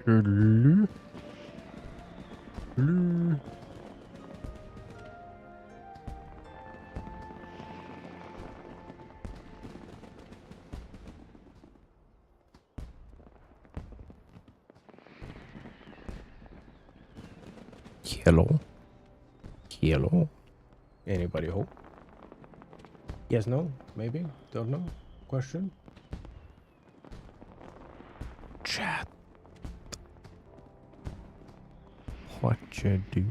Hello? Hello? Hello? Hello? Anybody home? Yes, no, maybe, don't know. Question? Chat. What you do?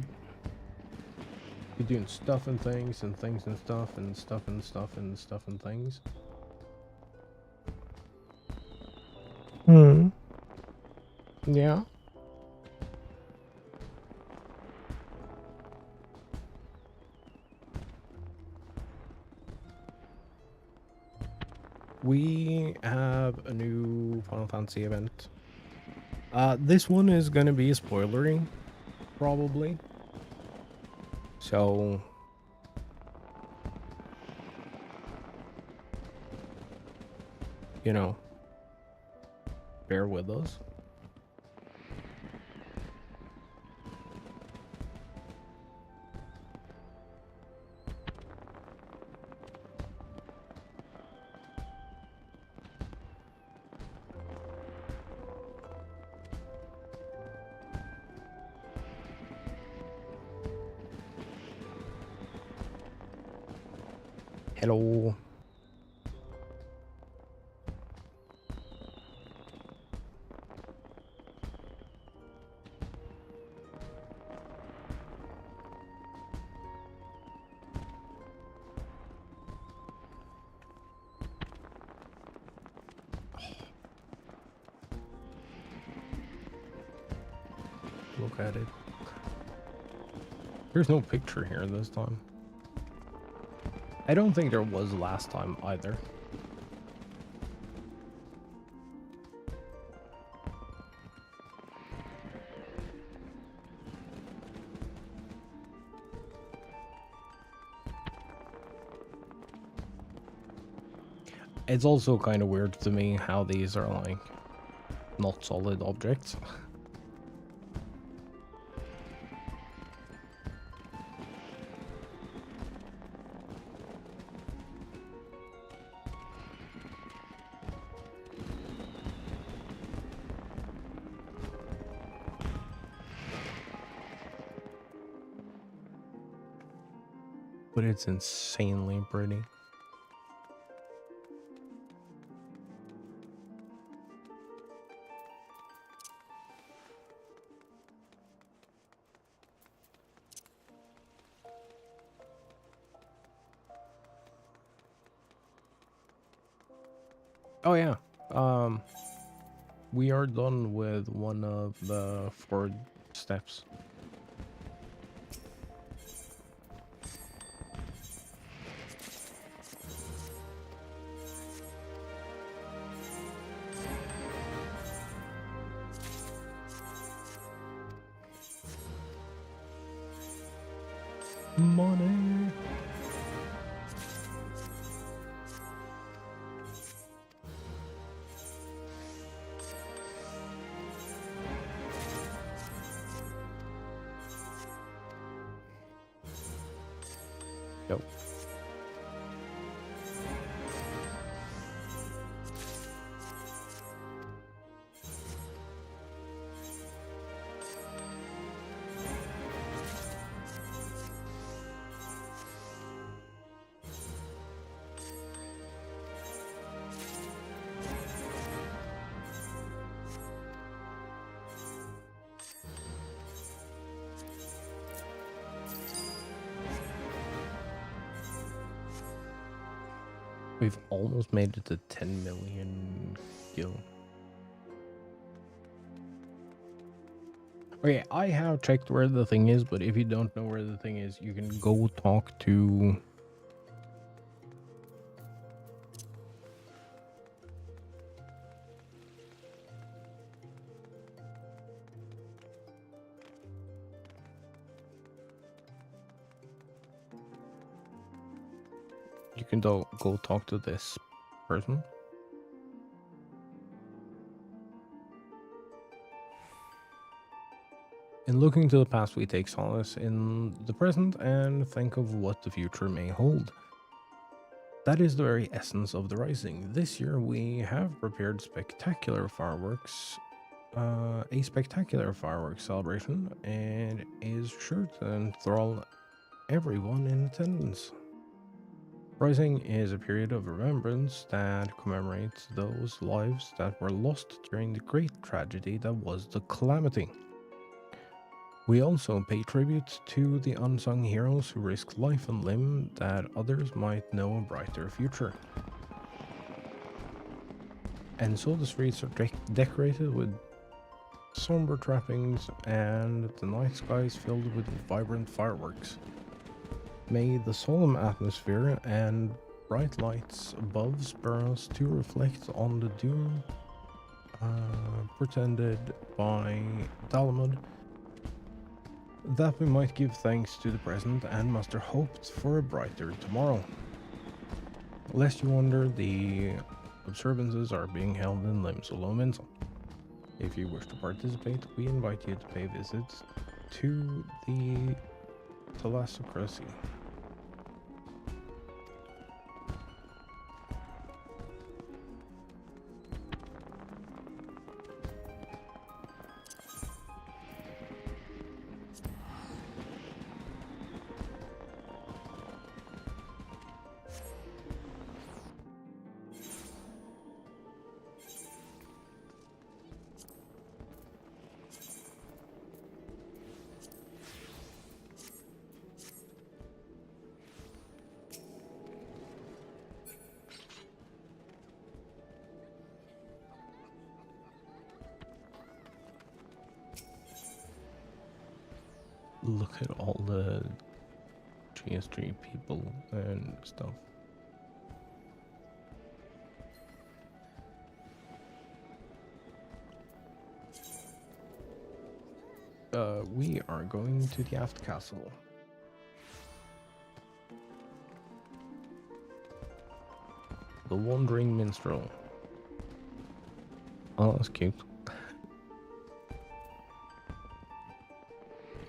You're doing stuff and things and things and stuff and stuff and stuff and stuff and things. Hmm. Yeah. We have a new Final Fantasy event. This one is gonna be spoilery, probably. So, you know, bear with us. Hello. Look at it. There's no picture here this time. I don't think there was last time either. It's also kind of weird to me how these are like not solid objects. But it's insanely pretty. Oh yeah. We are done with one of the 4 steps. Money. Go. We've almost made it to 10 million gil. Okay, I have checked where the thing is, but if you don't know where the thing is, you can go talk to... You can go talk to this person. In looking to the past, we take solace in the present and think of what the future may hold. That is the very essence of the Rising. This year we have prepared a spectacular fireworks celebration, and is sure to enthrall everyone in attendance. Rising is a period of remembrance that commemorates those lives that were lost during the great tragedy that was the Calamity. We also pay tribute to the unsung heroes who risked life and limb that others might know a brighter future. And so the streets are decorated with somber trappings and the night sky is filled with vibrant fireworks. May the solemn atmosphere and bright lights above spur us to reflect on the doom pretended by Dalamud, that we might give thanks to the present and muster hopes for a brighter tomorrow. Lest you wonder, the observances are being held in Louisoix. If you wish to participate, we invite you to pay visits to the Thalassocracy. Look at all the GSG people and stuff. We are going to the Aft Castle. The Wandering Minstrel. Oh, that's cute.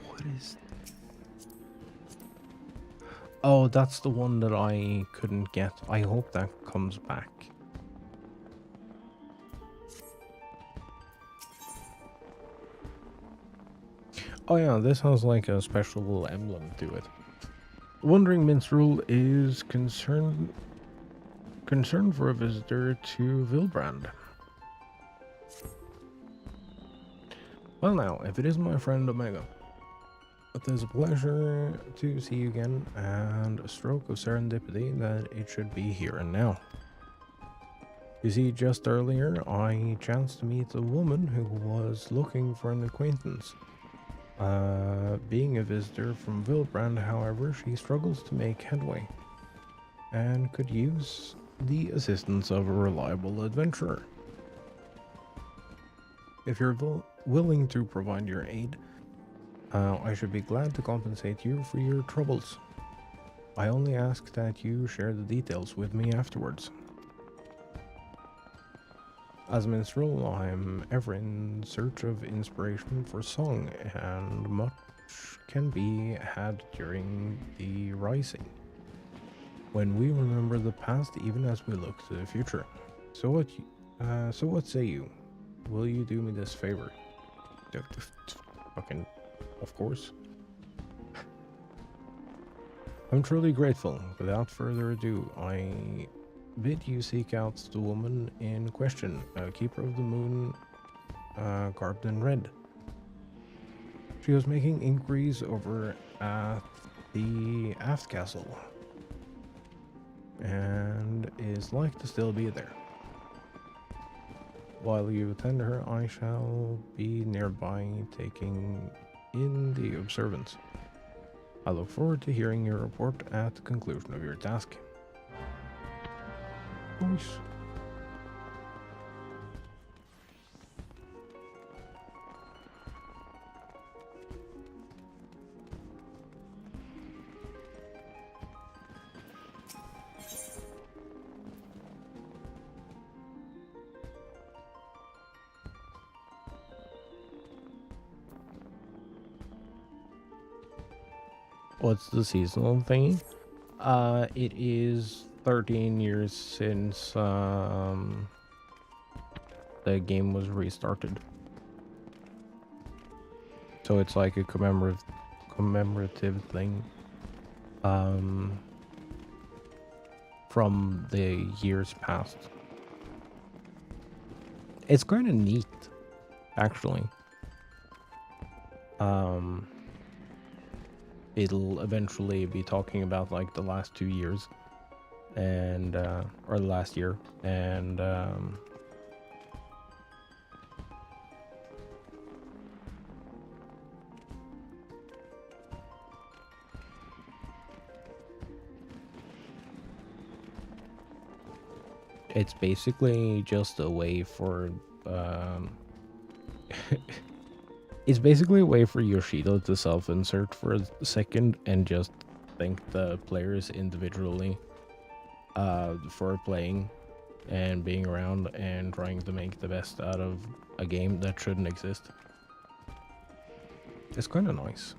What is... Oh, that's the one that I couldn't get. I hope that comes back. Oh yeah, this has like a special little emblem to it. Wandering Minstrel is concerned for a visitor to Vilbrand. Well now, if it isn't my friend Omega, it is a pleasure to see you again, and a stroke of serendipity that it should be here and now. You see, just earlier I chanced to meet a woman who was looking for an acquaintance. Being a visitor from Vilbrand, however, she struggles to make headway, and could use the assistance of a reliable adventurer. If you're willing to provide your aid, I should be glad to compensate you for your troubles. I only ask that you share the details with me afterwards. As a minstrel, I'm ever in search of inspiration for song, and much can be had during the Rising, when we remember the past even as we look to the future. So what say you? Will you do me this favor? Fucking, of course. I'm truly grateful. Without further ado, I bid you seek out the woman in question, a keeper of the moon, garbed in red. She was making inquiries over at the Aft Castle, and is like to still be there. While you attend her, I shall be nearby taking in the observance. I look forward to hearing your report at the conclusion of your task. Nice. What's the seasonal thingy? It is 13 years since the game was restarted. So it's like a commemorative thing. From the years past. It's kind of neat, actually. It'll eventually be talking about like the last 2 years and or the last year, and it's basically just a way for it's basically a way for Yoshida to self-insert for a second and just thank the players individually for playing and being around and trying to make the best out of a game that shouldn't exist. It's kind of nice.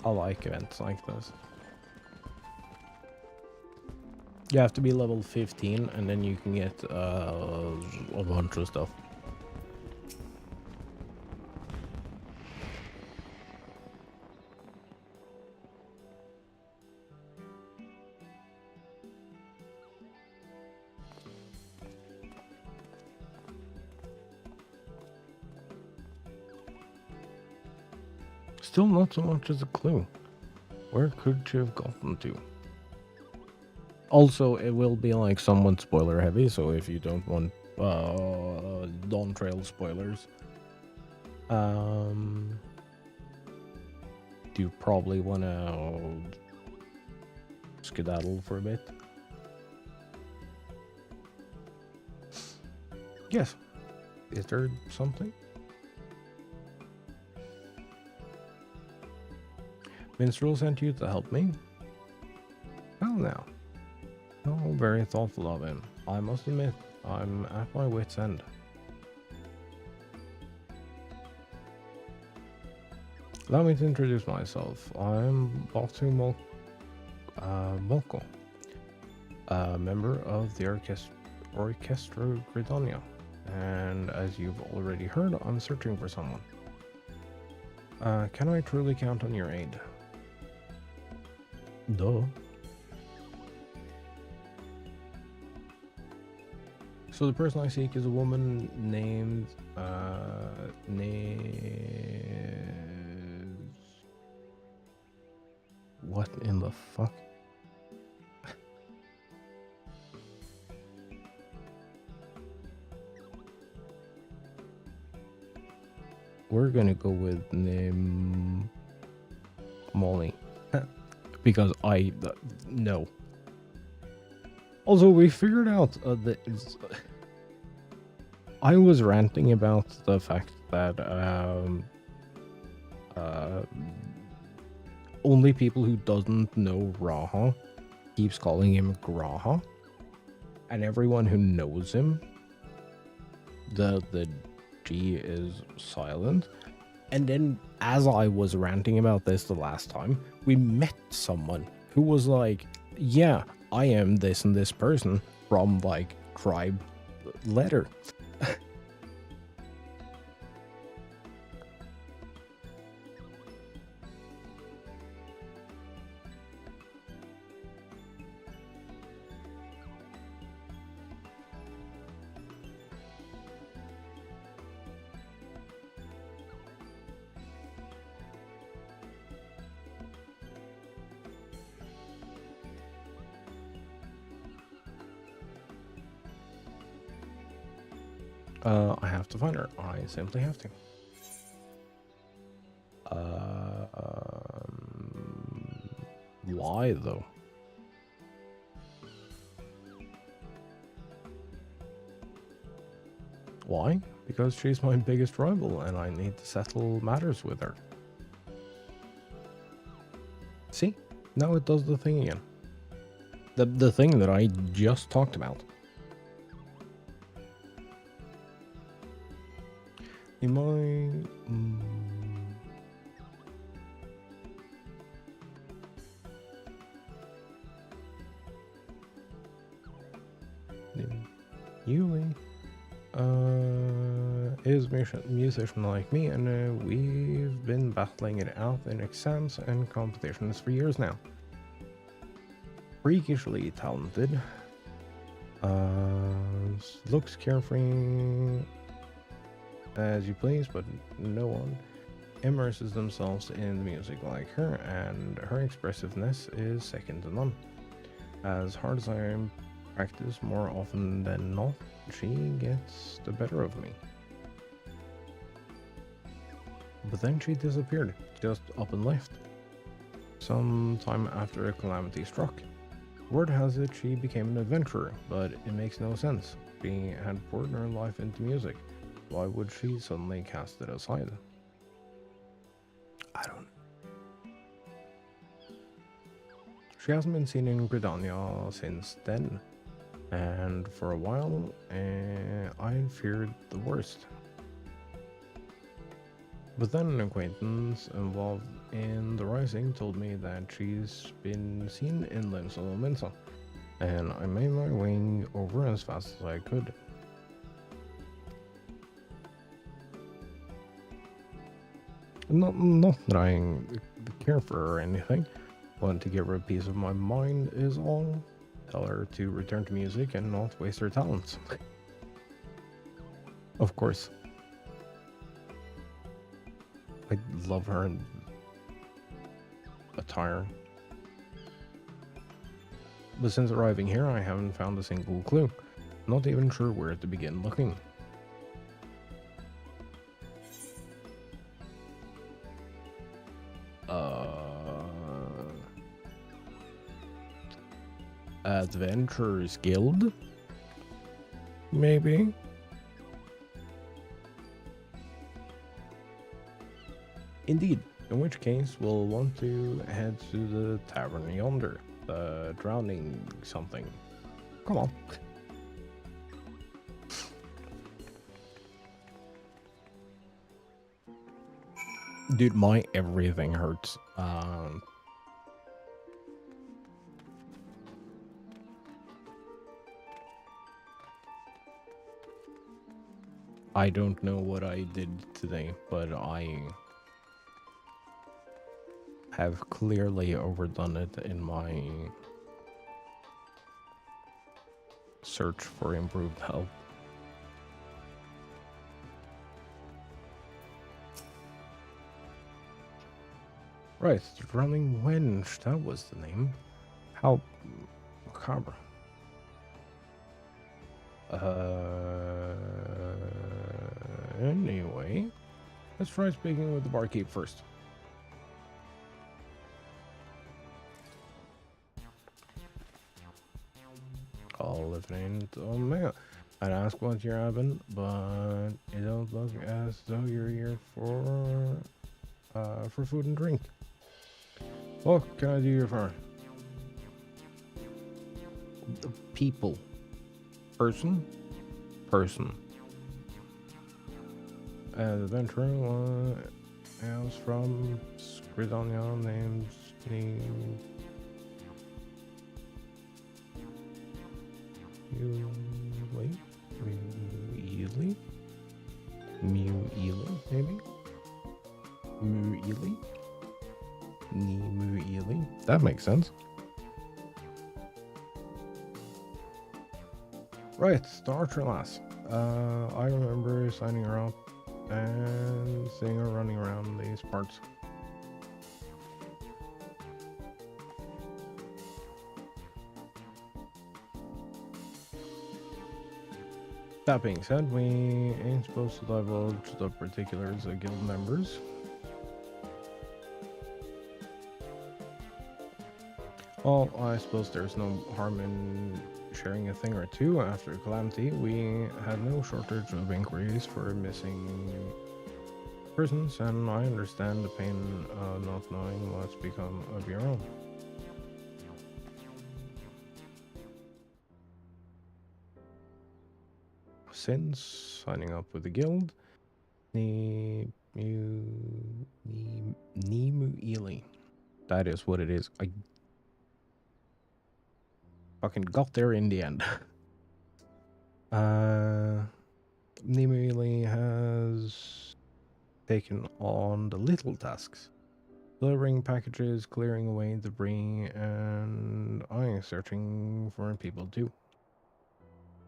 I like events like this. You have to be level 15 and then you can get a bunch of stuff. Still not so much as a clue. Where could she have gotten to? Also, it will be like somewhat spoiler heavy, so if you don't want Dawn Trail spoilers, you probably want to skedaddle for a bit. Yes. Is there something? Minstrel sent you to help me? Well now. Oh, very thoughtful of him. I must admit, I'm at my wit's end. Allow me to introduce myself. I'm Batu Molko, a member of the Orchestra Gridania. And as you've already heard, I'm searching for someone. Can I truly count on your aid? Duh. So the person I seek is a woman named what in the fuck? We're gonna go with name Molly. Because no. Also, we figured out that I was ranting about the fact that only people who doesn't know Raha keeps calling him Graha, and everyone who knows him, the G is silent. And then, as I was ranting about this the last time, we met someone who was like, yeah, I am this and this person from, like, tribe letter. I have to find her. I simply have to. Why though? Why? Because she's my biggest rival and I need to settle matters with her. See? Now it does the thing again. The thing that I just talked about. Am I... Yuli is a musician like me, and we've been battling it out in exams and competitions for years now. Freakishly talented, looks carefree as you please, but no one immerses themselves in the music like her, and her expressiveness is second to none. As hard as I practice more often than not, she gets the better of me. But then she disappeared, just up and left. Sometime after a calamity struck. Word has it she became an adventurer, but it makes no sense. She had poured her life into music. Why would she suddenly cast it aside? I don't. She hasn't been seen in Gridania since then, and for a while, I feared the worst. But then an acquaintance involved in the rising told me that she's been seen in Louisoix, and I made my way over as fast as I could. Not that I care for her or anything, but to give her a piece of my mind is all. Tell her to return to music and not waste her talents. Of course. I love her attire. But since arriving here, I haven't found a single clue. Not even sure where to begin looking. Adventurers Guild? Maybe? Indeed, in which case we'll want to head to the tavern yonder, the drowning something. Come on. Dude, my everything hurts. I don't know what I did today, but I have clearly overdone it in my search for improved health. Right, the Drowning Wench, that was the name. How macabre. Anyway, let's try speaking with the barkeep first. I'll live named Omega. I'd ask what you're having, but it don't look as though you're here for food and drink. What can I do you for? People. Person. Adventurer else from Gridania named Mew-Ely, maybe? Mew-Ely? That makes sense. Right, the Archer Lass. I remember signing her up and seeing her running around these parts. That being said, we ain't supposed to divulge the particulars of guild members. Well, I suppose there's no harm in sharing a thing or two. After Calamity, we had no shortage of inquiries for missing persons, and I understand the pain of not knowing what's become of your own. Since signing up with the guild, Nimu-Ely. That is what it is. I fucking got there in the end. Nimue has taken on the little tasks, delivering packages, clearing away debris, and searching for people too.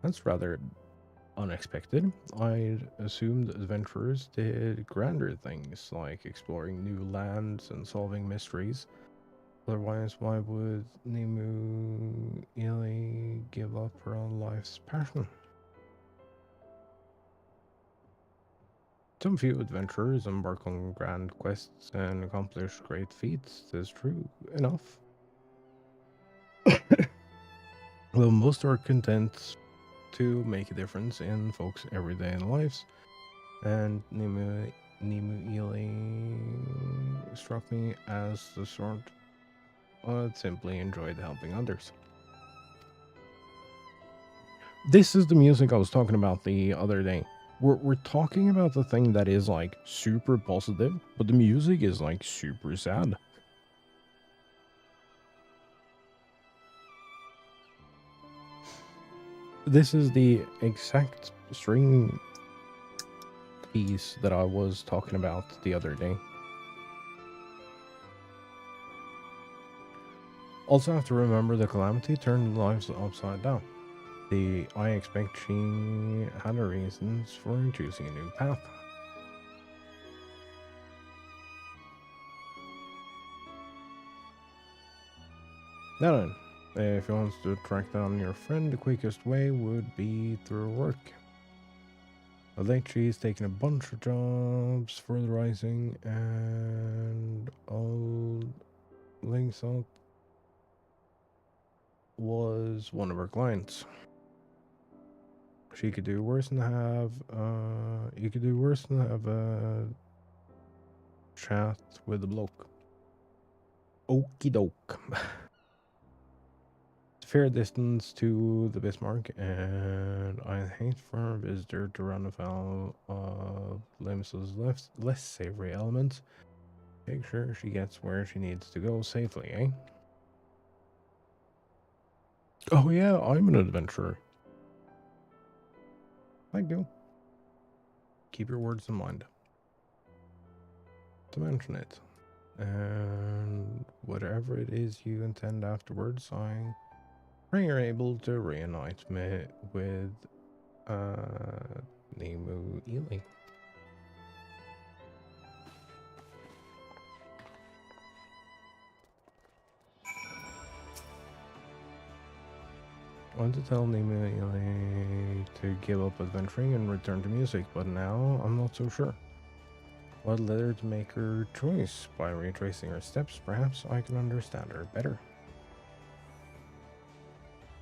That's rather unexpected. I'd assumed adventurers did grander things like exploring new lands and solving mysteries. Otherwise, why would Nimu Ili give up her own life's passion? Some few adventurers embark on grand quests and accomplish great feats, that's true enough. Though most are content to make a difference in folks' everyday lives, and Nimu Ili struck me as the sort that simply enjoyed helping others. This is the music I was talking about the other day. We're talking about the thing that is like super positive, but the music is like super sad. This is the exact string piece that I was talking about the other day. Also have to remember the calamity turned lives upside down. I expect she had her reasons for choosing a new path. Now then, if you want to track down your friend, the quickest way would be through work. Lately, she's taken a bunch of jobs for the Rising, and old Louisoix was one of her clients. She could do worse than have, you could do worse than have a chat with a bloke. Okie doke. Fair distance to the Bismarck, and I hate for a visitor to run afoul of Louisoix's less savory elements. Make sure she gets where she needs to go safely, eh? Oh yeah, I'm an adventurer. Thank you. Keep your words in mind. To mention it. And whatever it is you intend afterwards, I pray you're able to reunite me with Nimu Ili. I wanted to tell Nimu Ili to give up adventuring and return to music, but now I'm not so sure. What led her to make her choice? By retracing her steps, perhaps I can understand her better.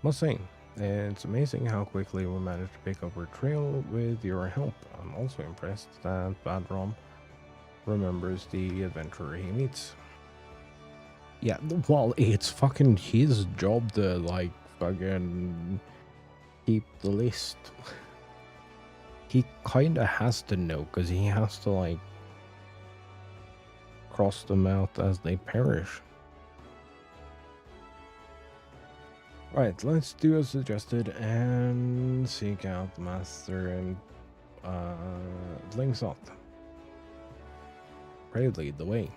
Must say, it's amazing how quickly we managed to pick up her trail with your help. I'm also impressed that Badrom remembers the adventurer he meets. Yeah, well, it's fucking his job to, like, fucking keep the list. He kinda has to know, because he has to, like, cross them out as they perish. Right, let's do as suggested and seek out the master and Louisoix. Pray lead the way.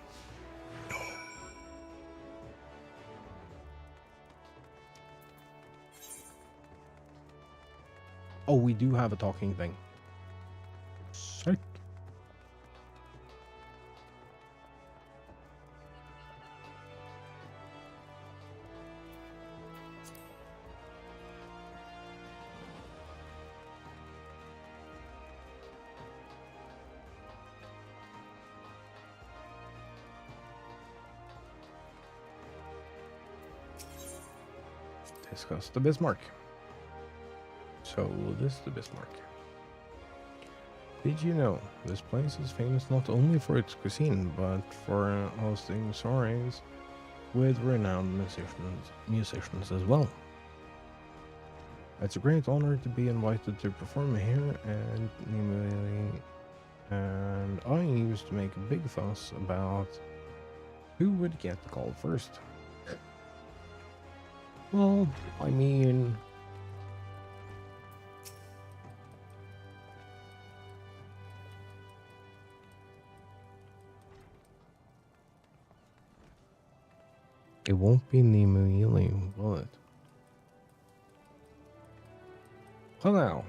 Oh, we do have a talking thing. Sick. Discuss the Bismarck. So, this is the Bismarck. Did you know this place is famous not only for its cuisine, but for hosting soirees with renowned musicians as well? It's a great honor to be invited to perform here, and I used to make a big fuss about who would get the call first. Well, I mean, It won't be Nemu Yili, will it? Hello.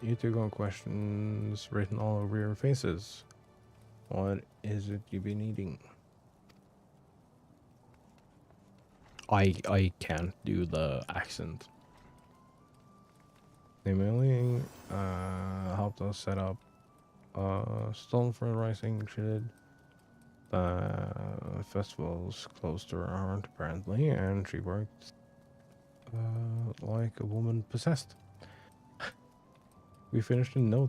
You two got questions written all over your faces. What is it you've been eating? I can't do the accent. Emily helped us set up stall for the rising. She did. The festival's close to her heart apparently, and she worked like a woman possessed. We finished in no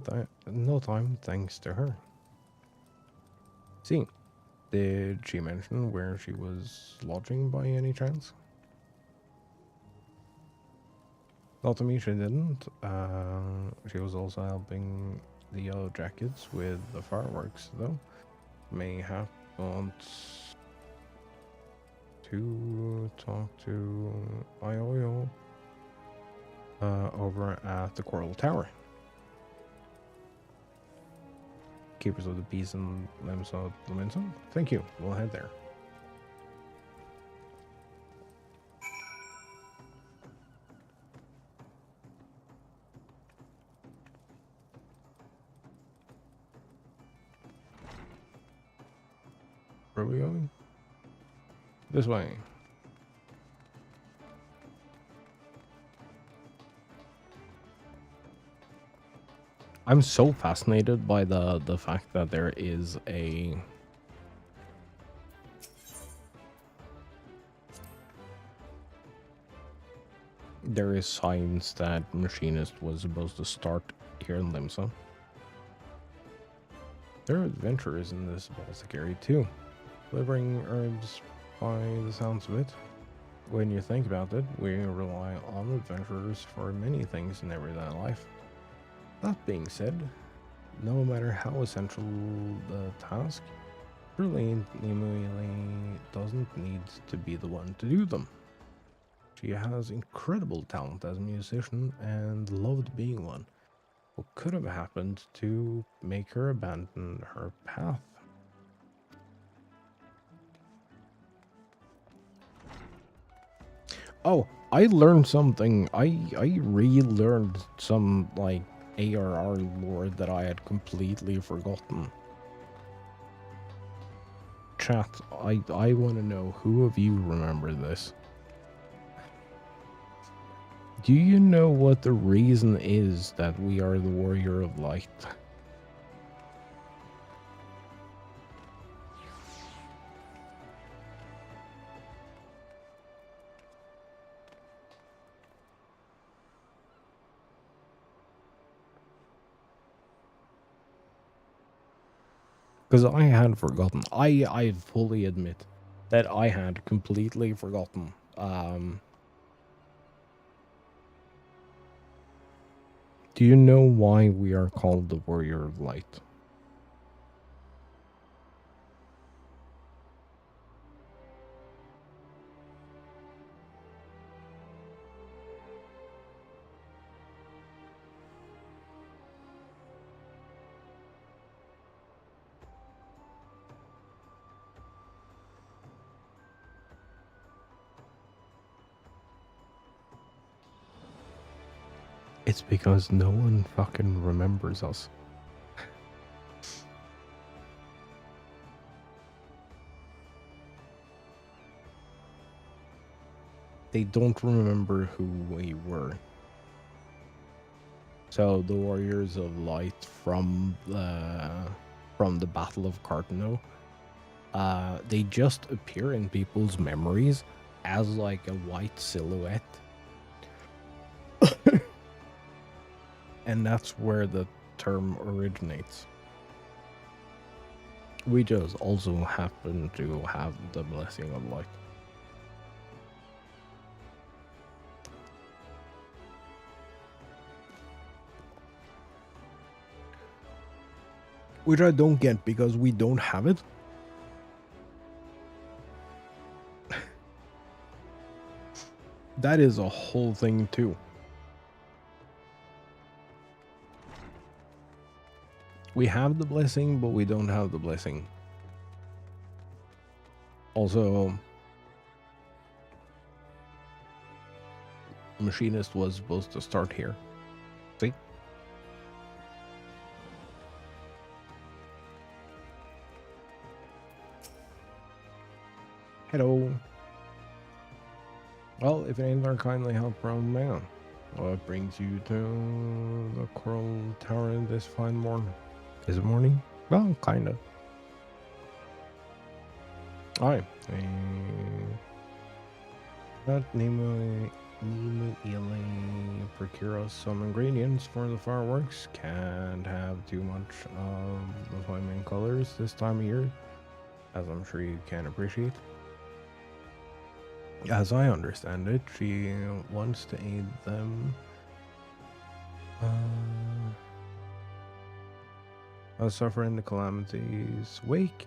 time thanks to her. See, did she mention where she was lodging by any chance? Not to me, she didn't. She was also helping the Yellow Jackets with the fireworks, though. Mayhap want to talk to Ioyo over at the Coral Tower. Keepers of the Peace and Lemso Lumenso. Thank you. We'll head there. Where are we going? This way. I'm so fascinated by the fact that there is signs that Machinist was supposed to start here in Limsa. There are adventurers in this Baltic area too, delivering herbs by the sounds of it. When you think about it, we rely on adventurers for many things in everyday life. That being said, no matter how essential the task, surely Nimue doesn't need to be the one to do them. She has incredible talent as a musician and loved being one. What could have happened to make her abandon her path? Oh, I learned something. I relearned some, like, ARR lore that I had completely forgotten. Chat, I want to know who of you remember this. Do you know what the reason is that we are the Warrior of Light? Because I had forgotten. I fully admit that I had completely forgotten. Do you know why we are called the Warrior of Light? It's because no one fucking remembers us. They don't remember who we were. So the Warriors of Light from the Battle of Cartano, they just appear in people's memories as like a white silhouette. And that's where the term originates. We just also happen to have the Blessing of Light. Which I don't get because we don't have it. That is a whole thing too. We have the blessing, but we don't have the blessing. Also, machinist was supposed to start here. See? Hello. Well, if it ain't our kindly help from man, what brings you to the Coral Tower this fine morning? Is it morning? Well, kinda. Aye. Let Nemo procure us some ingredients for the fireworks. Can't have too much of the flaming colors this time of year, as I'm sure you can appreciate. As I understand it, she wants to aid them suffering the calamity's wake,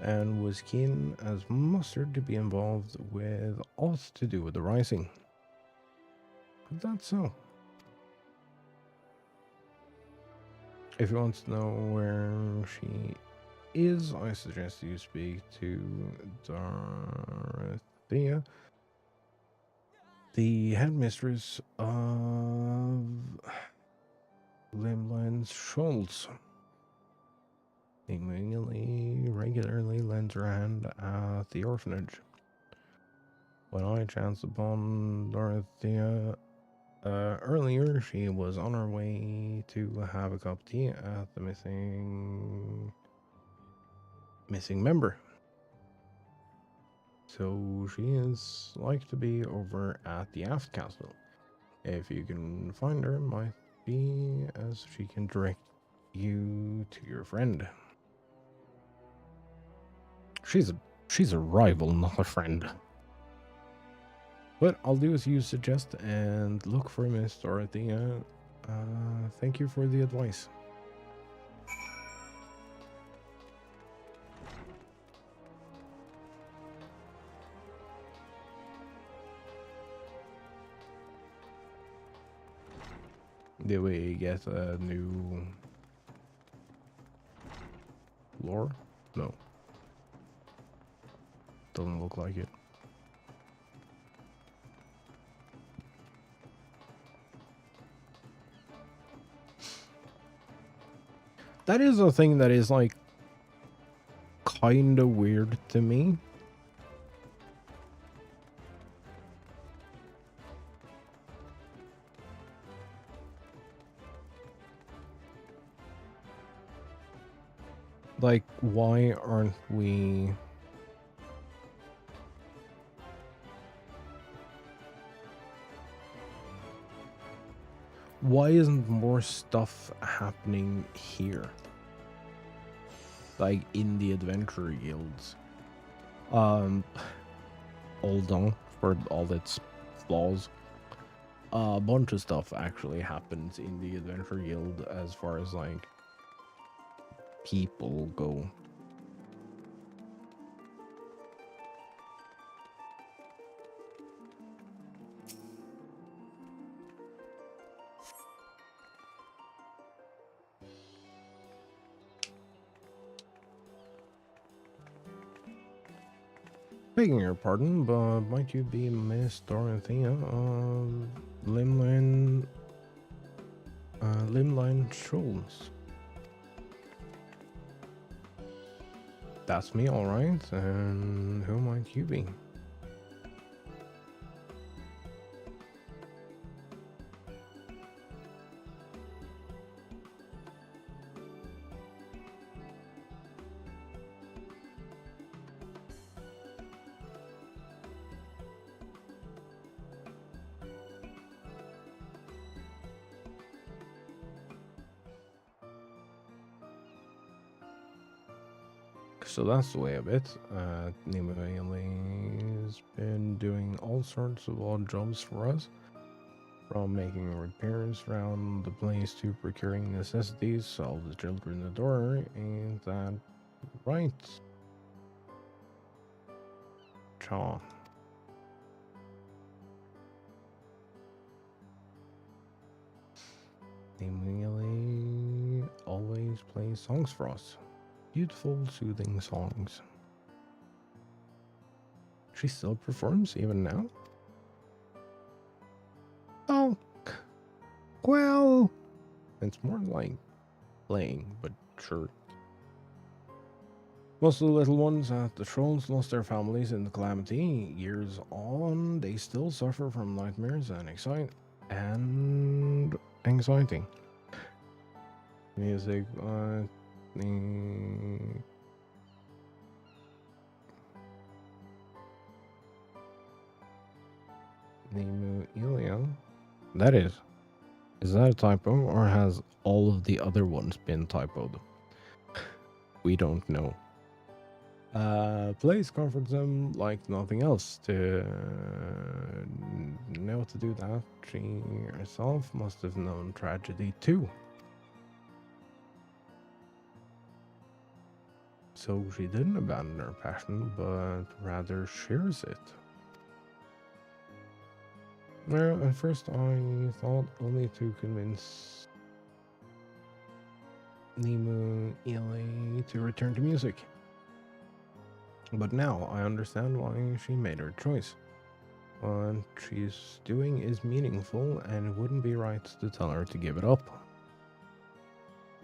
and was keen as mustard to be involved with aught to do with the rising. But that's so. If you want to know where she is, I suggest you speak to Dorothea, the headmistress of Limeline's Schultz. He regularly lends her hand at the orphanage. When I chanced upon Dorothea earlier, she was on her way to have a cup of tea at the missing member. So she is like to be over at the Aft Castle. If you can find her, might be as she can direct you to your friend. She's a rival, not a friend. What I'll do as you suggest and look for Miss Dorothea. Thank you for the advice. Did we get a new lore? No. Doesn't look like it. That is a thing that is like kind of weird to me. Like, why aren't we... Why isn't more stuff happening here? Like, in the adventure guilds. Hold on, for all its flaws. A bunch of stuff actually happens in the adventure guild as far as, like, people go. Begging your pardon, but might you be Miss Dorothea of Limline Schultz? That's me, alright, and who might you be? So that's the way of it. Nimoyali's been doing all sorts of odd jobs for us, from making repairs around the place to procuring necessities, solve the children in the door. Ain't that right, Cha? Nimoyali always plays songs for us. Beautiful, soothing songs. She still performs even now? It's more like playing, but sure. Most of the little ones at the Trolls lost their families in the calamity. Years on, they still suffer from nightmares and anxiety. Music, Nemuelia. That is that a typo, or has all of the other ones been typoed? We don't know. Blaze comforts them like nothing else. To know to do that, she herself must have known tragedy too. So she didn't abandon her passion, but rather shares it. Well, at first I thought only to convince Nemu Ele to return to music. But now I understand why she made her choice. What she's doing is meaningful, and it wouldn't be right to tell her to give it up.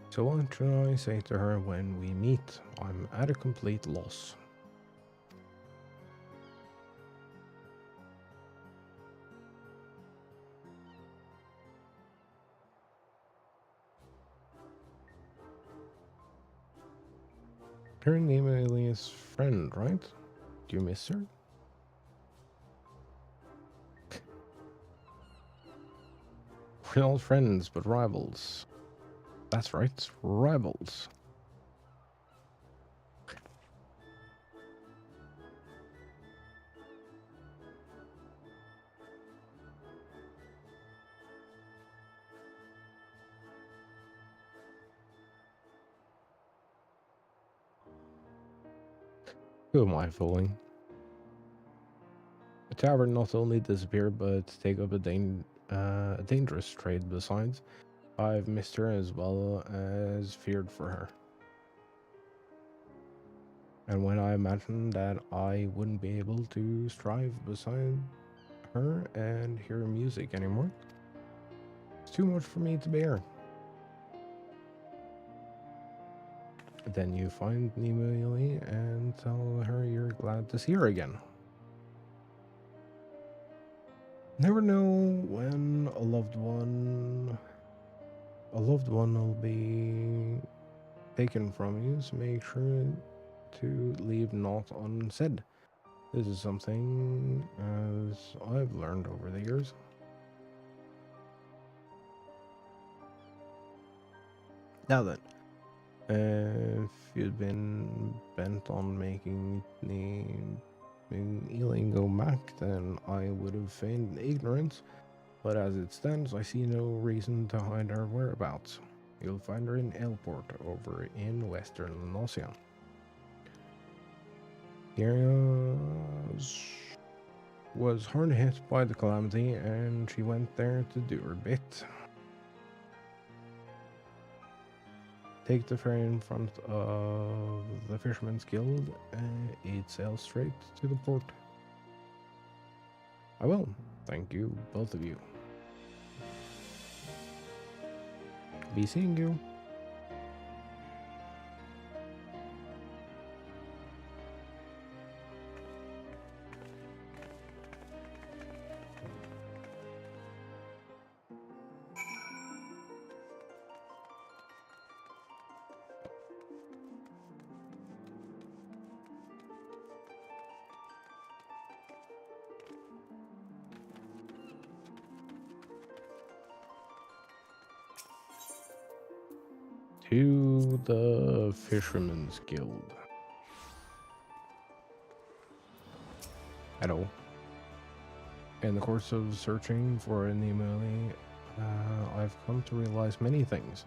So what should I say to her when we meet? I'm at a complete loss. Her name is friend, right? Do you miss her? We're not friends, but rivals. That's right, rivals. Who am I fooling? The tavern not only disappeared, but take up a dangerous trade besides. I've missed her as well as feared for her. And when I imagined that I wouldn't be able to strive beside her and hear music anymore, it's too much for me to bear. Then you find Nemo and tell her you're glad to see her again. Never know when a loved one will be taken from you, so make sure to leave naught unsaid. This is something as I've learned over the years. Now then, if you'd been bent on making Eileen go back, then I would have feigned ignorance, but as it stands, I see no reason to hide her whereabouts. You'll find her in Airport over in western Lenosia. The area was hard hit by the calamity, and she went there to do her bit. Take the ferry in front of the Fisherman's Guild, and it sails straight to the port. I will. Thank you, both of you. Be seeing you. To the Fisherman's Guild. Hello. In the course of searching for Nemeli, I've come to realize many things.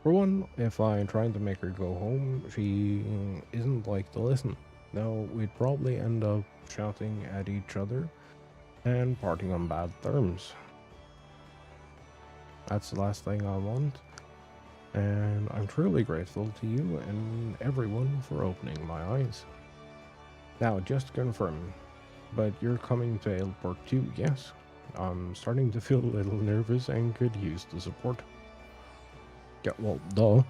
For one, if I tried to make her go home, she isn't like to listen. No, we'd probably end up shouting at each other and parting on bad terms. That's the last thing I want. And I'm truly grateful to you and everyone for opening my eyes. Now, just to confirm, but you're coming to Ailport too, yes? I'm starting to feel a little nervous and could use the support. Yeah, well, duh.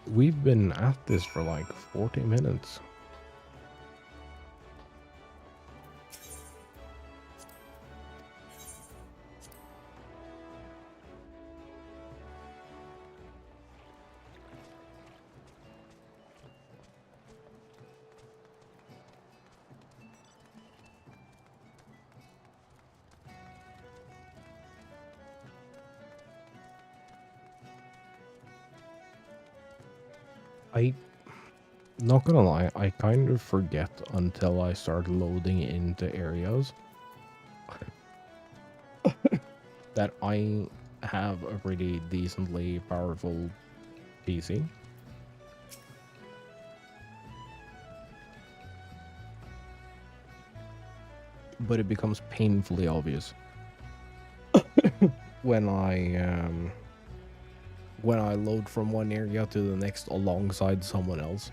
We've been at this for like 40 minutes. Not gonna lie, I kind of forget until I start loading into areas that I have a pretty decently powerful PC. But it becomes painfully obvious when I load from one area to the next alongside someone else.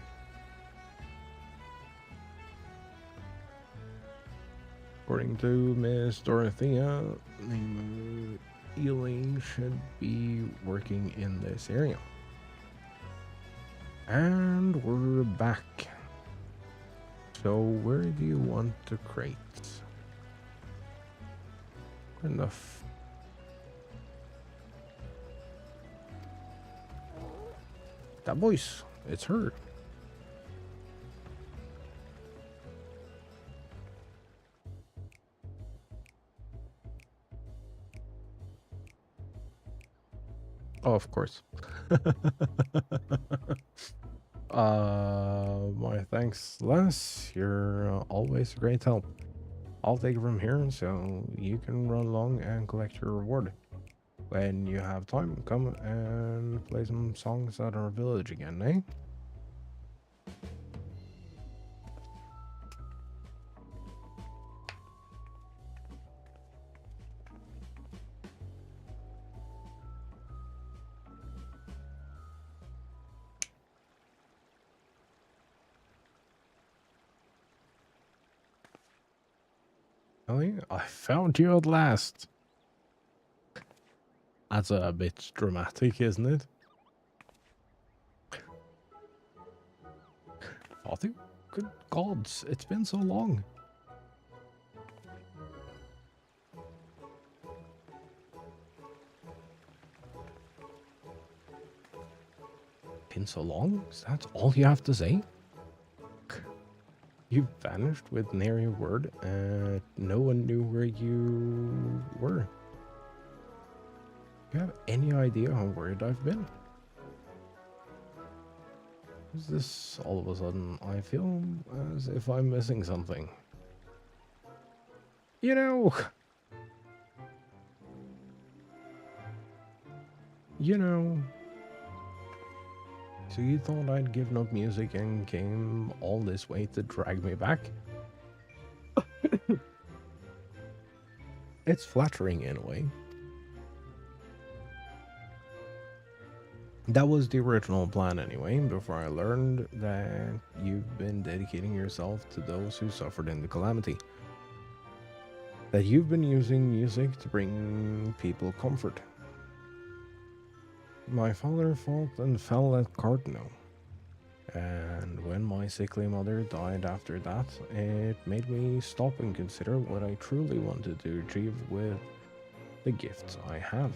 According to Miss Dorothea, the Ely should be working in this area. And we're back. So where do you want to crate? Enough. That voice, it's her. Oh, of course. My thanks, Les. You're always a great help. I'll take it from here so you can run along and collect your reward. When you have time, come and play some songs at our village again, eh? Ellie, I found you at last. That's a bit dramatic, isn't it? Father, good gods, it's been so long. Been so long? That's all you have to say? You vanished with nary a word, and no one knew where you were. Do you have any idea how worried I've been? Is this all of a sudden? I feel as if I'm missing something. You know... You know... So you thought I'd given up music and came all this way to drag me back? It's flattering in a way. That was the original plan anyway, before I learned that you've been dedicating yourself to those who suffered in the calamity. That you've been using music to bring people comfort. My father fought and fell at Cardno, and when my sickly mother died after that, it made me stop and consider what I truly wanted to achieve with the gifts I have.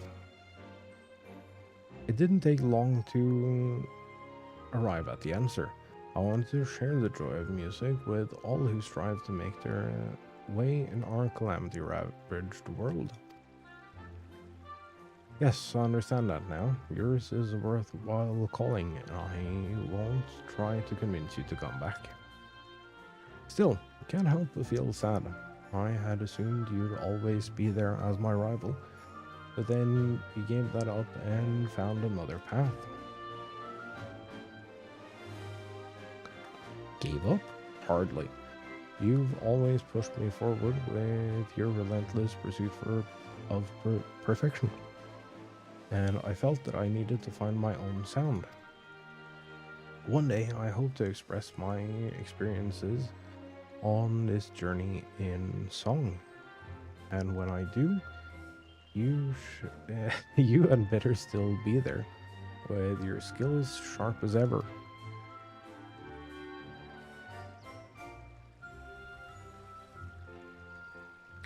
It didn't take long to arrive at the answer. I wanted to share the joy of music with all who strive to make their way in our calamity-ravaged world. Yes, I understand that now. Yours is a worthwhile calling, and I won't try to convince you to come back. Still, I can't help but feel sad. I had assumed you'd always be there as my rival, but then you gave that up and found another path. Gave up? Hardly. You've always pushed me forward with your relentless pursuit of perfection. And I felt that I needed to find my own sound. One day, I hope to express my experiences on this journey in song. And when I do, you had better still be there, with your skills sharp as ever.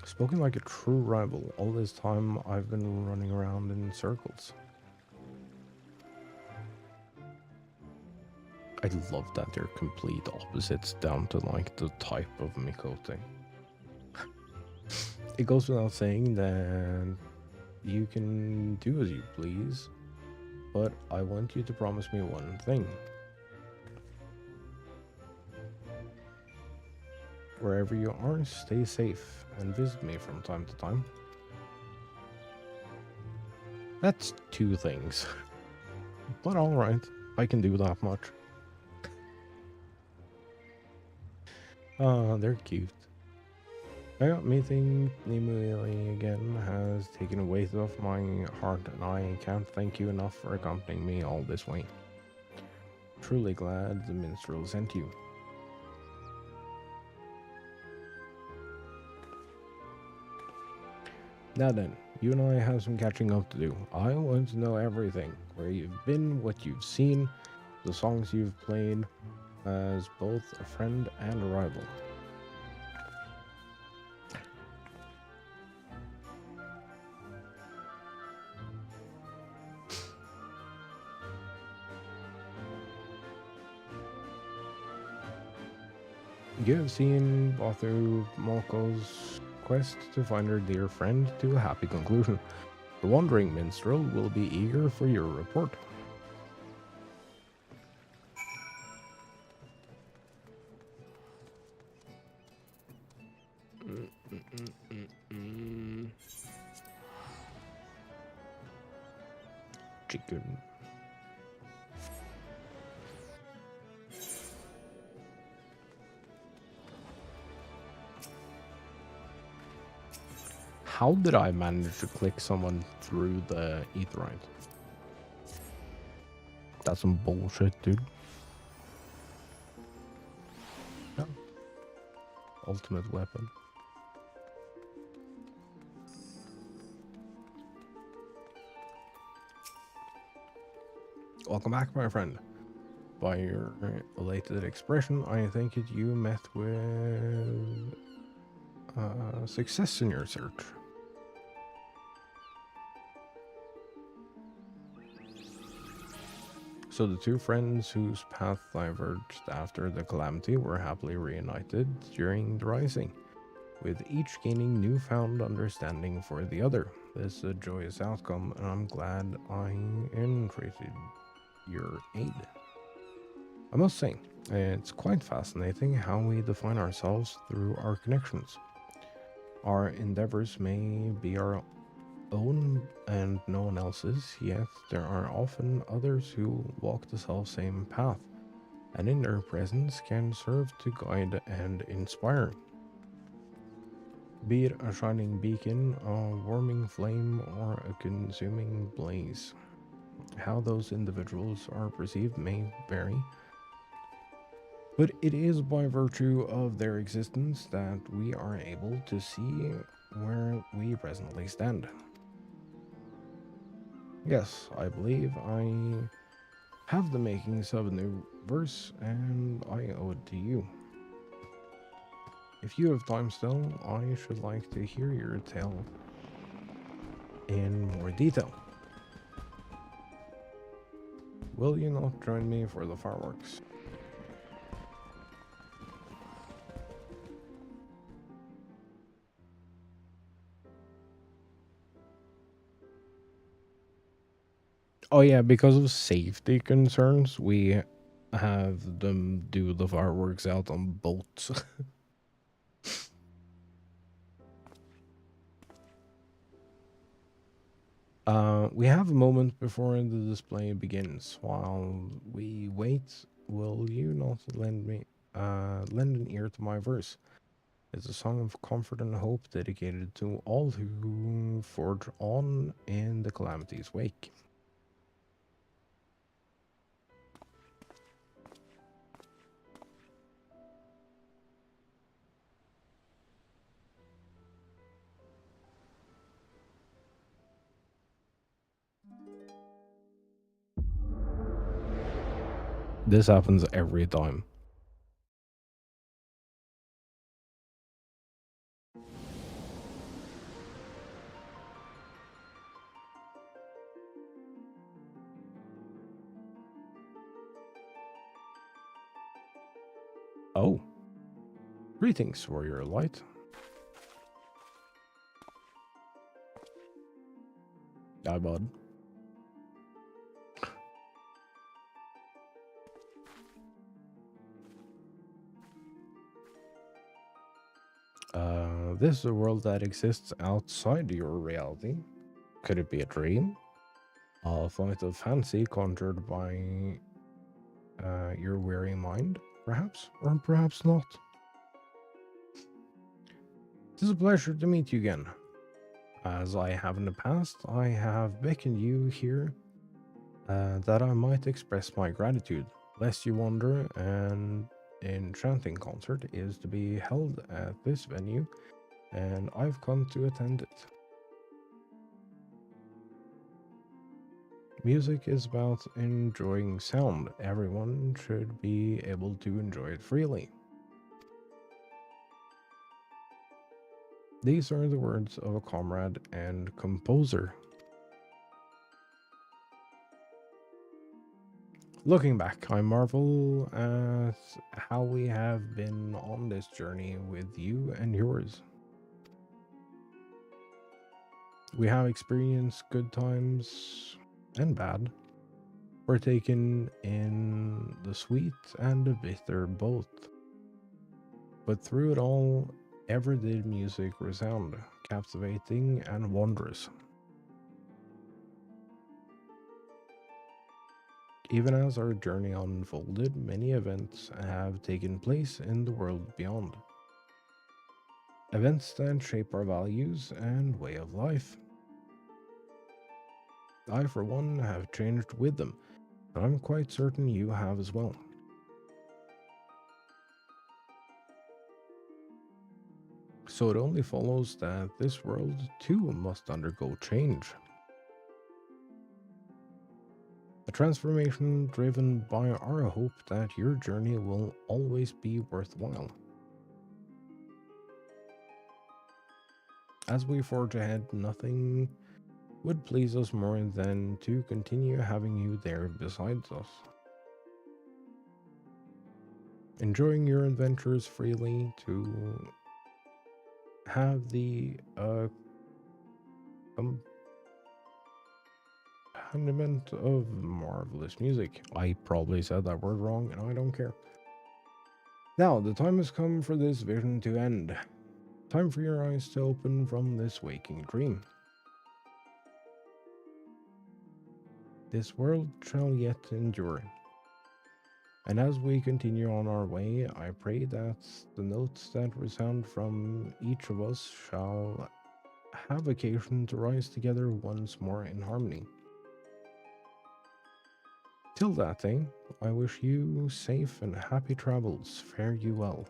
Spoken like a true rival, all this time I've been running around in circles. I love that they're complete opposites down to like the type of Mikote. It goes without saying that you can do as you please, but I want you to promise me one thing. Wherever you are, stay safe and visit me from time to time. That's 2 things. But alright, I can do that much. They're cute. Meeting Nimue again has taken a weight off my heart, and I can't thank you enough for accompanying me all this way. Truly glad the minstrel sent you. Now then, you and I have some catching up to do. I want to know everything. Where you've been, what you've seen, the songs you've played, as both a friend and a rival. You have seen Bothu Moko's quest to find her dear friend to a happy conclusion. The wandering minstrel will be eager for your report. Chicken. How did I manage to click someone through the Aetheryte? That's some bullshit, dude. Yeah. Ultimate weapon. Welcome back, my friend. By your elated expression, I think that you met with success in your search. So the 2 friends whose path diverged after the calamity were happily reunited during the rising, with each gaining newfound understanding for the other. This is a joyous outcome, and I'm glad I entreated your aid. I must say, it's quite fascinating how we define ourselves through our connections. Our endeavors may be our own and no one else's, yet there are often others who walk the self-same path, and in their presence can serve to guide and inspire. Be it a shining beacon, a warming flame, or a consuming blaze. How those individuals are perceived may vary, but it is by virtue of their existence that we are able to see where we presently stand. Yes, I believe I have the makings of a new verse, and I owe it to you. If you have time still, I should like to hear your tale in more detail. Will you not join me for the fireworks? Oh yeah, because of safety concerns, we have them do the fireworks out on boats. We have a moment before the display begins. While we wait, will you not lend an ear to my verse? It's a song of comfort and hope dedicated to all who forge on in the calamity's wake. This happens every time. Oh. Greetings, Warrior Light. Hi, bud. This is a world that exists outside your reality. Could it be a dream? A flight of fancy conjured by your weary mind, perhaps? Or perhaps not. It is a pleasure to meet you again. As I have in the past, I have beckoned you here that I might express my gratitude. Lest you wonder, an enchanting concert is to be held at this venue, and I've come to attend it. Music is about enjoying sound. Everyone should be able to enjoy it freely. These are the words of a comrade and composer. Looking back, I marvel at how we have been on this journey with you and yours. We have experienced good times and bad, partaken in the sweet and the bitter both. But through it all, ever did music resound, captivating and wondrous. Even as our journey unfolded, many events have taken place in the world beyond. Events that shape our values and way of life. I, for one, have changed with them, and I'm quite certain you have as well. So it only follows that this world too must undergo change. A transformation driven by our hope that your journey will always be worthwhile. As we forge ahead, nothing would please us more than to continue having you there beside us. Enjoying your adventures freely, to have the accompaniment of marvelous music. I probably said that word wrong, and I don't care. Now, the time has come for this vision to end. Time for your eyes to open from this waking dream. This world shall yet endure. And as we continue on our way, I pray that the notes that resound from each of us shall have occasion to rise together once more in harmony. Till that day, I wish you safe and happy travels. Fare you well.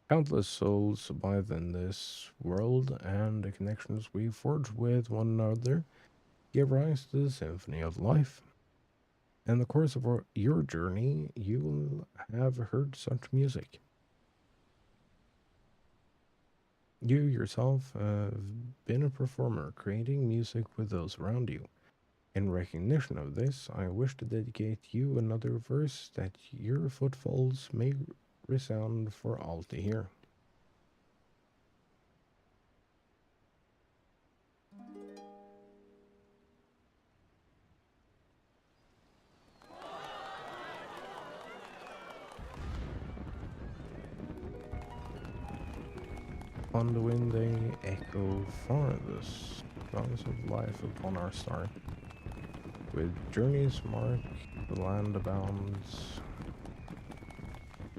Countless souls survive in this world, and the connections we forge with one another give rise to the symphony of life. In the course of your journey, you will have heard such music. You yourself have been a performer, creating music with those around you. In recognition of this, I wish to dedicate you another verse that your footfalls may resound for all to hear. On the wind they echo farthest, songs of life upon our star. With journeys mark the land abounds,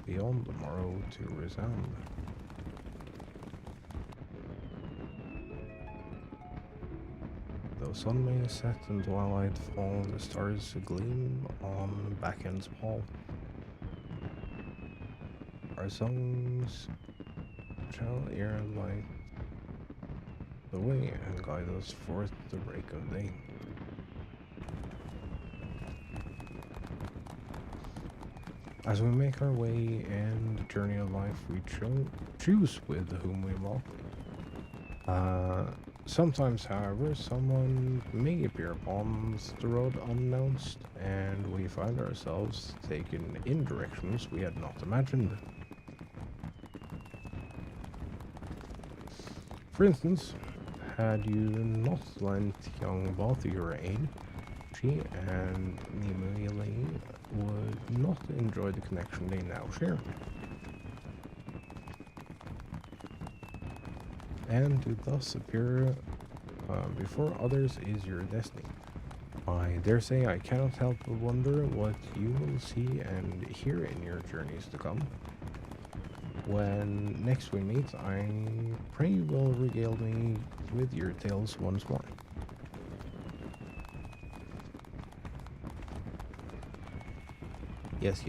beyond the morrow to resound. Though sun may set and twilight fall, the stars gleam on Backend's pall. Our songs shall ere light the way and guide us forth the break of day. As we make our way in the journey of life, we choose with whom we walk. Sometimes, however, someone may appear upon the road unannounced, and we find ourselves taken in directions we had not imagined. For instance, had you not lent young Balthi your aid, she and Nimue would not enjoy the connection they now share. And to thus appear before others is your destiny. I dare say I cannot help but wonder what you will see and hear in your journeys to come. When next we meet, I pray you will regale me with your tales once more. Yes,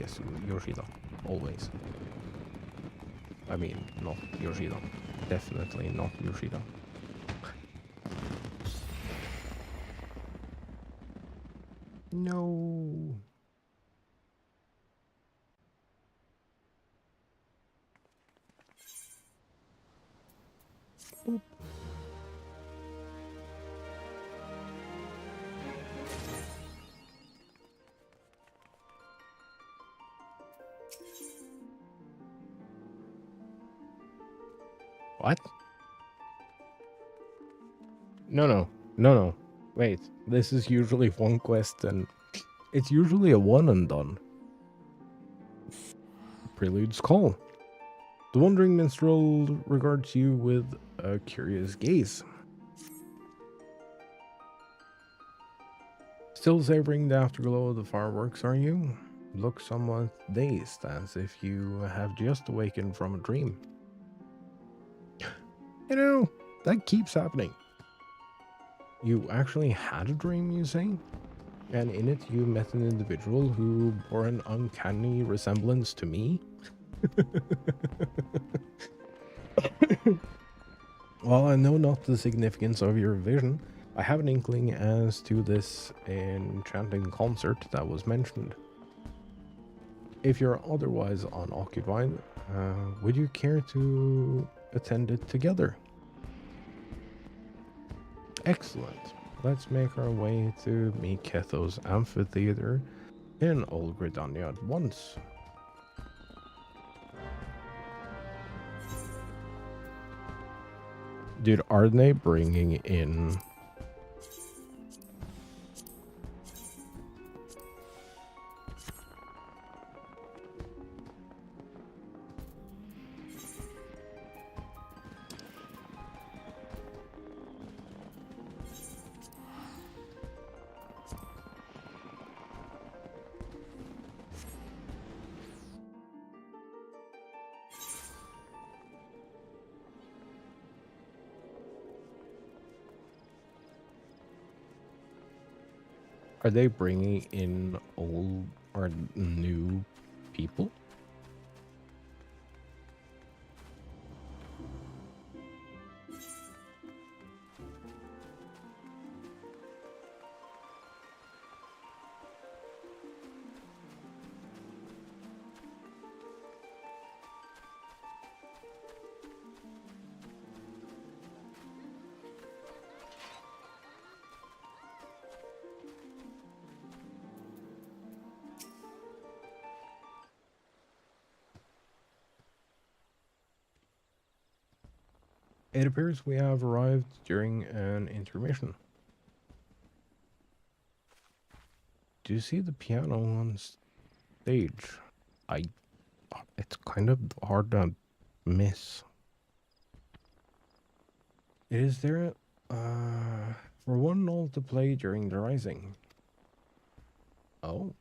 Yoshida. Always. I mean, not Yoshida. Definitely not Yoshida. No. Boop. What? No. Wait, this is usually one quest and it's usually a one and done. Prelude's Call. The wandering minstrel regards you with a curious gaze. Still savoring the afterglow of the fireworks, are you? Look somewhat dazed, as if you have just awakened from a dream. You know, that keeps happening. You actually had a dream, you say? And in it you met an individual who bore an uncanny resemblance to me? While I know not the significance of your vision, I have an inkling as to this enchanting concert that was mentioned. If you're otherwise unoccupied, would you care to attend it together? Excellent. Let's make our way to Miketho's amphitheater in Old Gridania at once. Dude, are they bringing in... Are they bringing in old or new people? It appears we have arrived during an intermission. Do you see the piano on stage? It's kind of hard to miss. It is there for one all to play during the rising. Oh.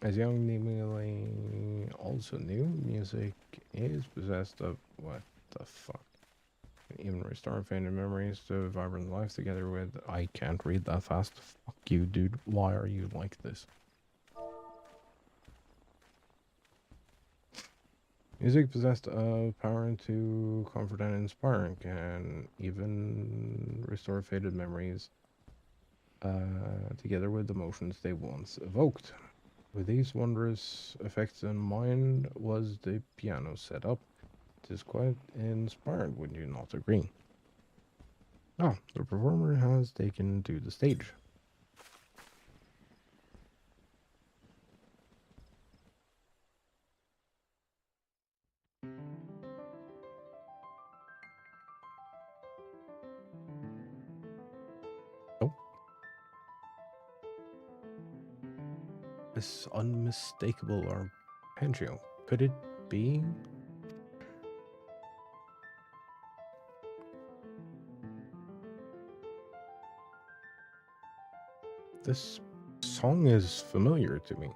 As young Nimue also knew, music is possessed of what the fuck. Even restore faded memories to vibrant life together with. I can't read that fast. Fuck you, dude. Why are you like this? Music possessed of power to comfort and inspire, can even restore faded memories together with emotions they once evoked. With these wondrous effects in mind was the piano set up. It is quite inspired, would you not agree? Ah, the performer has taken to the stage. Oh. This unmistakable arpeggio. Could it be? This song is familiar to me.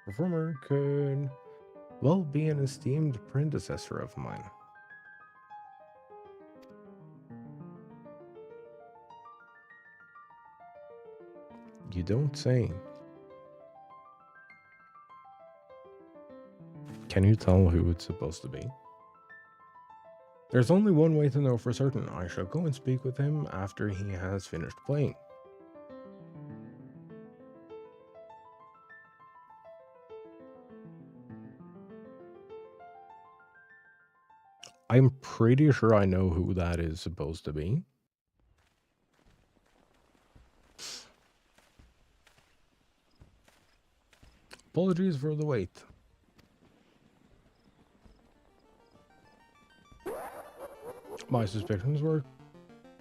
Performer could well be an esteemed predecessor of mine. You don't say. Can you tell who it's supposed to be? There's only one way to know for certain. I shall go and speak with him after he has finished playing. I'm pretty sure I know who that is supposed to be. Apologies for the wait. My suspicions were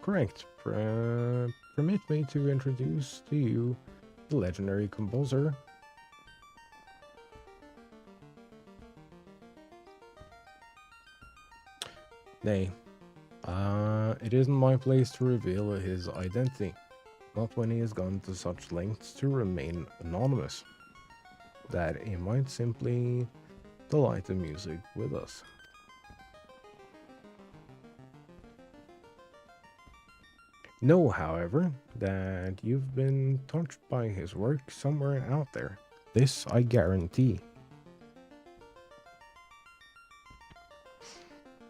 correct. Permit me to introduce to you the legendary composer. Nay, it isn't my place to reveal his identity, not when he has gone to such lengths to remain anonymous, that he might simply delight the music with us. Know, however, that you've been touched by his work somewhere out there. This I guarantee.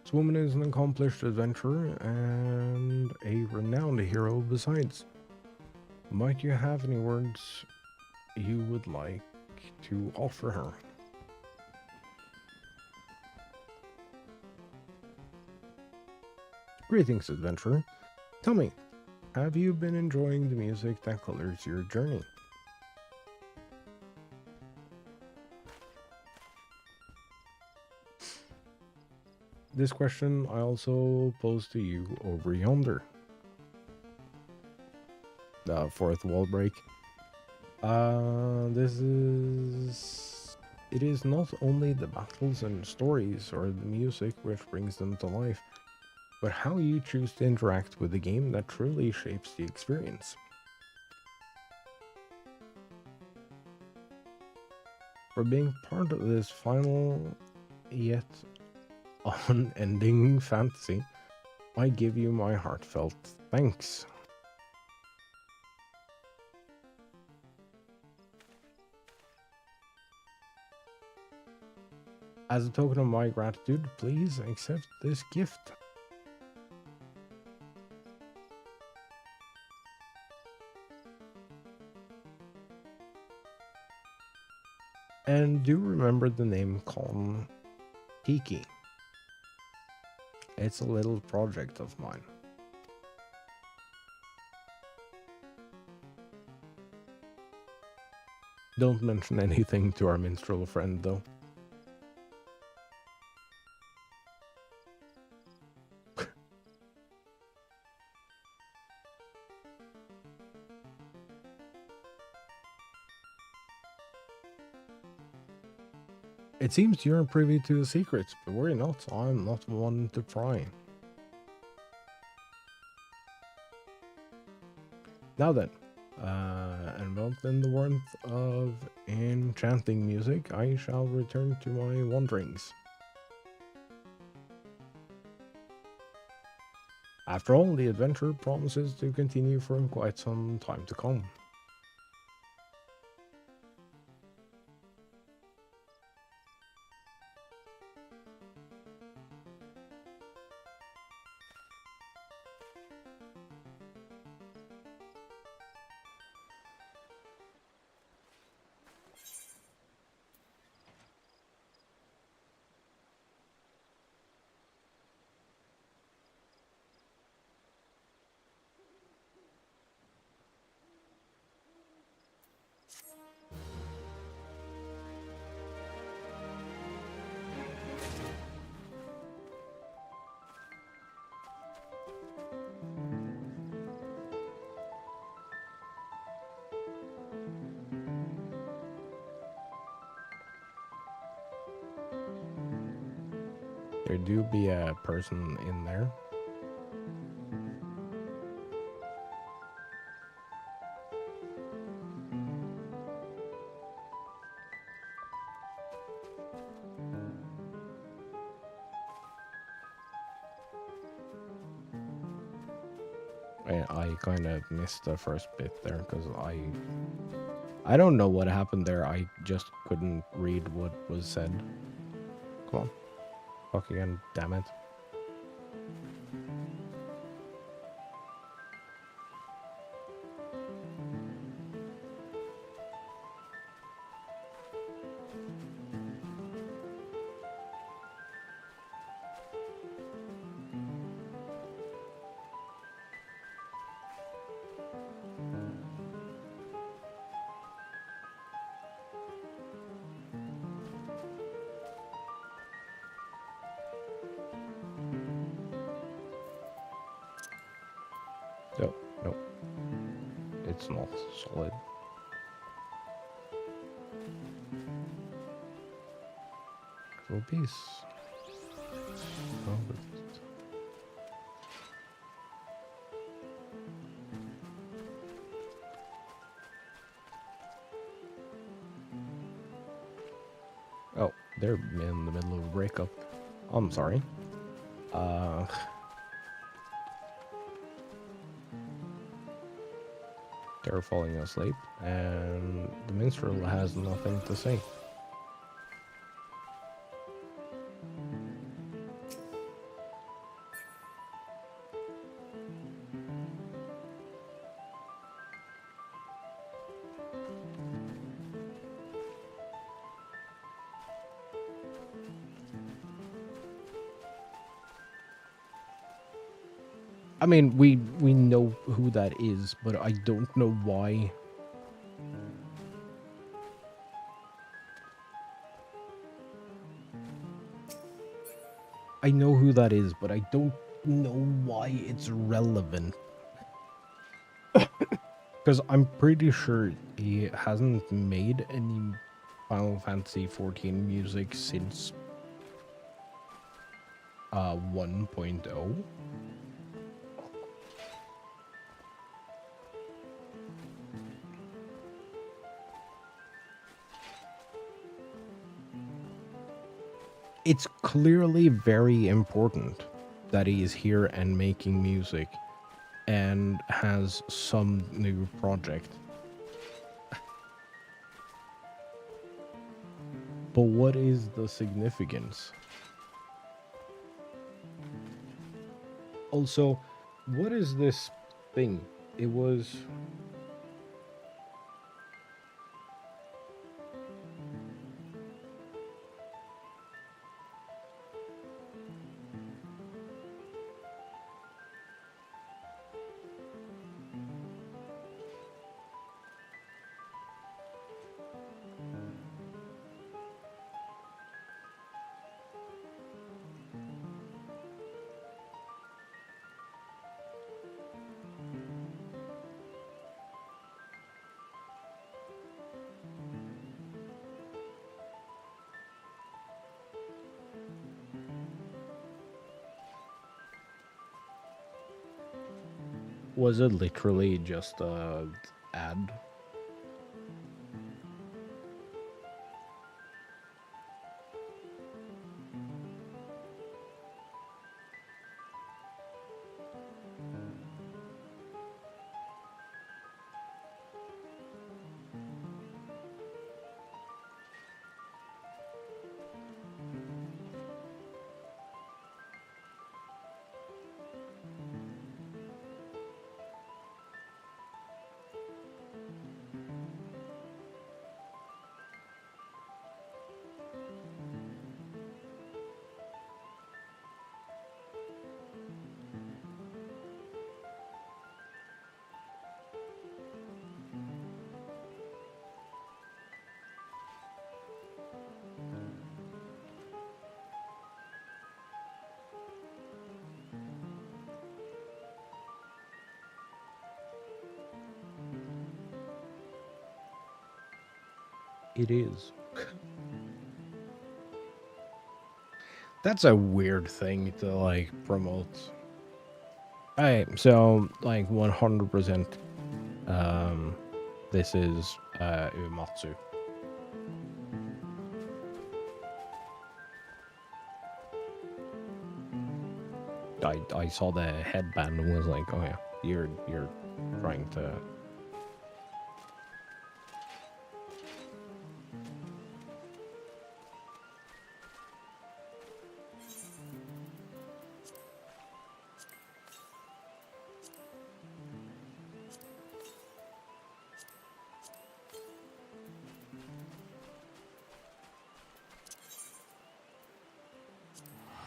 This woman is an accomplished adventurer and a renowned hero besides. Might you have any words you would like to offer her? Greetings, adventurer. Tell me, have you been enjoying the music that colors your journey? This question I also pose to you over yonder. The fourth wall break. It is not only the battles and stories or the music which brings them to life, but how you choose to interact with the game that truly shapes the experience. For being part of this final yet unending fantasy, I give you my heartfelt thanks. As a token of my gratitude, please accept this gift. And do remember the name Con Tiki. It's a little project of mine. Don't mention anything to our minstrel friend, though. It seems you're privy to the secrets, but worry not, I'm not one to pry. Now then, and felt in the warmth of enchanting music, I shall return to my wanderings. After all, the adventure promises to continue for quite some time to come. There do be a person in there. I kind of missed the first bit there because I don't know what happened there. I just couldn't read what was said. Come on. Fuck again, damn it. No, it's not solid. Actual piece. Oh, but oh, they're in the middle of a breakup. I'm sorry. They're falling asleep, and the minstrel has nothing to say. I mean, we know who that is, but I don't know why. I know who that is, but I don't know why it's relevant. Because I'm pretty sure he hasn't made any Final Fantasy 14 music since 1.0. It's clearly very important that he is here and making music and has some new project. But what is the significance? Also, what is this thing? It was... Was it literally just a ad? it is. That's a weird thing to like promote. Alright, so like 100%, this is Uematsu. I saw the headband and was like, oh yeah, you're trying to.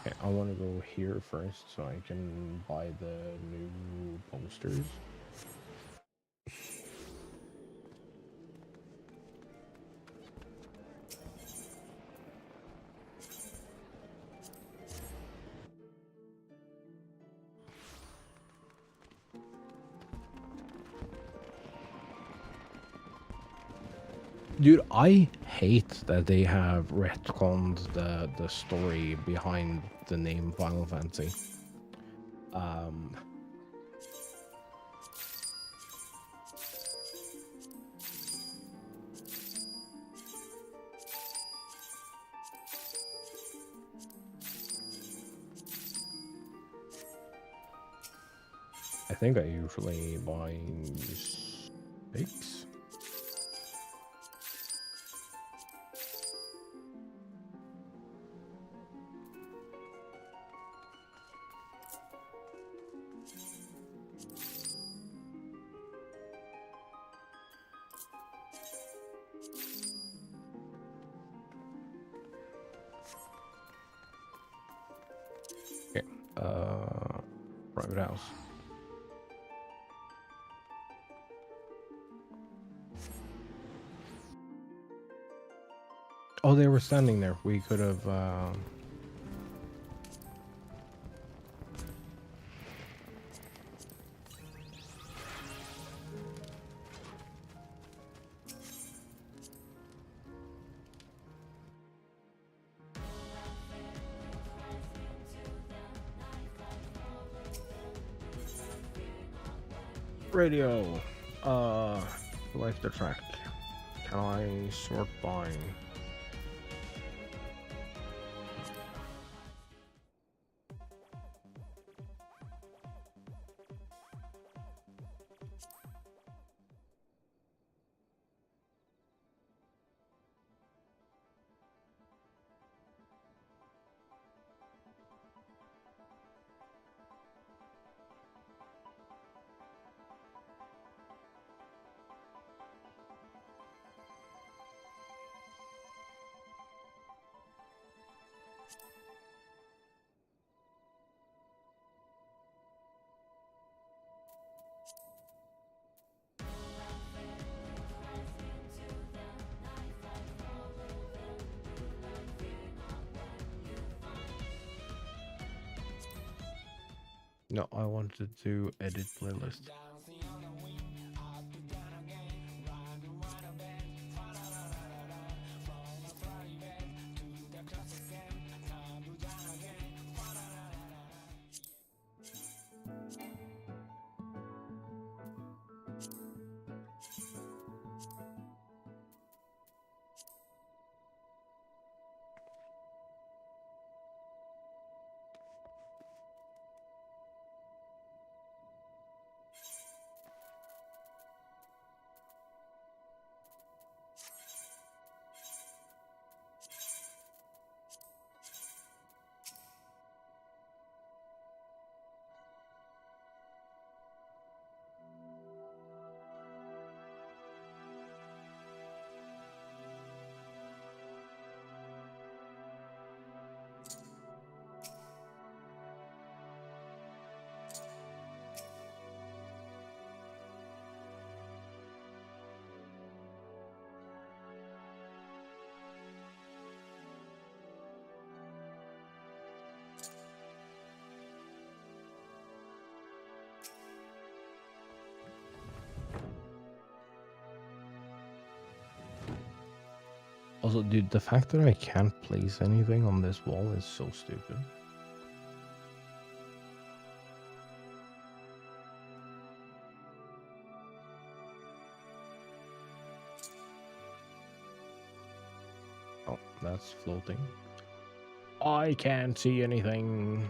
Okay, I want to go here first so I can buy the new posters. Dude, I hate that they have retconned the story behind the name Final Fantasy. I think I usually buy 6. Okay, private house. Oh, they were standing there. We could have. Radio. Select the track. Can I sort by? No, I wanted to edit playlist. Also, dude, the fact that I can't place anything on this wall is so stupid. Oh, that's floating. I can't see anything.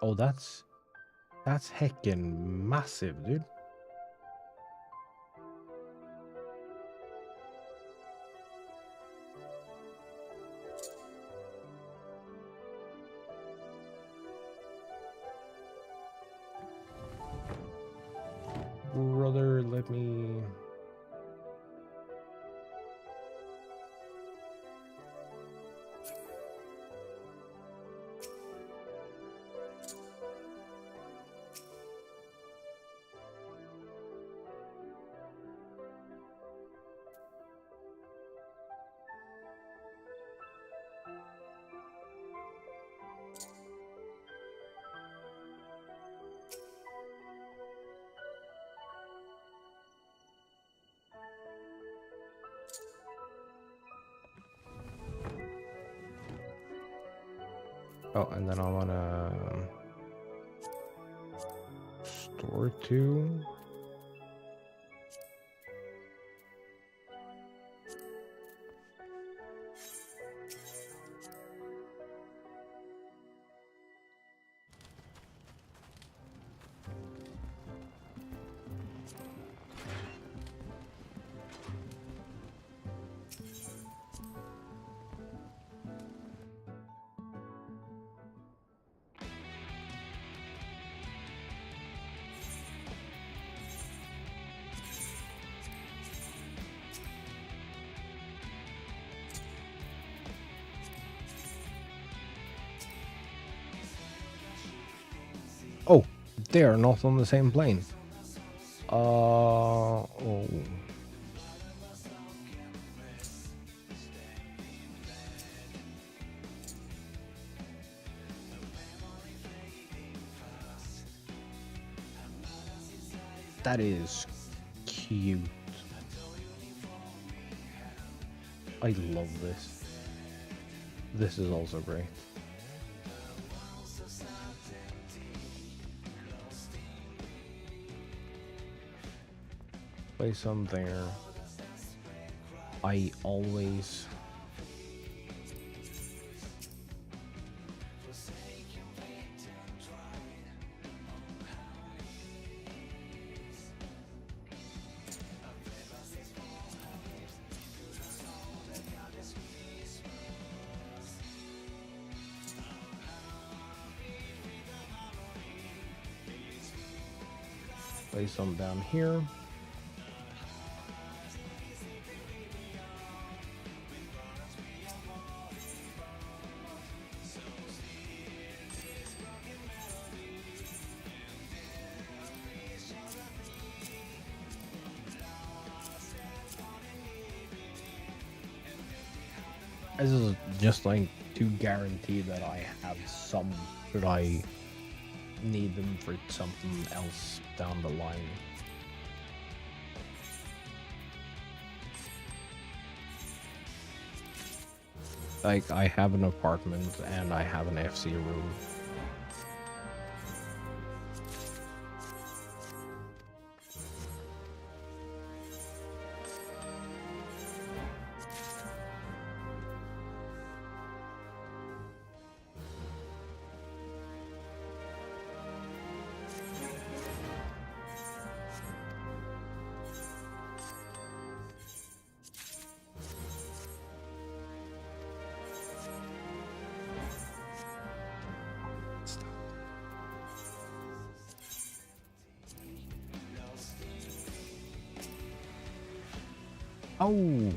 Oh, that's heckin' massive, dude. Brother, let me... Oh, and then I wanna store 2. Oh, they are not on the same plane. Oh. That is cute. I love this. This is also great. Place some there. I always... place some down here. This is just like to guarantee that I have some, should I need them for something else down the line. Like, I have an apartment and I have an FC room. Oh.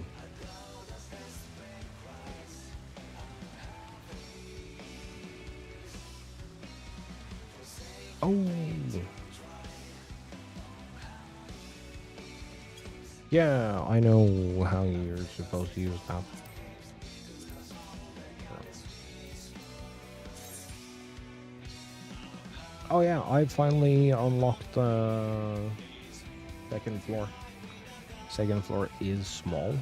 Oh. Yeah, I know how you're supposed to use that. Oh yeah, I finally unlocked the second floor. Second floor is small.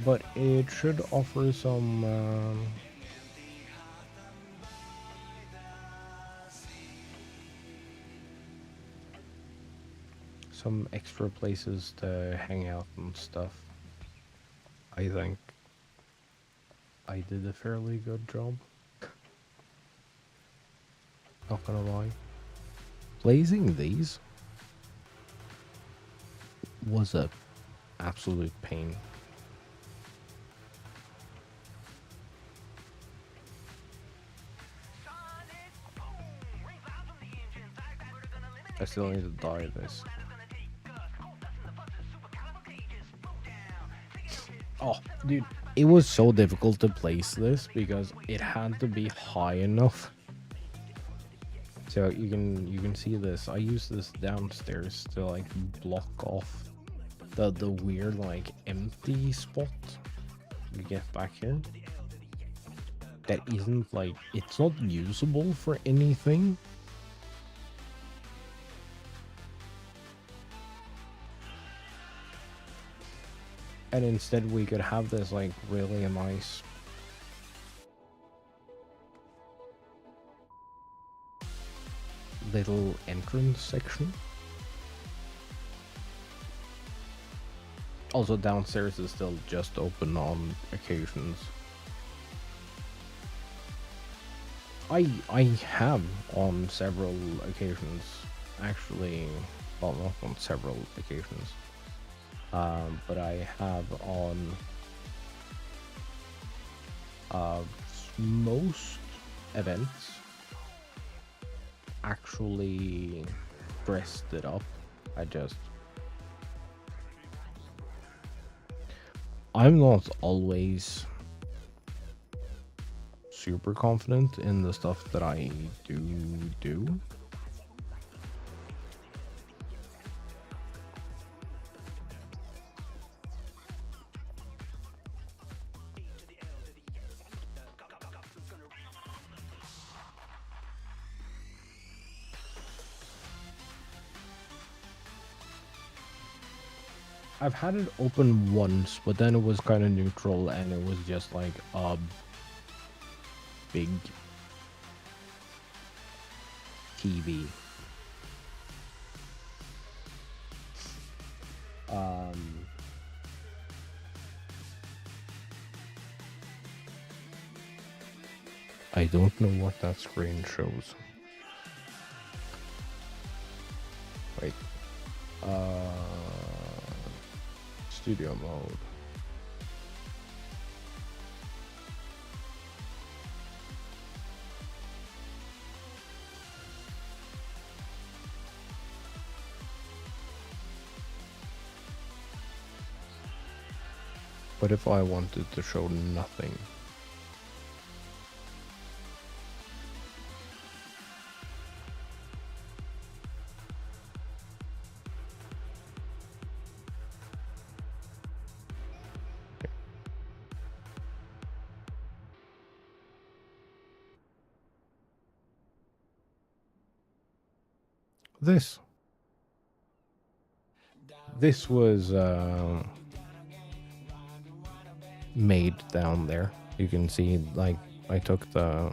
But it should offer some extra places to hang out and stuff. I think I did a fairly good job. Not gonna lie. Blazing these was a absolute pain. I still need to dye this. Oh, dude, it was so difficult to place this because it had to be high enough. So you can see this. I use this downstairs to like block off the weird like empty spot you get back here. That isn't like, it's not usable for anything. And instead we could have this like really nice little entrance section. Also downstairs is still just open on occasions. I have on several occasions, actually, well, not on several occasions, but I have on most events actually dressed it up. I'm not always super confident in the stuff that I do. I've had it open once, but then it was kind of neutral and it was just like a big TV. I don't know what that screen shows. Wait. Studio mode. But if I wanted to show nothing? This was made down there. You can see, like, I took the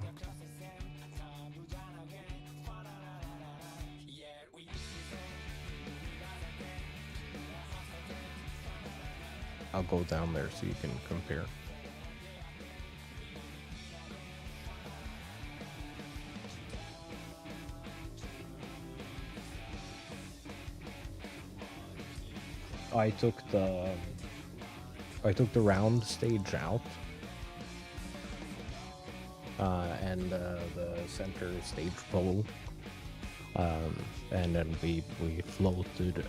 I'll go down there so you can compare. I took the round stage out, and the center stage pole, and then we floated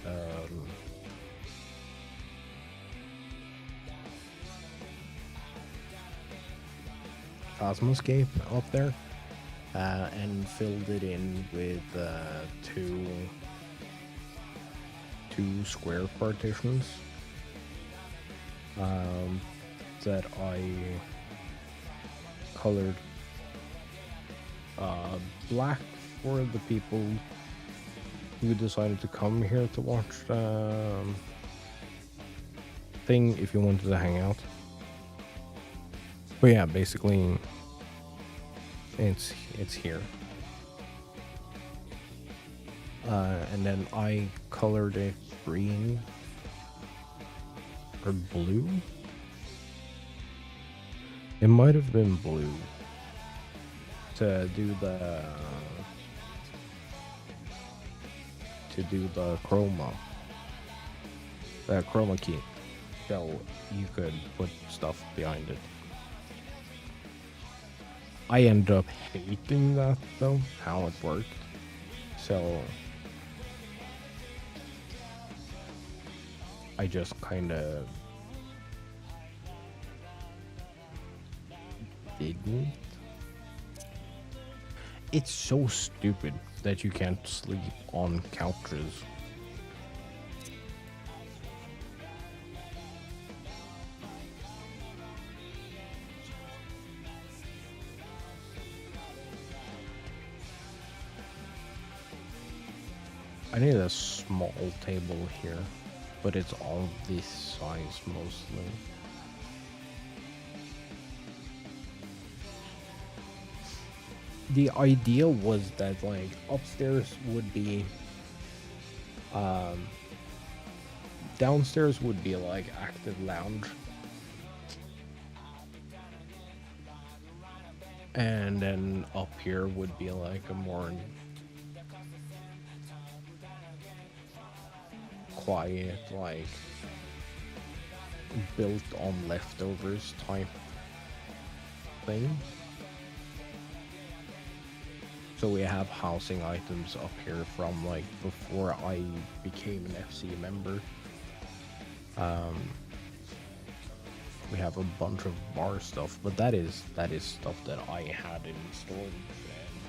Cosmoscape up there, and filled it in with two square partitions that I colored black for the people who decided to come here to watch the thing if you wanted to hang out. But yeah, basically it's here. And then I colored it green or blue. It might have been blue to do the chroma key, so you could put stuff behind it. I ended up hating that though, how it worked. So I just kind of didn't. It's so stupid that you can't sleep on couches. I need a small table here, but it's all this size mostly. The idea was that like upstairs would be downstairs would be like active lounge, and then up here would be like a more quiet, like built on leftovers type thing. So we have housing items up here from like before I became an FC member. We have a bunch of bar stuff, but that is stuff that I had in storage. And,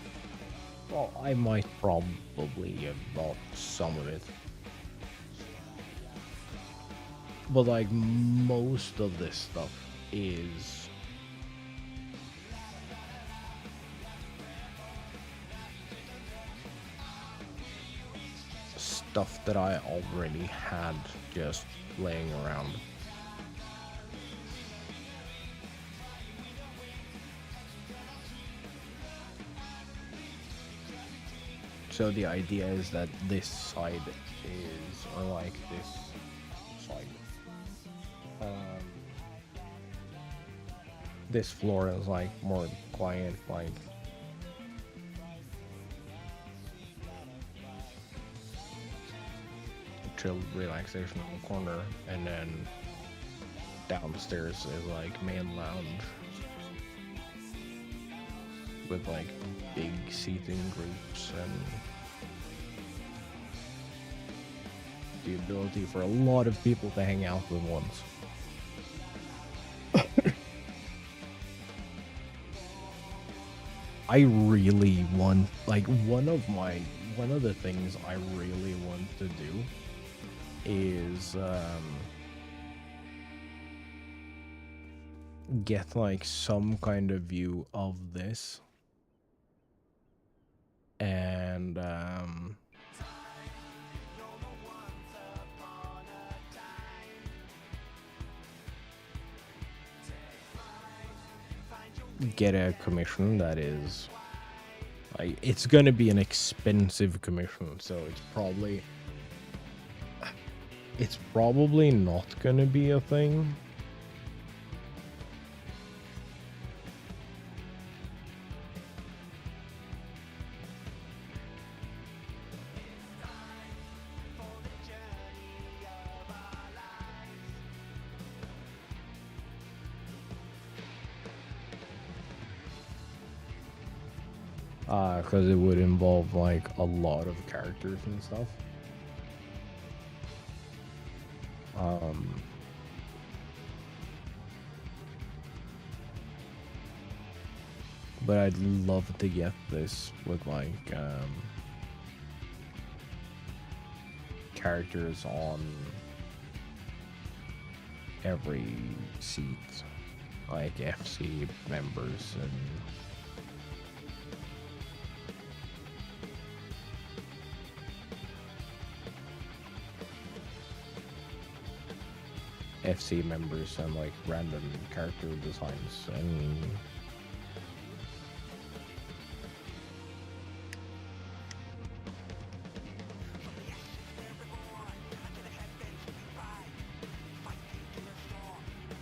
well, I might probably have bought some of it, but like most of this stuff is stuff that I already had just laying around. So the idea is that this side is, or like this side, this floor is like more quiet, like chill relaxation in the corner, and then downstairs is like main lounge with like big seating groups and the ability for a lot of people to hang out with once. I really want, like, one of the things I really want to do is get like some kind of view of this and get a commission that is like, it's gonna be an expensive commission, so it's probably not gonna be a thing. Because it would involve like a lot of characters and stuff. But I'd love to get this with like characters on every seat, like FC members and FC members and like random character designs and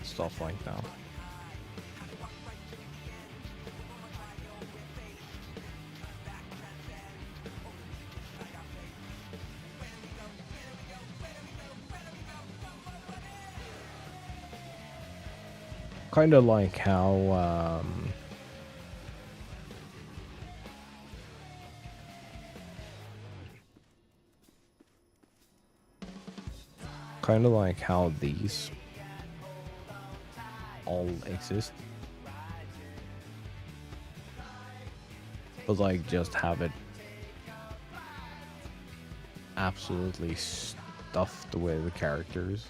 stuff like that. Kind of like how these all exist, but like just have it absolutely stuffed with the characters.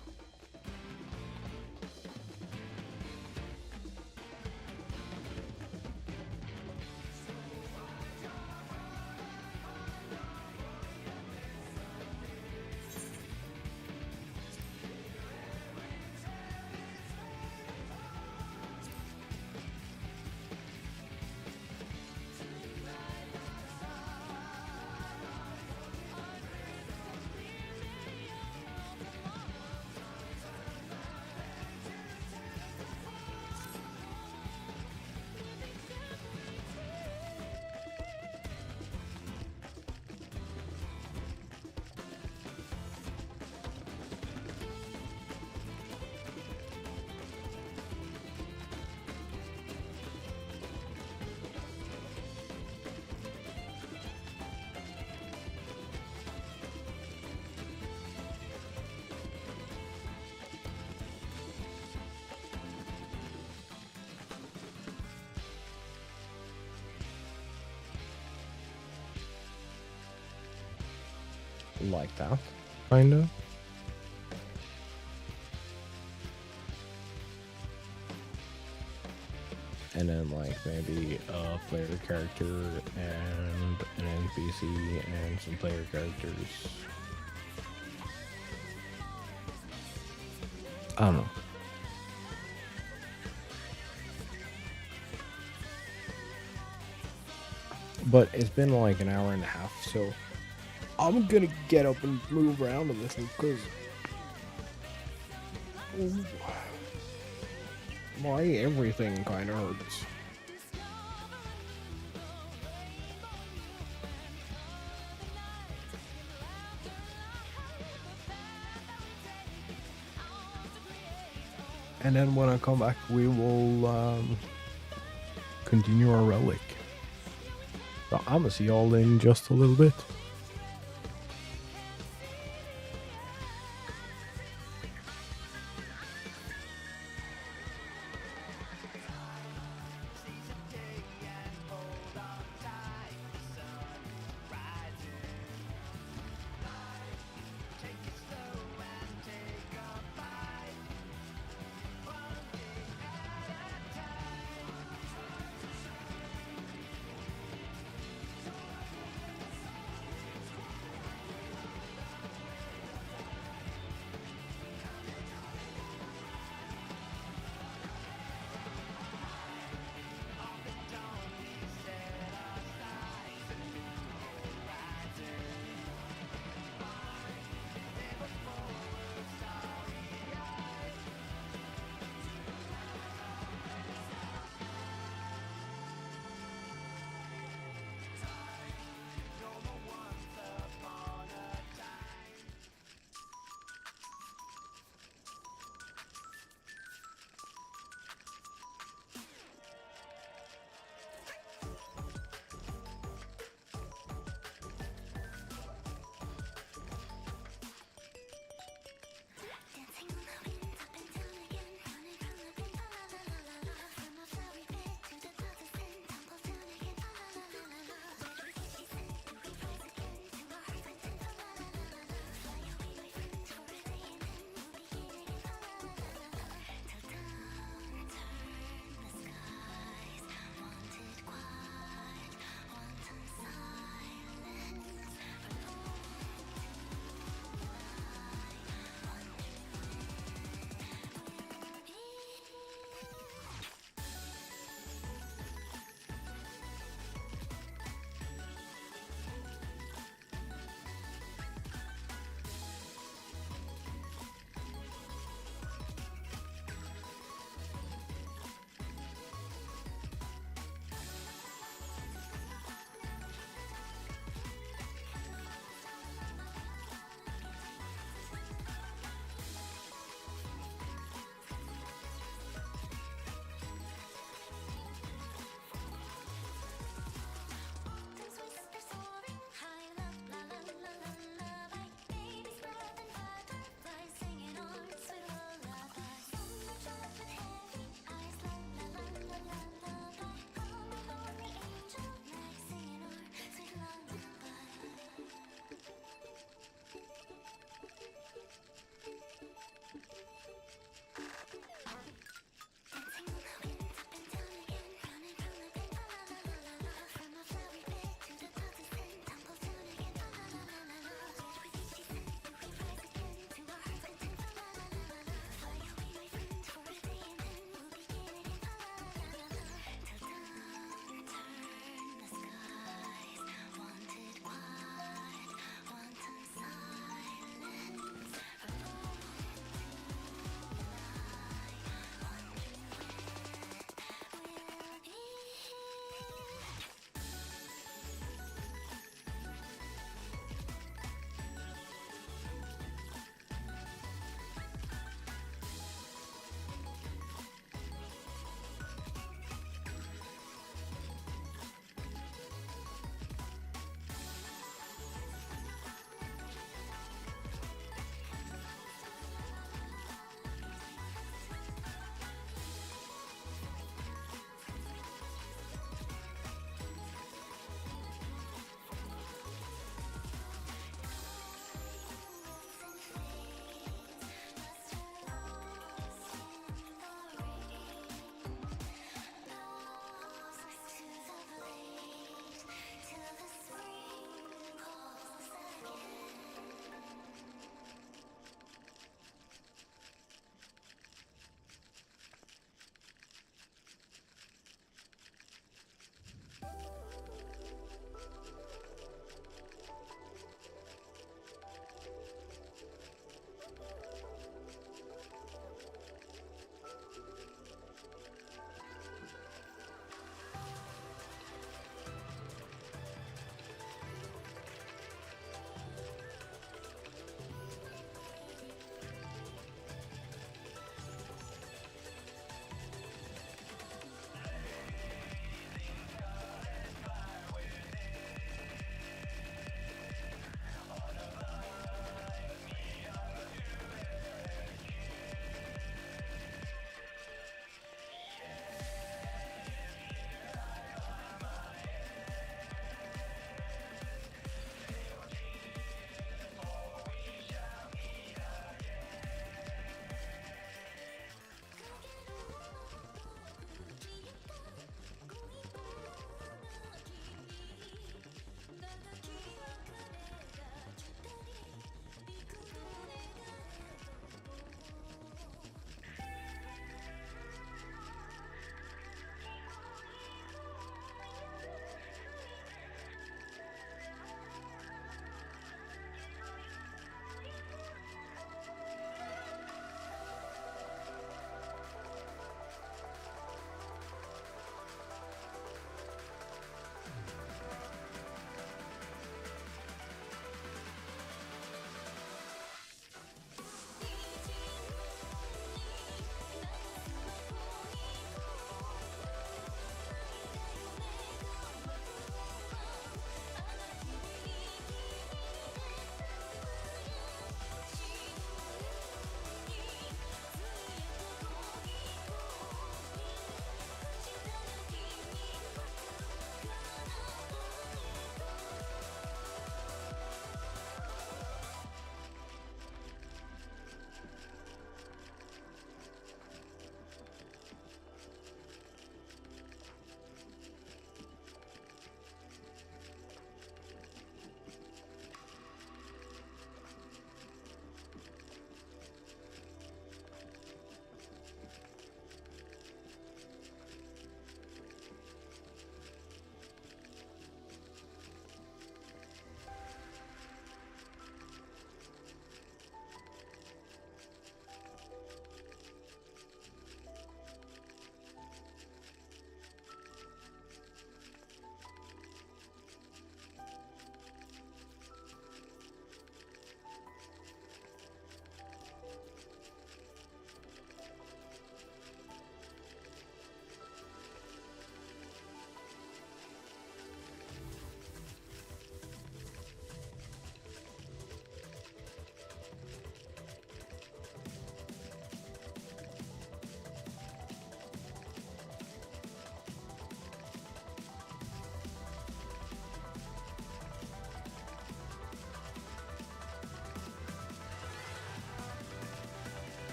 Like that, kind of. And then like maybe a player character and an NPC and some player characters. I don't know. But it's been like an hour and a half, so I'm gonna get up and move around a little because my everything kind of hurts. And then when I come back, we will continue our relic. So I'm gonna see y'all in just a little bit.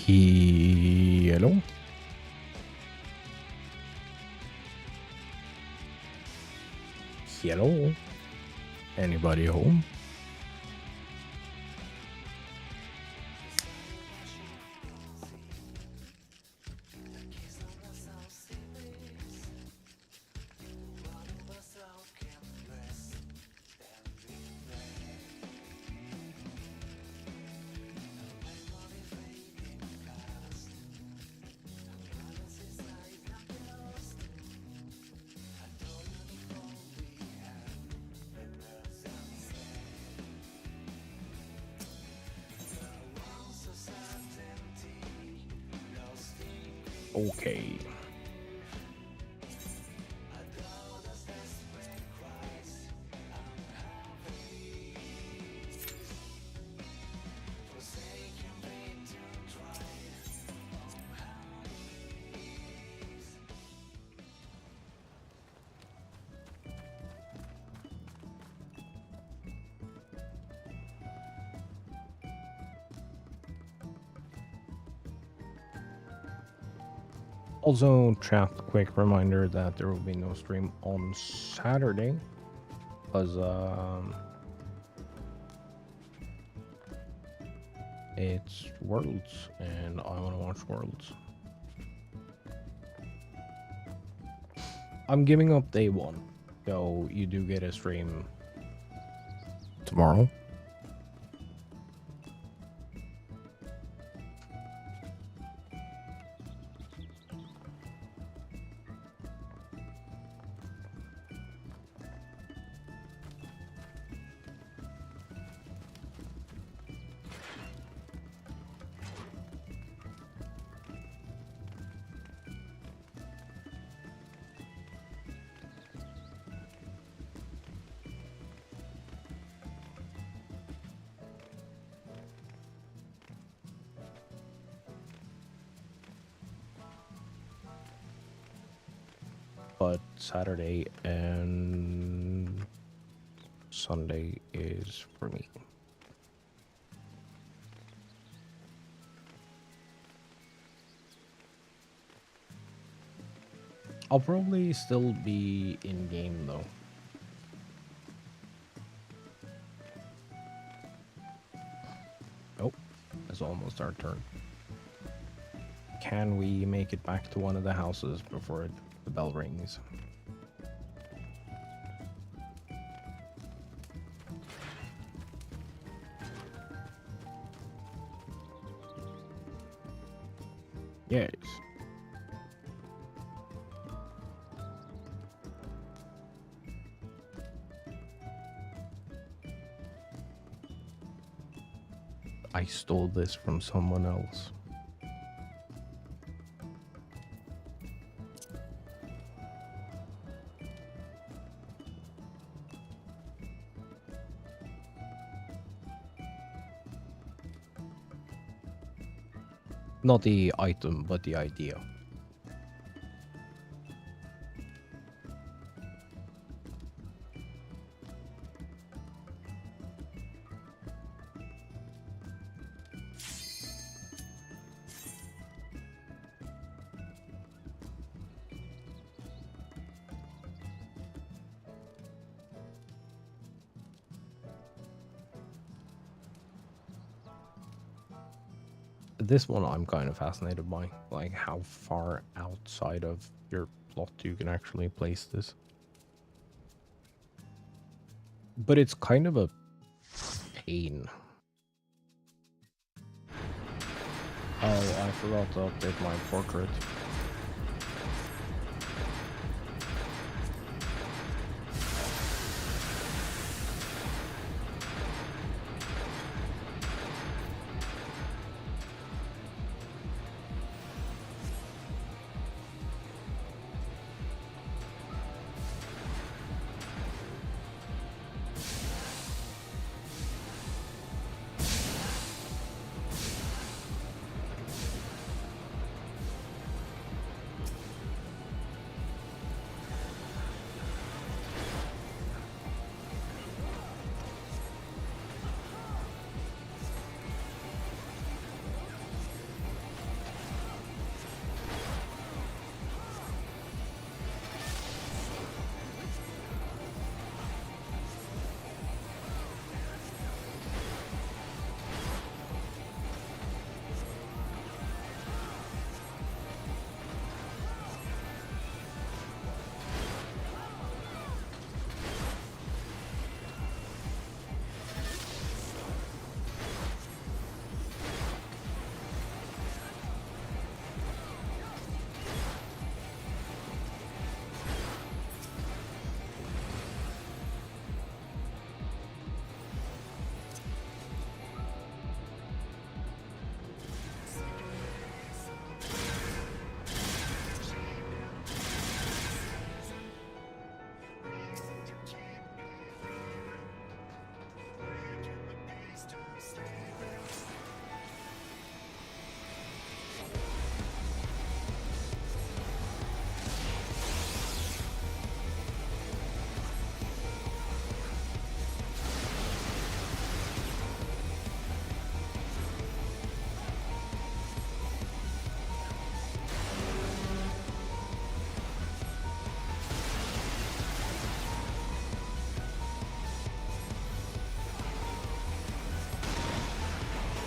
Hello? Hello? Anybody home? Okay. Also, chat, quick reminder that there will be no stream on Saturday, because it's Worlds, and I want to watch Worlds. I'm giving up day one, so you do get a stream tomorrow. But Saturday and Sunday is for me. I'll probably still be in game though. Oh, it's almost our turn. Can we make it back to one of the houses before the bell rings? Yes. I stole this from someone else. Not the item, but the idea. This one I'm kind of fascinated by, like how far outside of your plot you can actually place this. But it's kind of a pain. Oh, I forgot to update my portrait.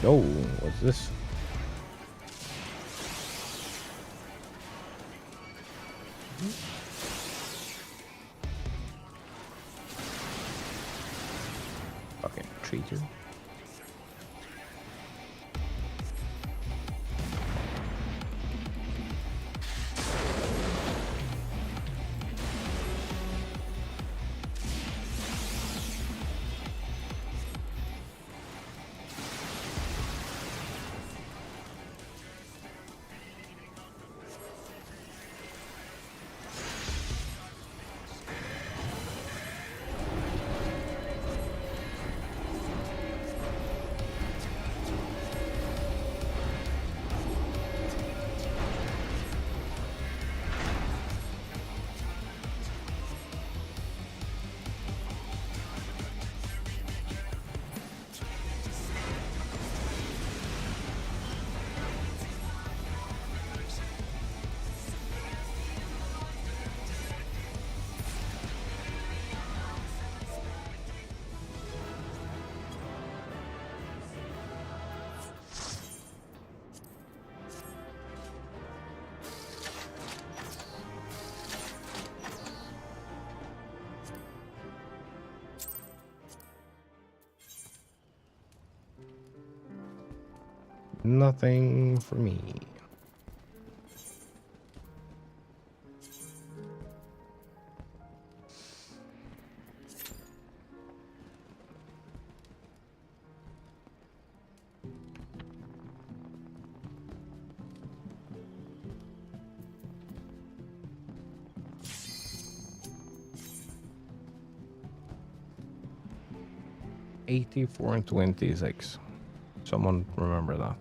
Oh, what's this? Fucking cheater. Nothing for me. $84 and 26. Someone remember that.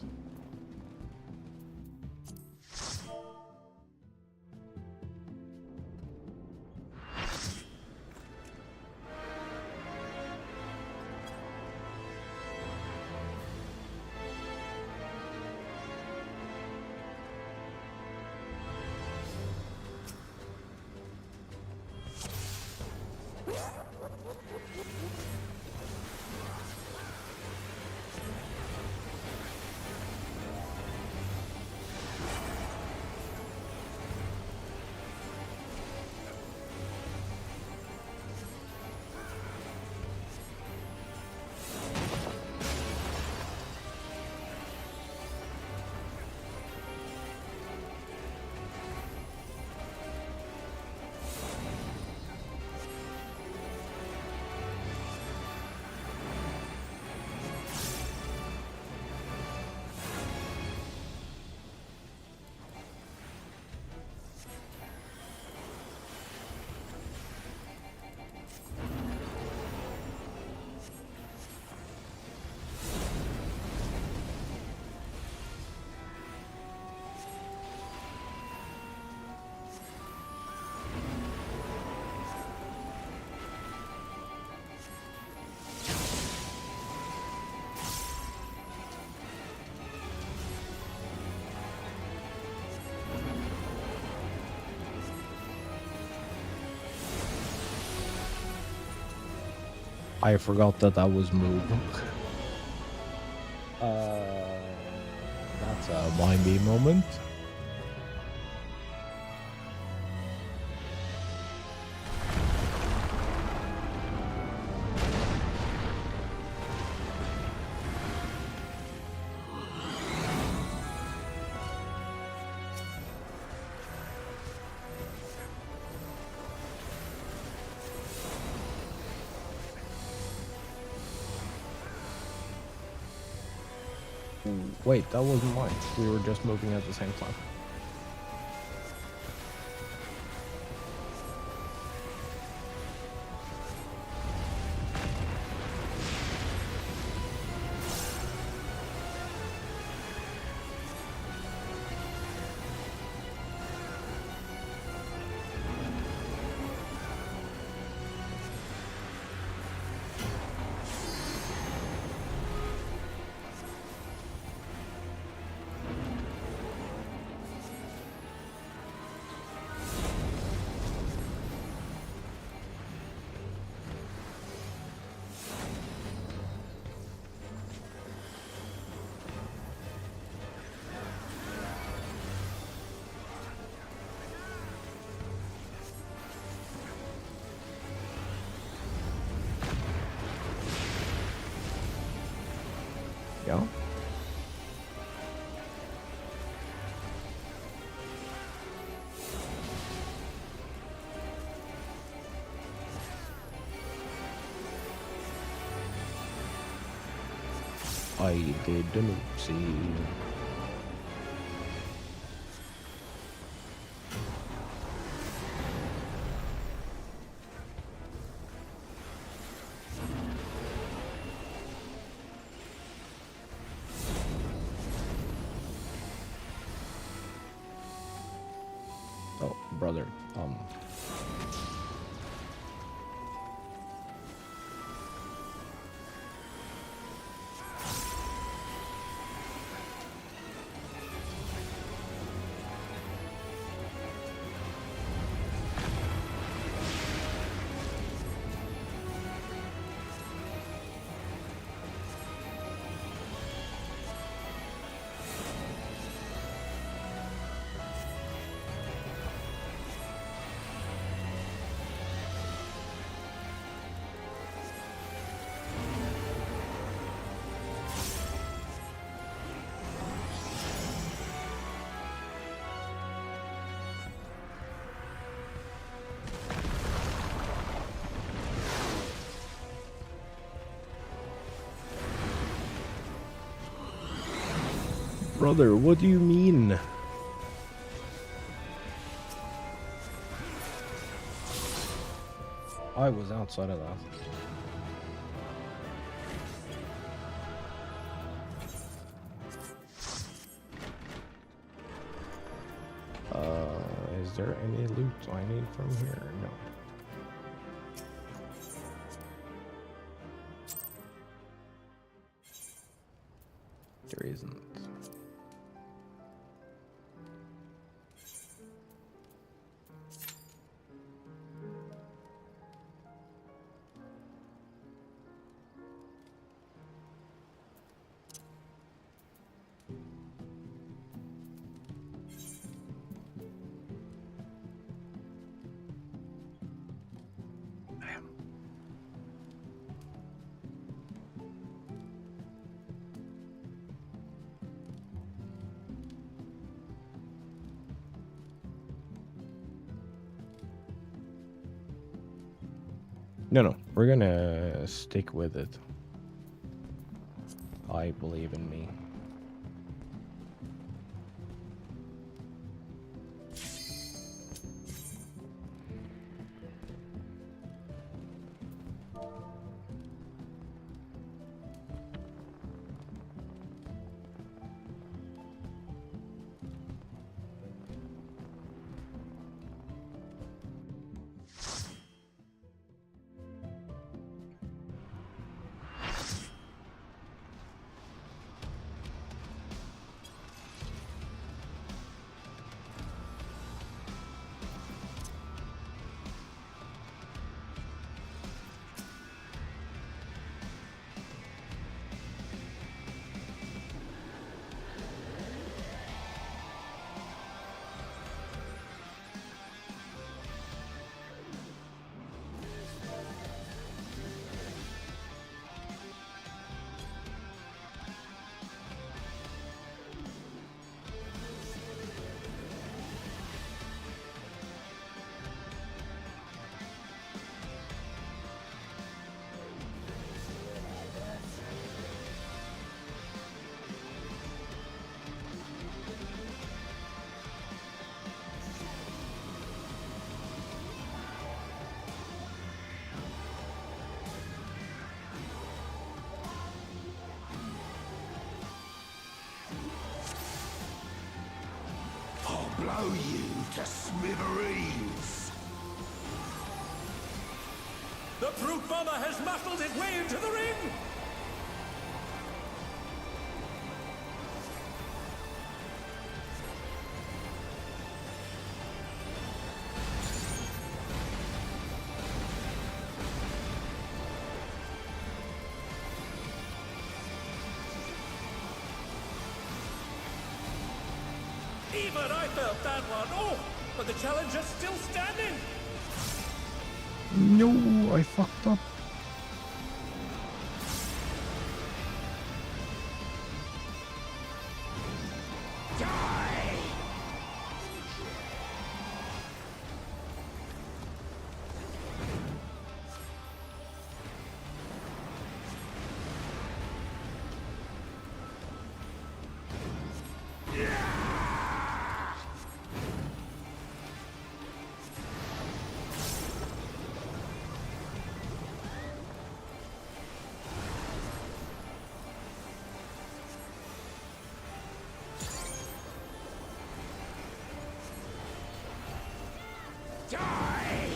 I forgot that was moved. That's a mindy moment. Wait, that wasn't mine. We were just moving at the same time. I did an oopsie. Oh, brother, brother, what do you mean? I was outside of that. Is there any loot I need from here? No. There isn't. No, we're gonna stick with it. I believe in me. Blow you to smithereens! The brute bomber has muscled his way into the ring! Even I felt that one. Oh, but the challenger's still standing. No, I fucked up. Die! Die!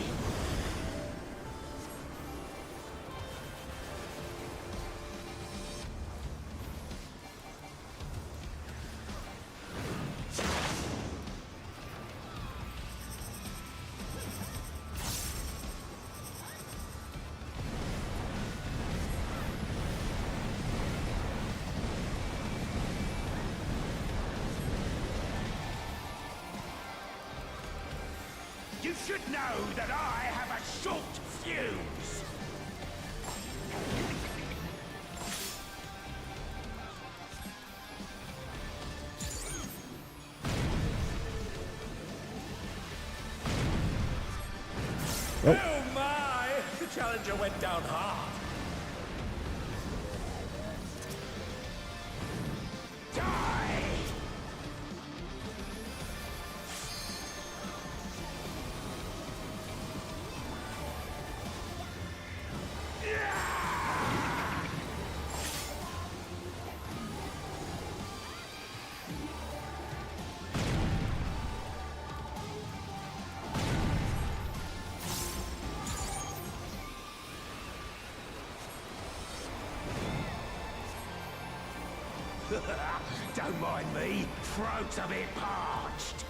You should know that I have a short fuse. Oh my! The challenger went down hard. Die! Don't mind me, throat's a bit parched.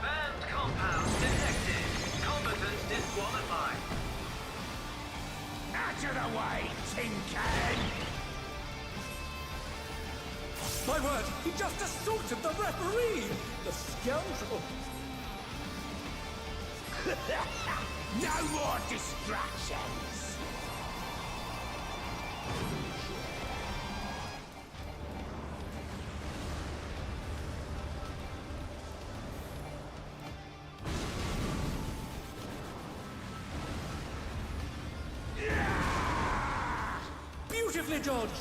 Banned compound detected. Combatants disqualified. Out of the way, tin can! My word, he just assaulted the referee! The scoundrel! No more distractions! Beautifully dodged!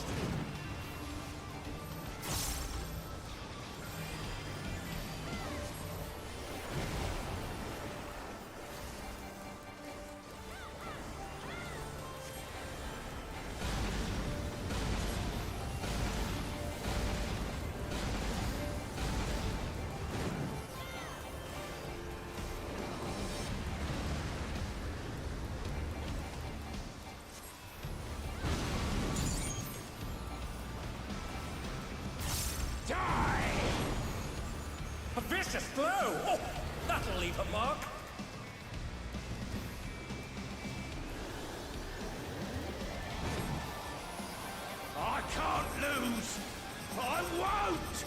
Die! A vicious blow! Oh, that'll leave a mark! I can't lose! I won't!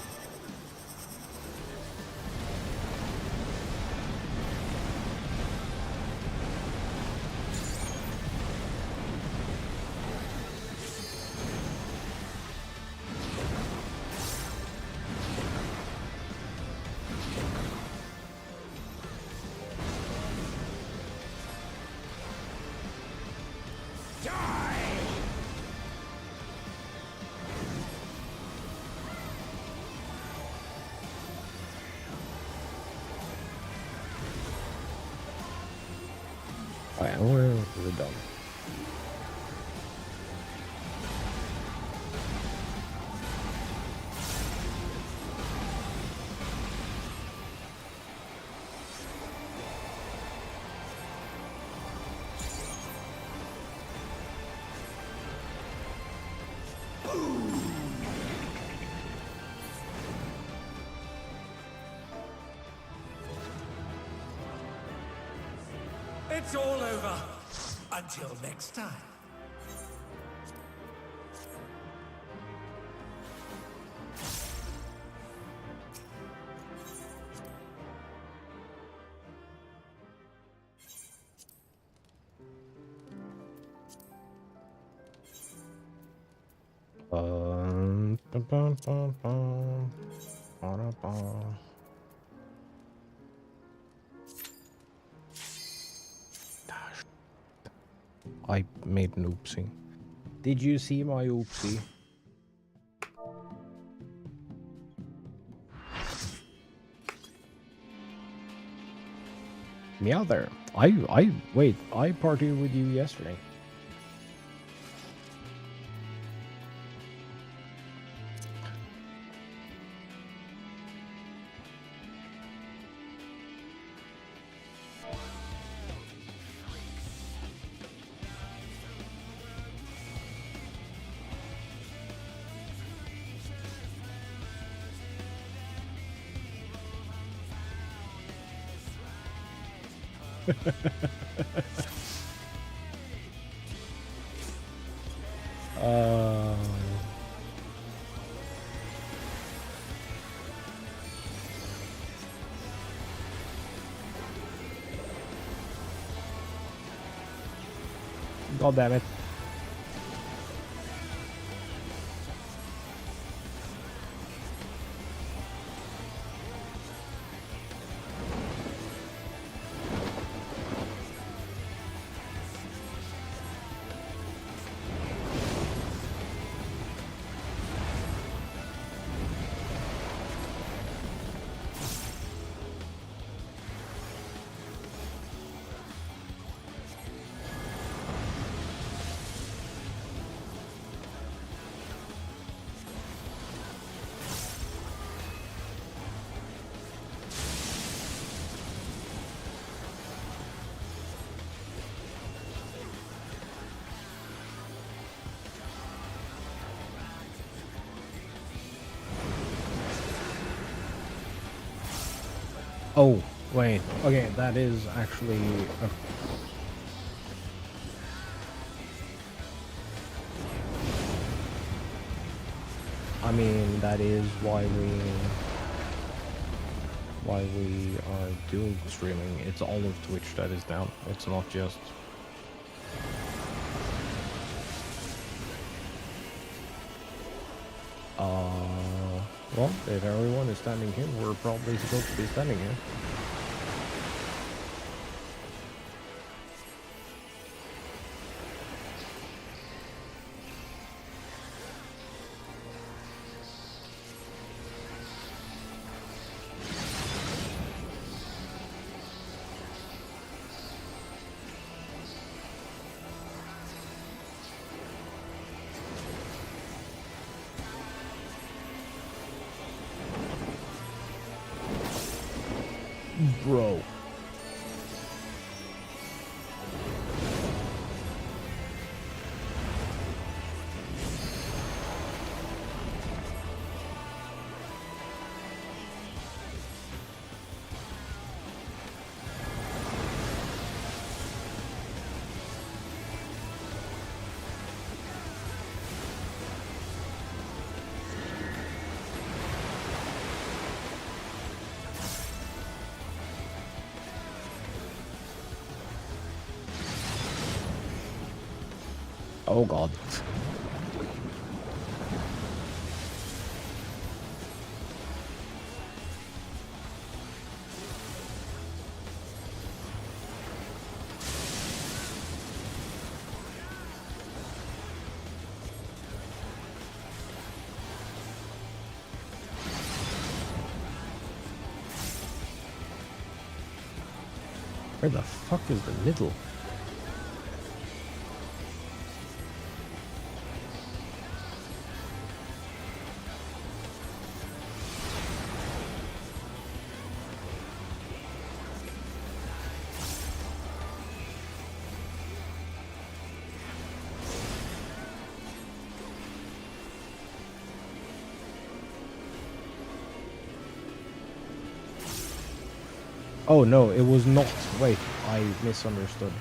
Alright, we're done. It's all over. Until next time. Bum, bum, bum, bum, bum. Ba-da-ba. Gosh. I made an oopsie. Did you see my oopsie? Yeah, there. Wait, I partied with you yesterday. Uh, God damn it. Oh, wait. Okay, that is actually a... I mean, that is why we are doing streaming. It's all of Twitch that is down. It's not just... well, if everyone is standing here, we're probably supposed to be standing here. Bro. Oh god. Where the fuck is the middle? Oh no, it was not. Wait, I misunderstood.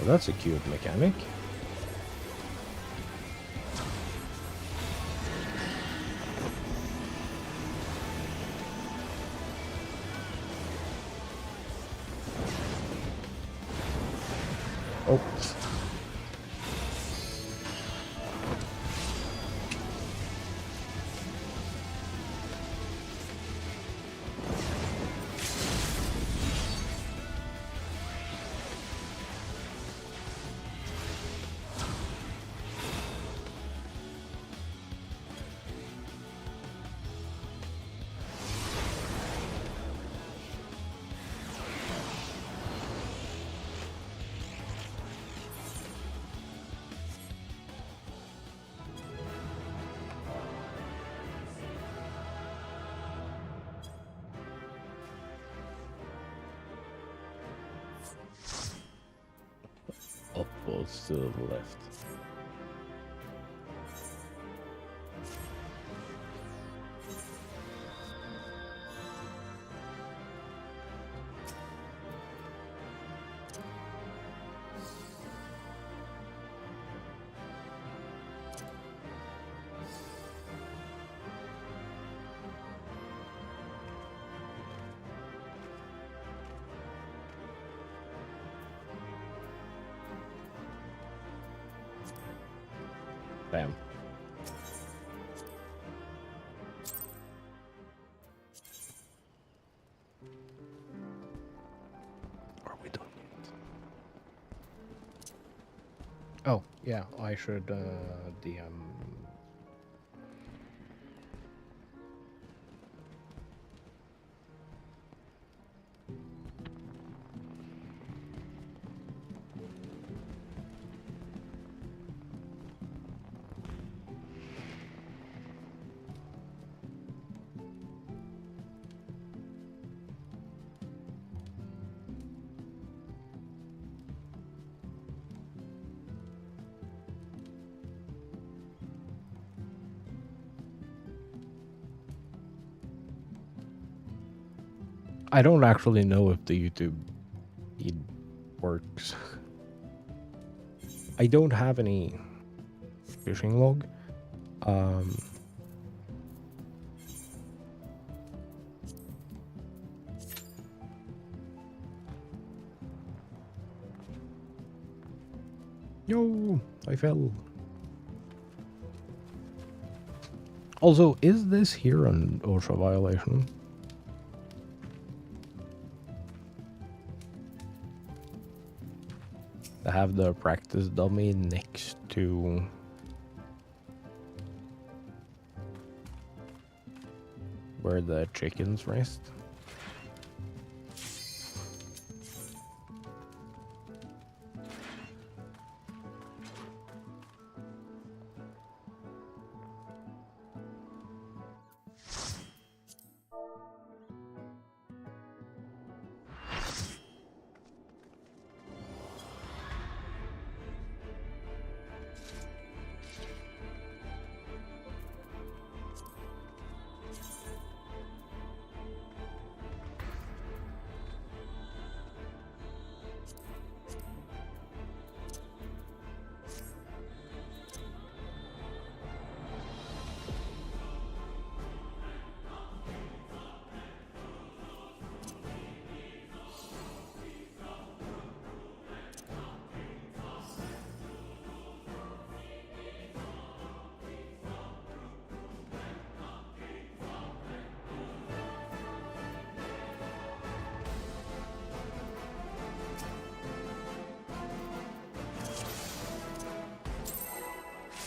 Well, that's a cute mechanic. Oh. upwards to the left. Bam. Are we done yet? Oh, yeah, I should DM. I don't actually know if the YouTube feed works. I don't have any fishing log. Yo, I fell. Also, is this here an OSHA violation? To have the practice dummy next to where the chickens rest.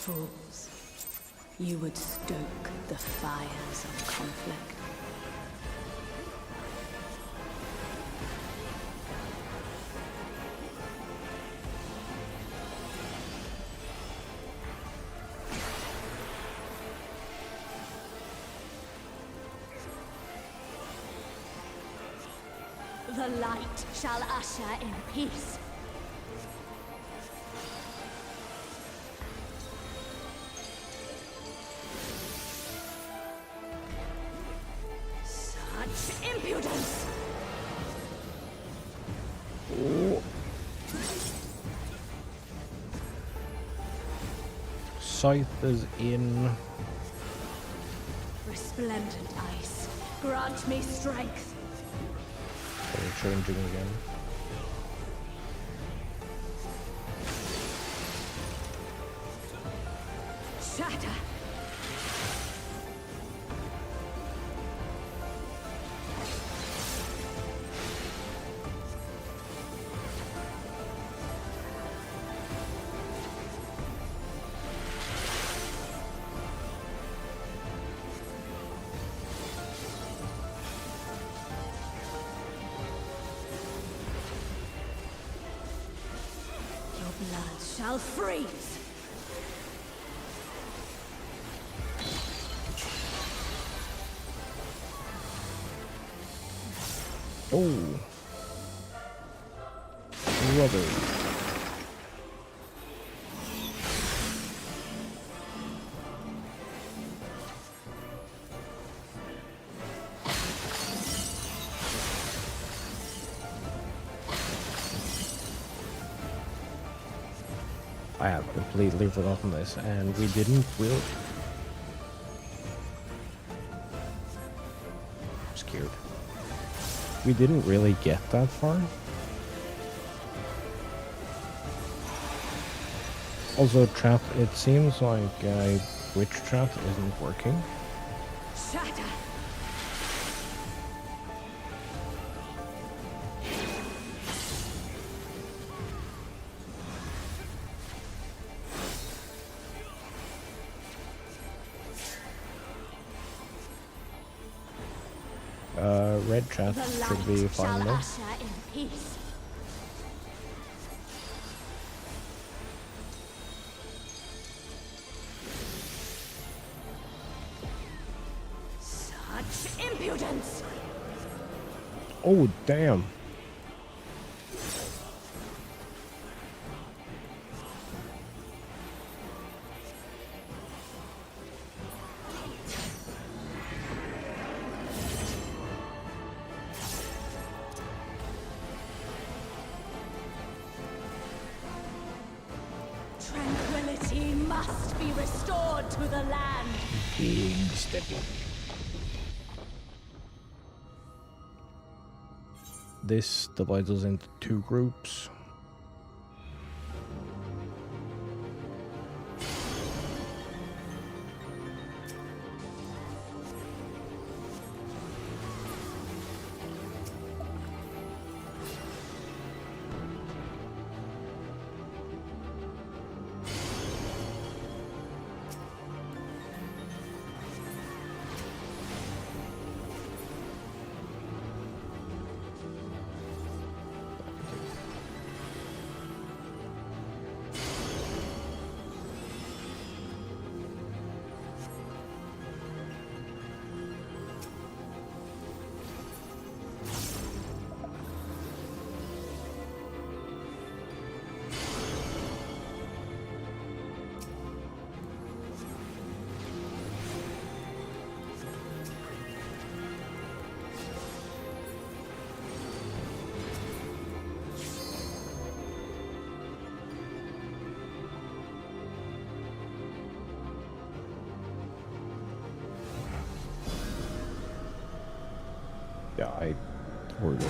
Fools. You would stoke the fires of conflict. The light shall usher in peace. Such impudence! Scythe is in. Resplendent ice, grant me strength. They're changing again. Shatter! Your blood shall freeze! Oh. Rubber. I have completely forgotten this, and we didn't really... I'm scared. We didn't really get that far. Also, chat, it seems like Twitch chat isn't working. Shatter. Red chat The should be light fine shall now. usher in peace. Such impudence! Oh, damn. Tranquility must be restored to the land. Big steppy. This divides us into two groups. Yeah, we're good.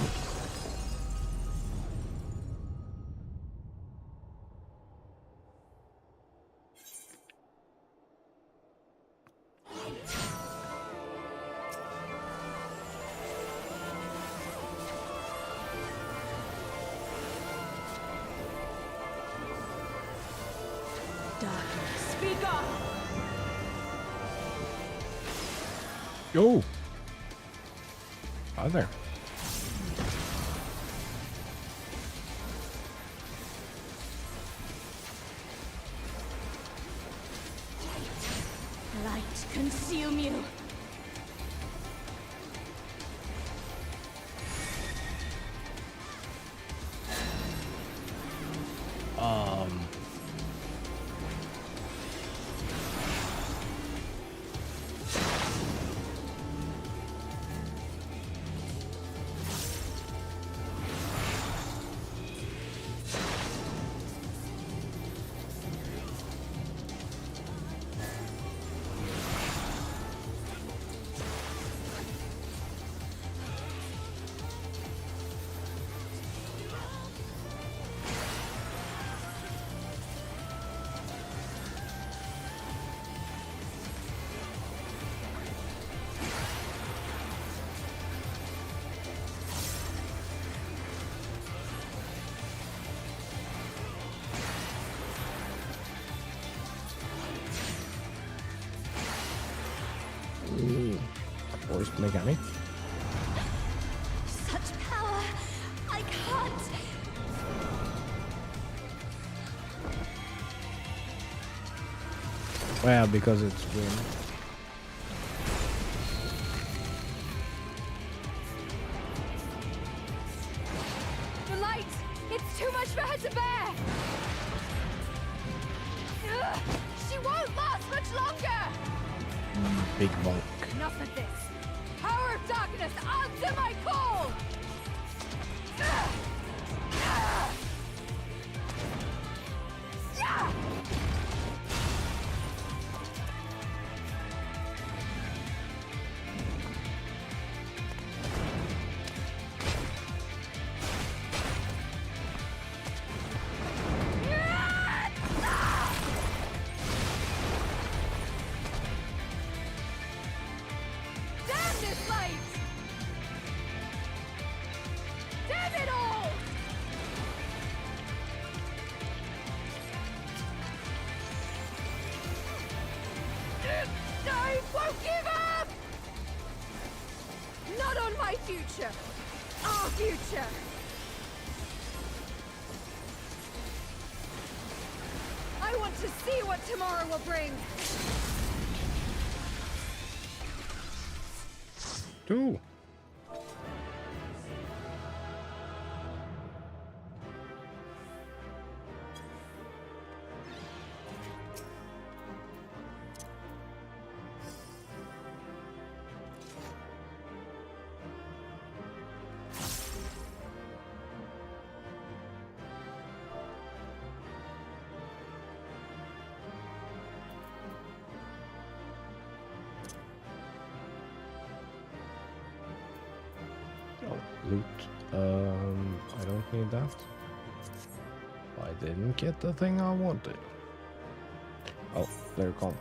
Darkness, speak up! Yo! Hi there. Light consume you. Forced mechanic. Such power! I can't! Well, because it's wind. The light! It's too much for her to bear! Ugh, she won't last much longer! Big bulk. Enough of this! Power of darkness, answer my call! Ugh! Ugh! Yeah! future. Our future. I want to see what tomorrow will bring. Two. Loot. I don't need that. I didn't get the thing I wanted. Oh, they're gone.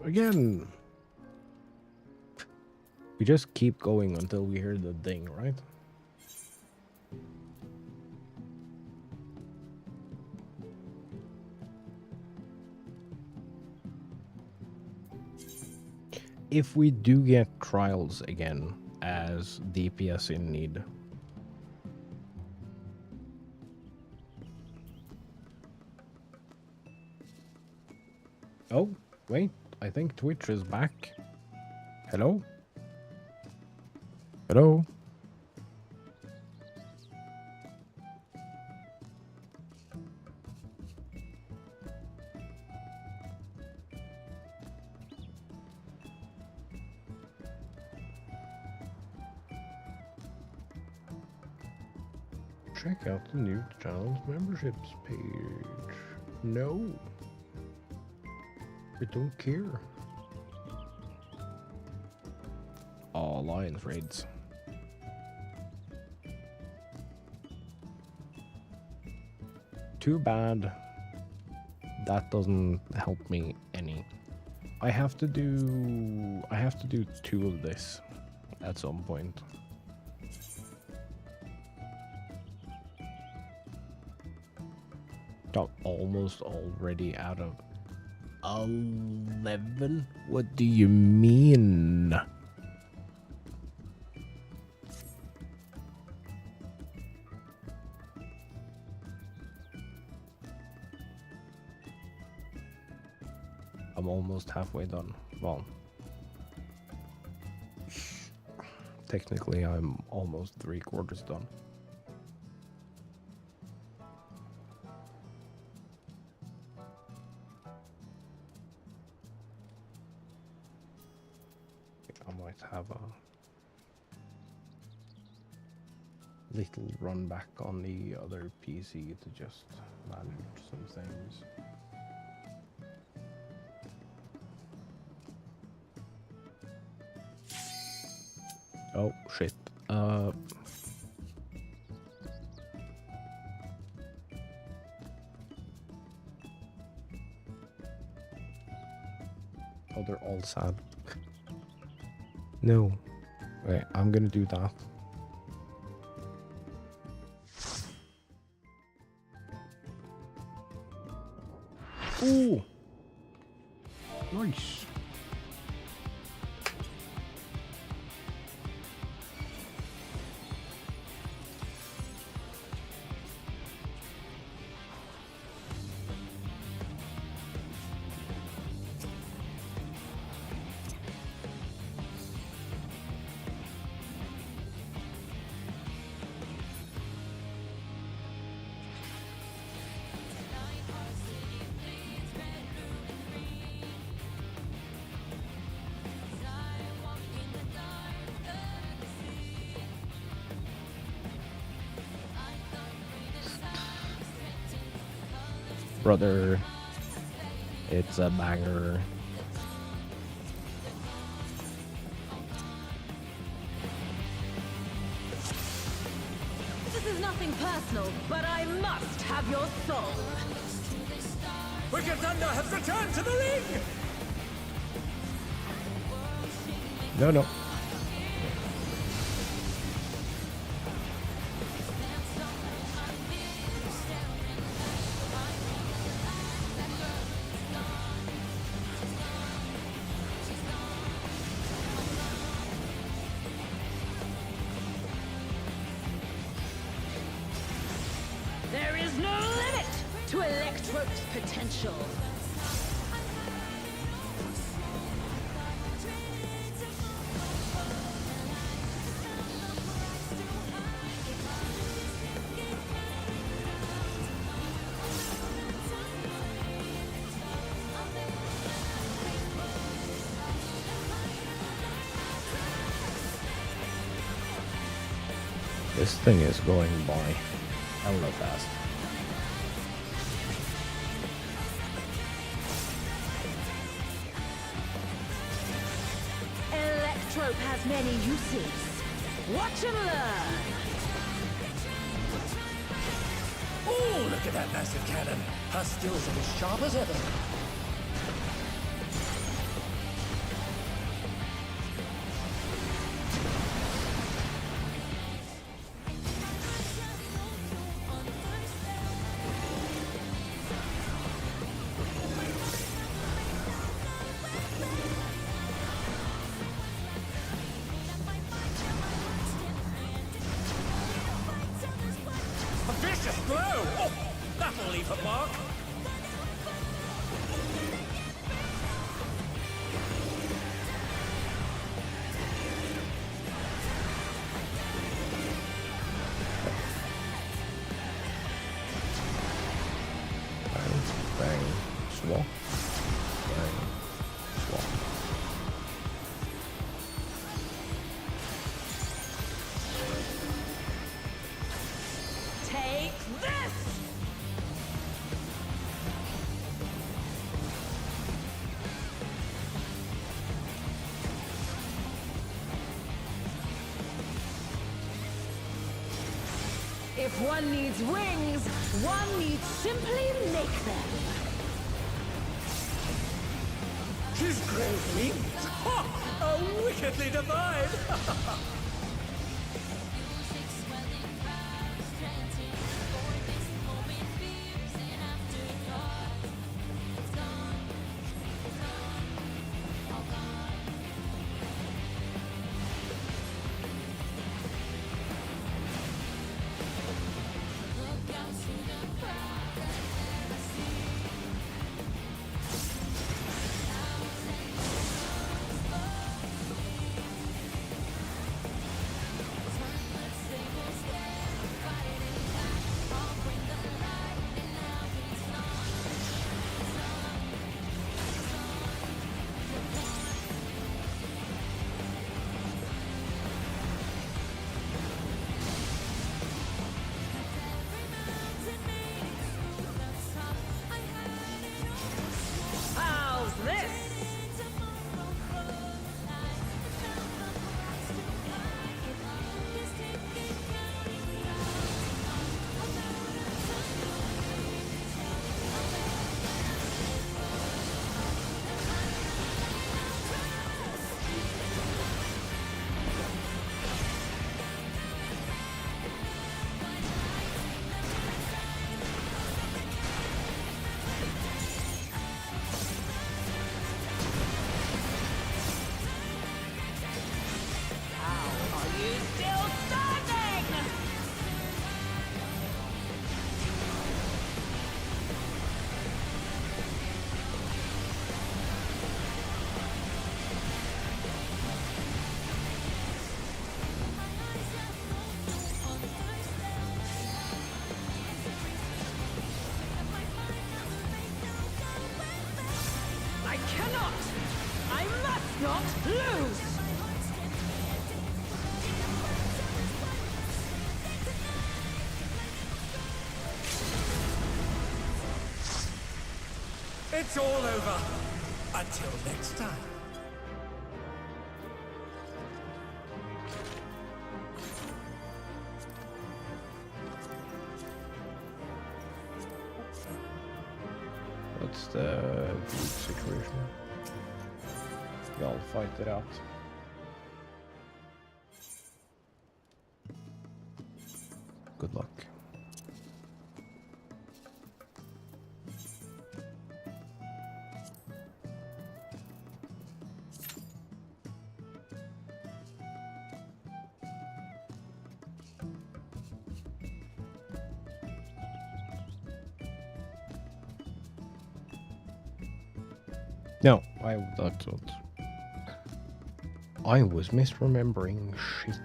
Again. We just keep going until we hear the ding, right? If we do get trials again as DPS in need, oh, wait, I think Twitch is back. Hello? Hello? Check out the new channel's memberships page. No. I don't care. Oh, Lions raids. Too bad. That doesn't help me any. I have to do 2 of this at some point. Got almost already out of 11? What do you mean? I'm almost halfway done. Well, technically I'm almost 3/4 done. I might have a little run back on the other PC to just manage some things. Oh shit. Oh, they're all sad. No. Wait, I'm gonna do that. Ooh! Nice. Brother, it's a banger. This is not nothing personal, but I must have your soul. Wicked Thunder has returned to the ring! No, no. There is no limit to Electrope's potential. This thing is going by hella fast. Electrope has many uses. Watch and learn. Oh, look at that massive cannon! Her skills are as sharp as ever. A vicious blow! Oh, that'll leave a mark. Bang, bang, swap. Bang, swap. Take this! If one needs wings, one needs simply make them. His great wings! Ha! Are wickedly divine! How's this? How are you still standing? I cannot! I must not lose! It's all over. Until next time. just a weak situation. Y'all fight it out. Good luck. No, I was misremembering shit.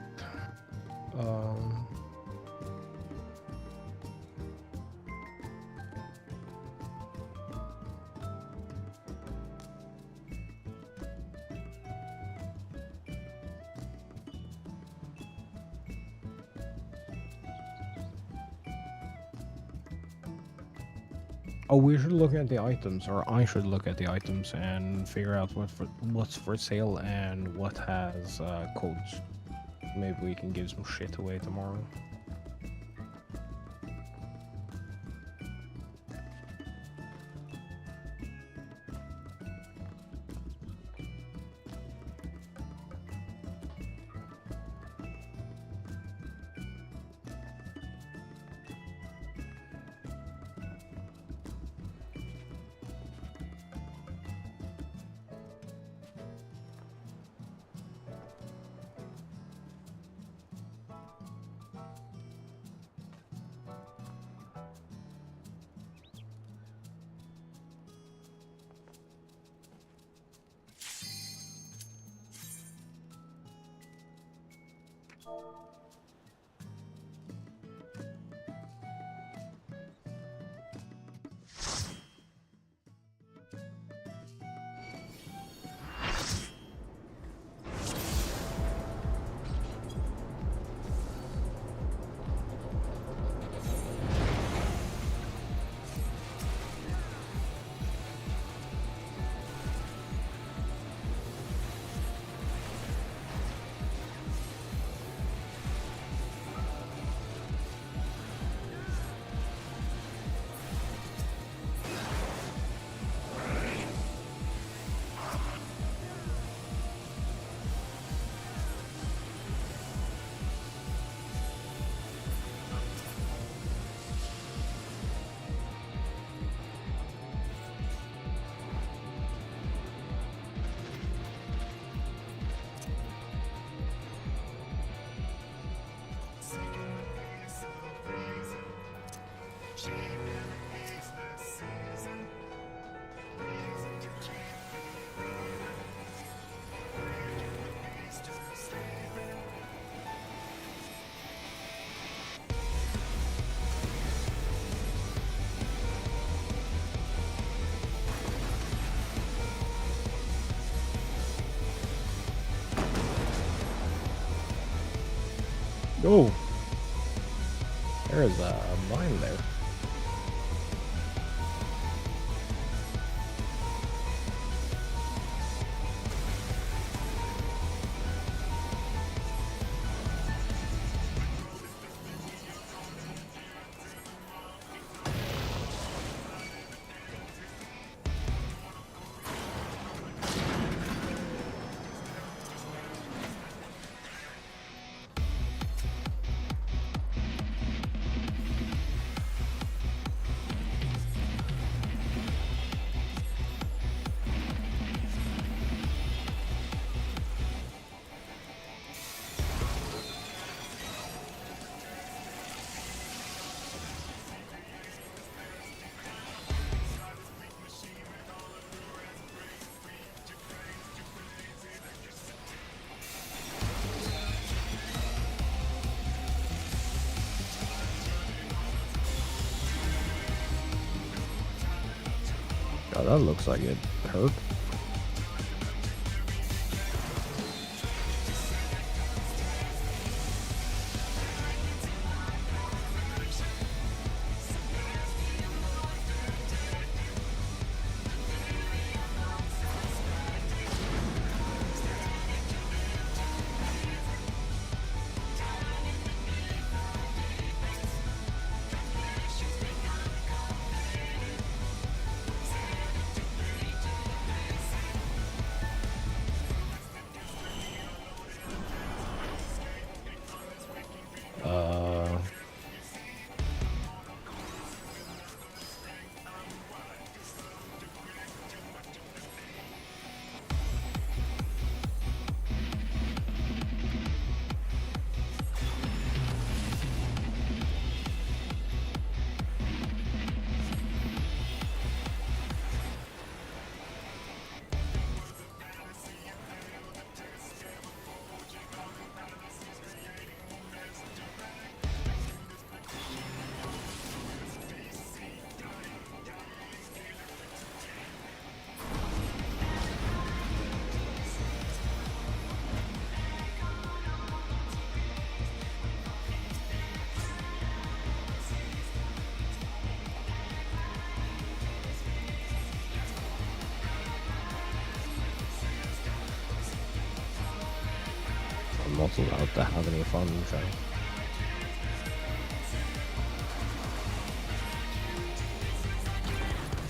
Oh, we should look at the items, or I should look at the items and figure out what's for sale and what has codes. Maybe we can give some shit away tomorrow. Oh, there's a mine there. God, that looks like it hurt. not allowed to have any fun, right?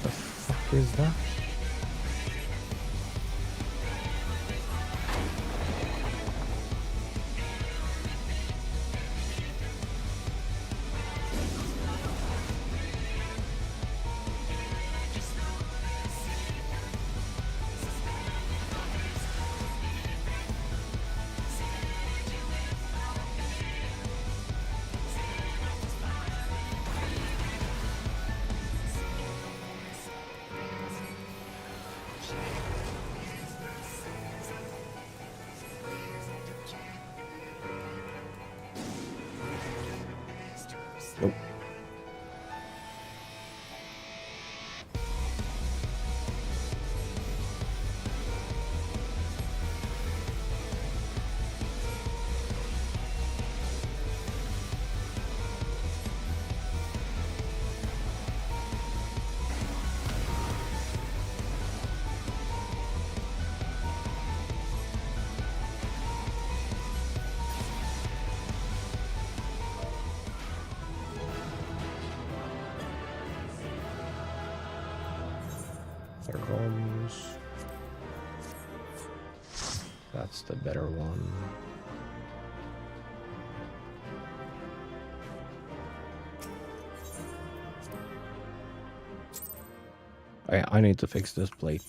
The fuck is that? Nope. Rooms. That's the better one. I need to fix this plate.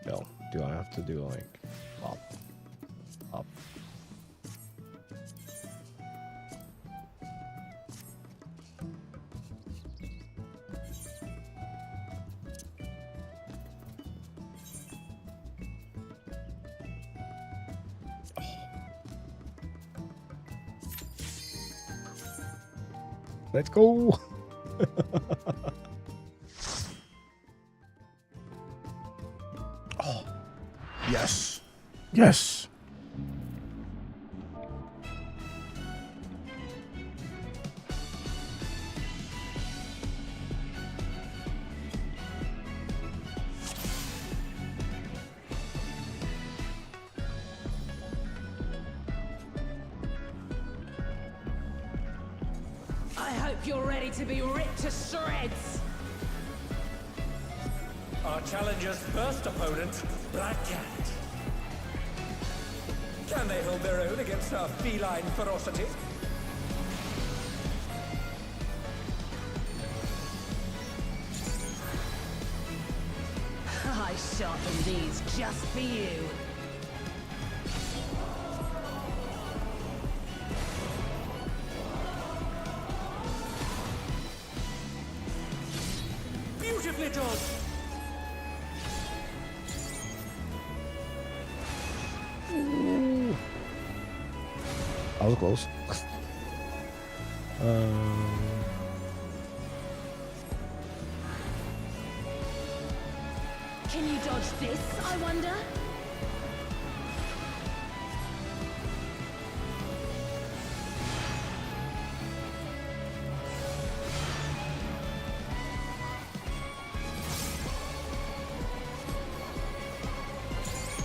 No, do I have to do like up, up? Let's go. Oh, yes, yes. I hope you're ready to be ripped to shreds. Our challenger's first opponent, Black Cat. Can they hold their own against our feline ferocity? I sharpened these just for you. Beautifully done! I was close. Can you dodge this, I wonder?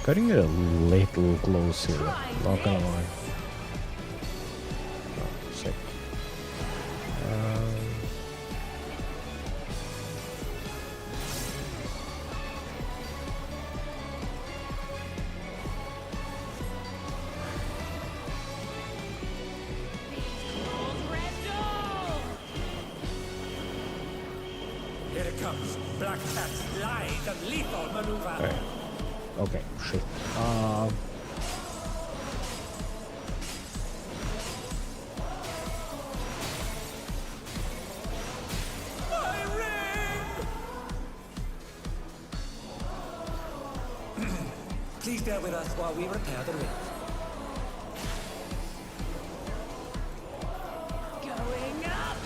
Cutting it a little close here, not gonna lie. Oh, sick. Here it comes. Black Cat's lithe and lethal maneuver. Okay. Okay, shit. My ring! Please bear with us while we repair the ring. Going up!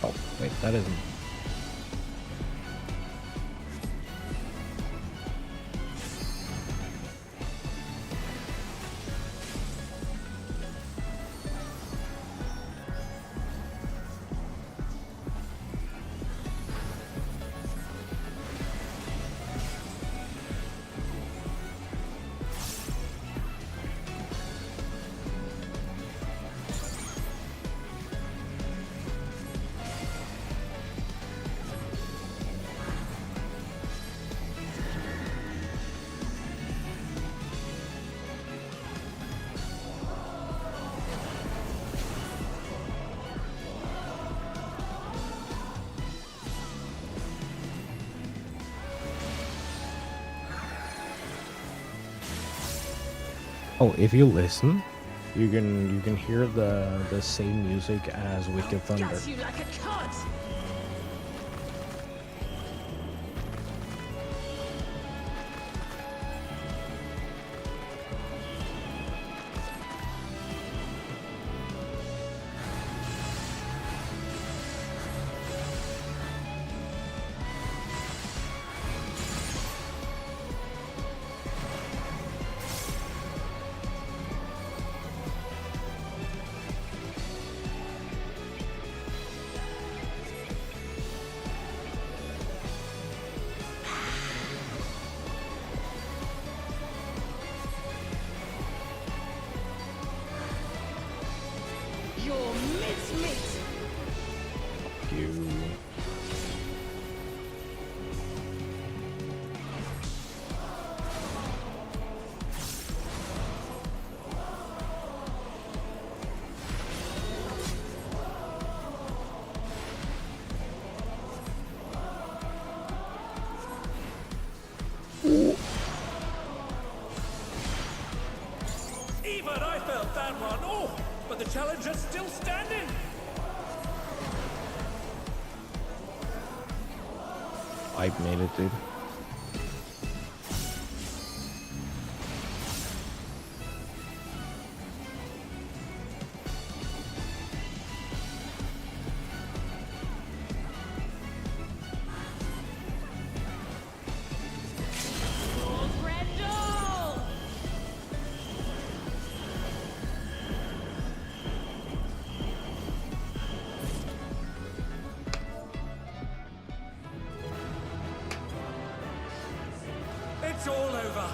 Oh, wait, that isn't. Oh, if you listen, you can hear the same music as Wicked Thunder. Guts you like a cod! Your mincemeat! You. Even I felt that one. Oh, but the challenger's still standing. I made it, dude. Old Brendel! It's all over.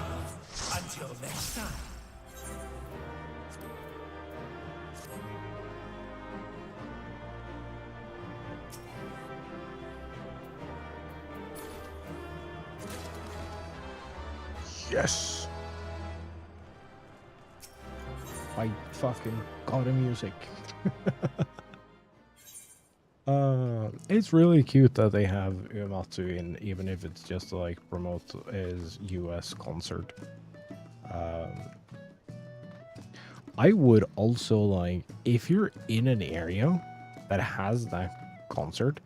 Until next time. Yes. I fucking got the music. It's really cute that they have Uematsu in, even if it's just to, like, promote his US concert. I would also like, if you're in an area that has that concert,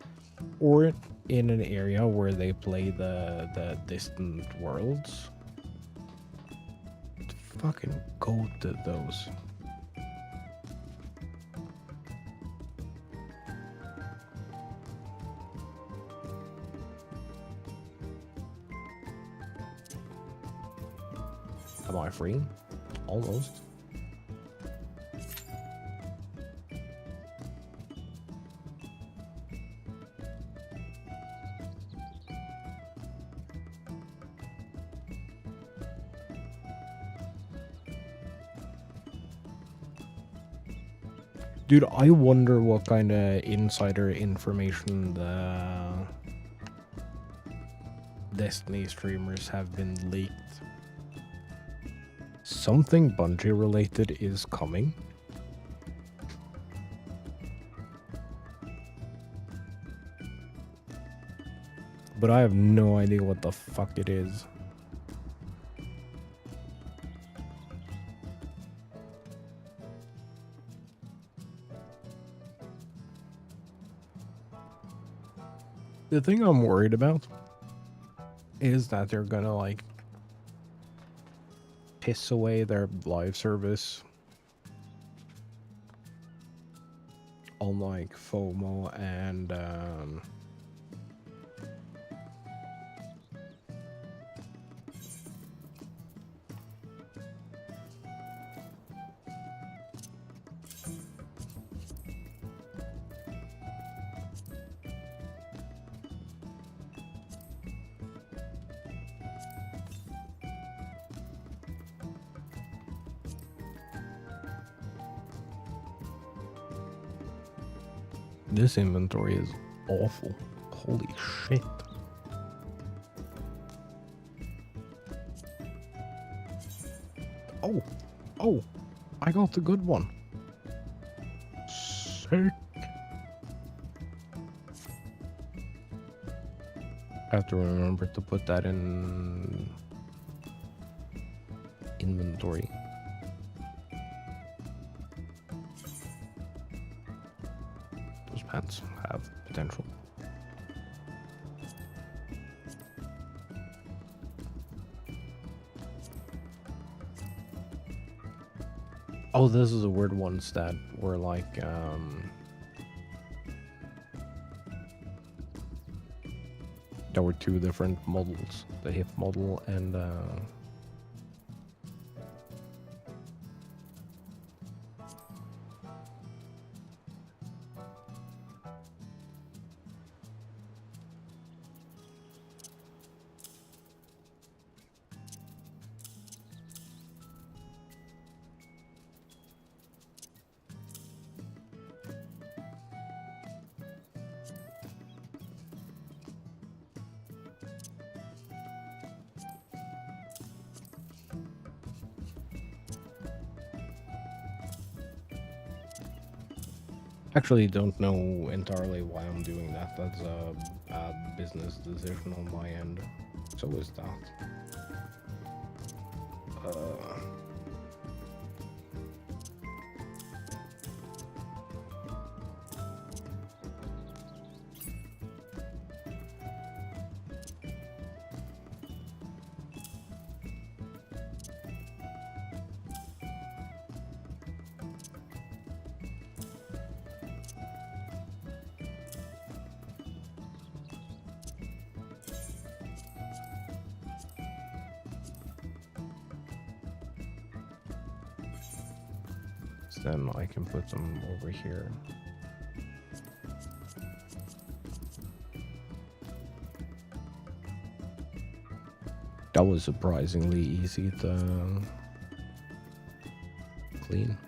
or in an area where they play the Distant Worlds, fucking go to those. Am I free? Almost. Dude, I wonder what kind of insider information the Destiny streamers have been leaked. Something Bungie related is coming. But I have no idea what the fuck it is. The thing I'm worried about is that they're gonna, like, piss away their live service on, like, FOMO and this inventory is awful. Holy shit. Oh, I got the good one. Sick. I have to remember to put that in inventory. hats have potential. Oh, this is a weird ones that were like, there were two different models, the hip model and actually don't know entirely why I'm doing that. That's a bad business decision on my end. So is that. Then I can put them over here. That was surprisingly easy to clean.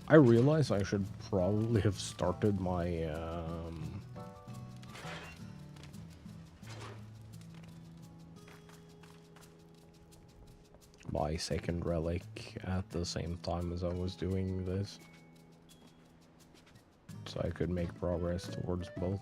I realize I should probably have started my my second relic at the same time as I was doing this, so I could make progress towards both.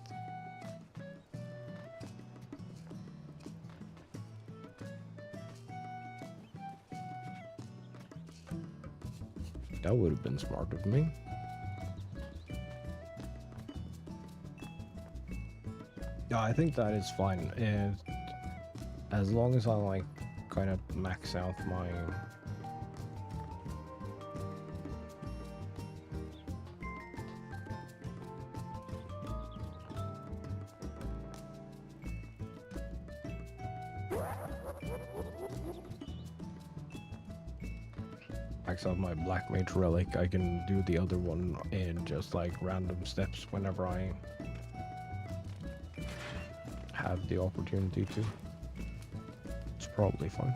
That would have been smart of me. Yeah, I think that is fine. As long as I like kind of max out my black mage relic, I can do the other one in just like random steps whenever I have the opportunity to. It's probably fine.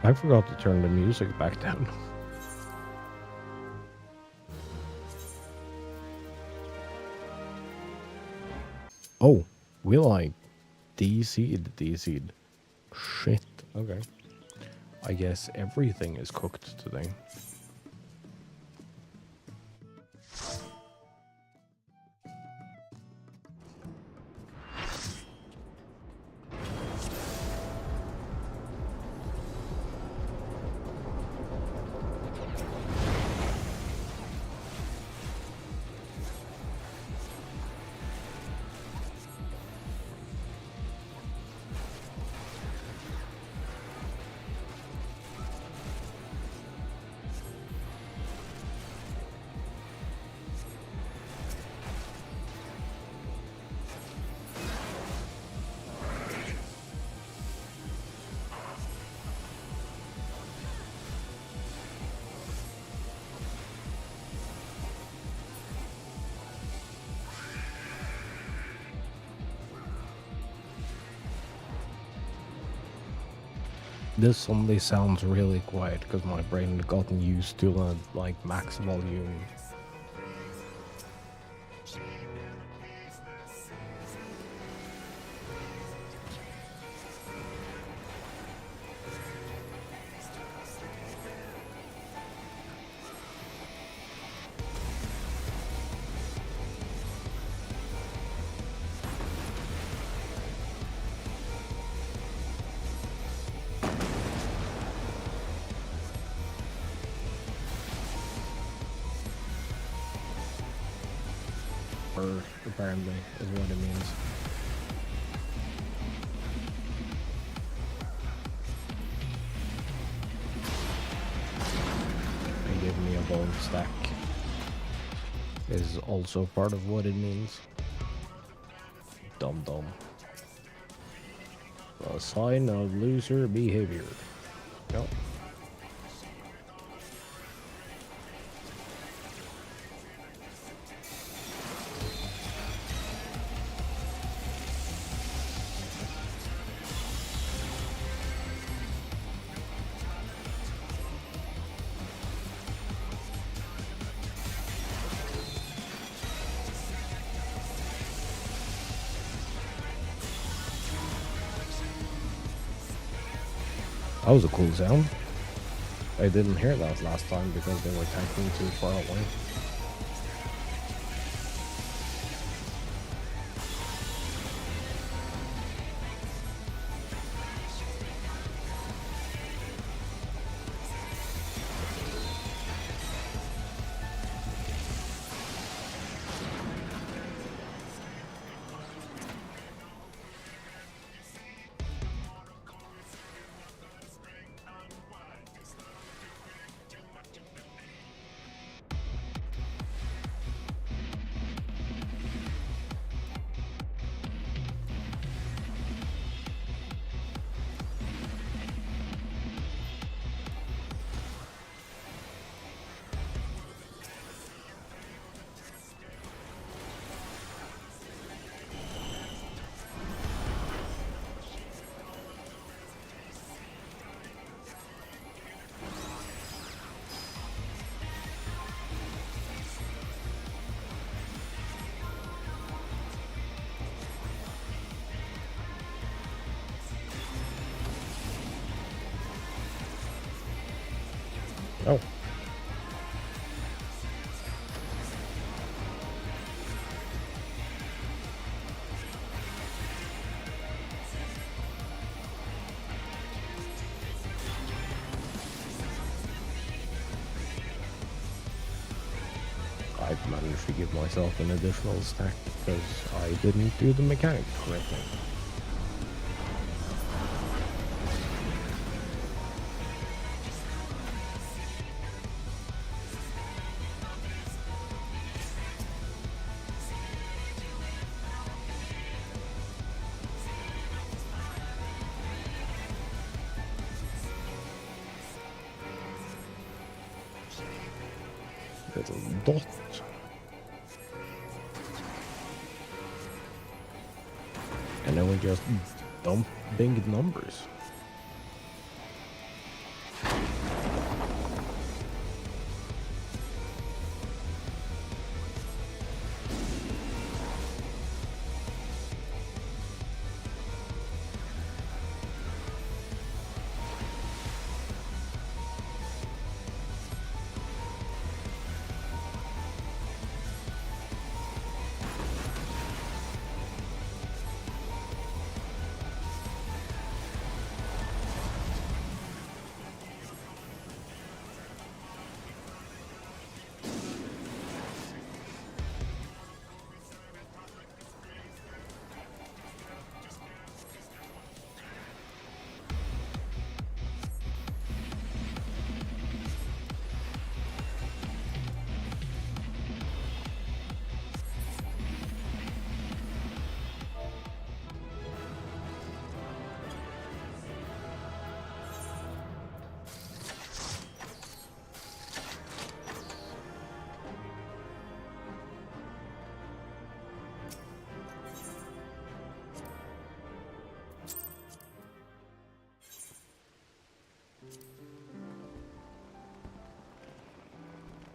I forgot to turn the music back down. Oh, we like DC'd. Shit. Okay. I guess everything is cooked today. This suddenly sounds really quiet because my brain had gotten used to like max volume. Apparently, is what it means. And give me a bone stack is also part of what it means. Dum dum. A sign of loser behavior. Yep. That was a cool sound. I didn't hear that last time because they were tanking too far away. Oh. I've managed to give myself an additional stack because I didn't do the mechanic correctly. Little dot. And then we just dump big numbers.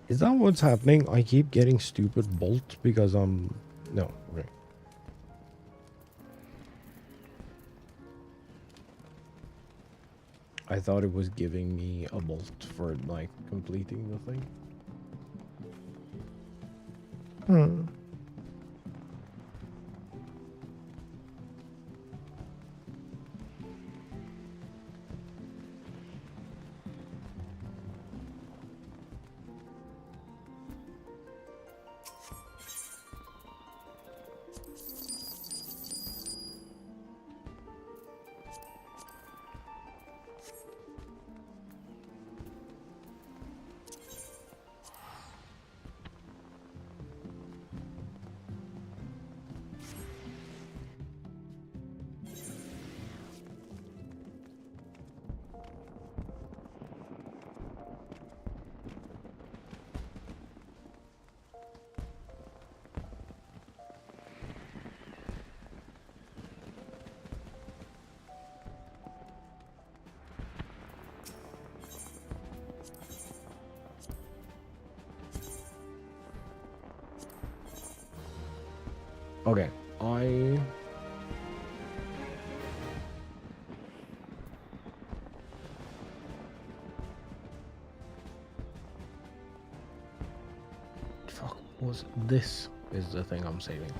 Is that what's happening? I keep getting stupid bolt because I'm... No, okay. I thought it was giving me a bolt for, like, completing the thing. Hmm. Okay, Fuck, this is the thing I'm saving.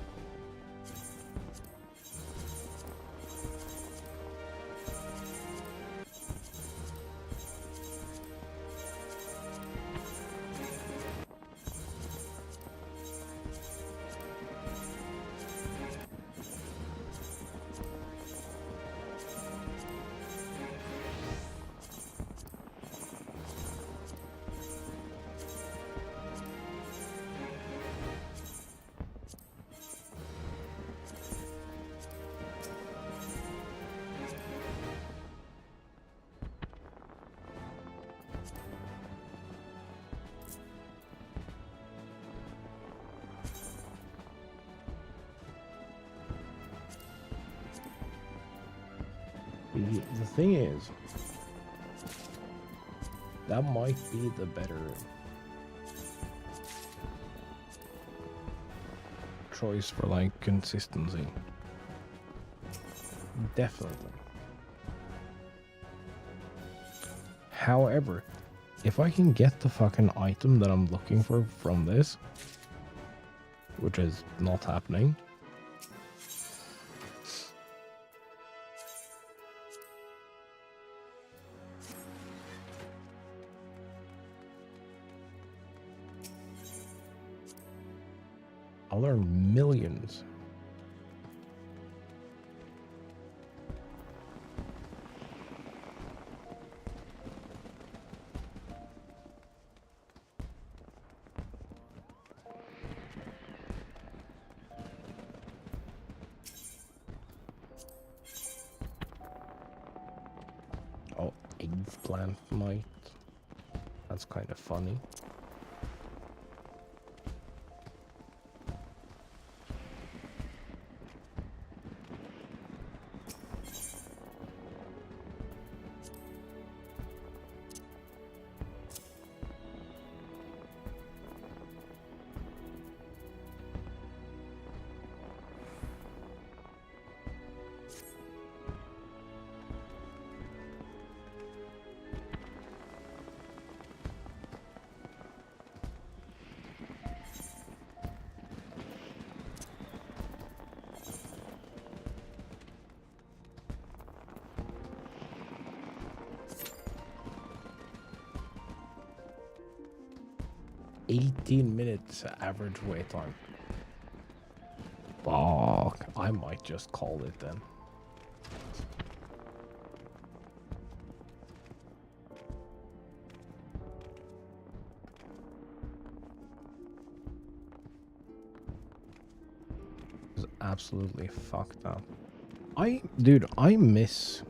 The thing is, that might be the better choice for, like, consistency. Definitely. However, if I can get the fucking item that I'm looking for from this, which is not happening, I'll earn millions. Oh, eggplant might. That's kind of funny. $18 average wait time. Fuck, I might just call it then. It's absolutely fucked up. Dude, I miss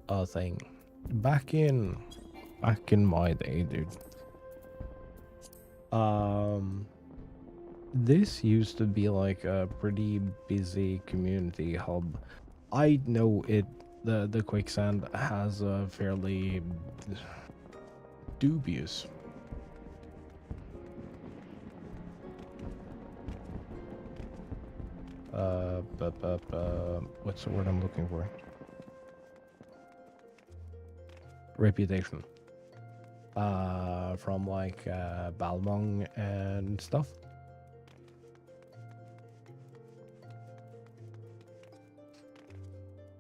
a thing. Back in my day, dude. This used to be like a pretty busy community hub. I know the quicksand has a fairly dubious. What's the word I'm looking for? Reputation. From like Balmong and stuff.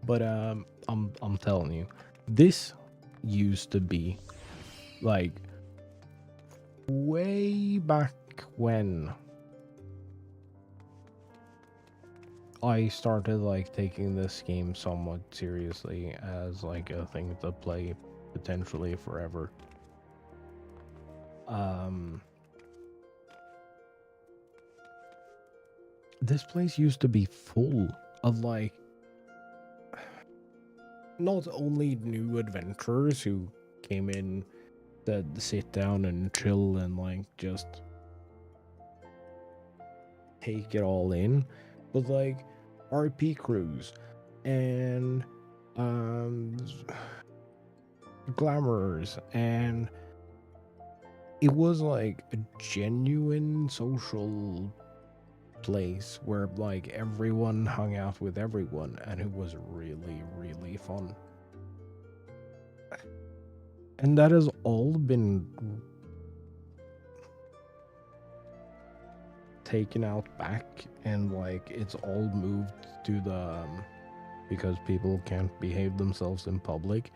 But I'm telling you, this used to be like way back when I started like taking this game somewhat seriously as like a thing to play potentially forever. This place used to be full of like not only new adventurers who came in to sit down and chill and like just take it all in, but like RP crews and glamours, and it was like a genuine social place where like everyone hung out with everyone, and it was really, really fun. And that has all been taken out back, and like it's all moved to the because people can't behave themselves in public.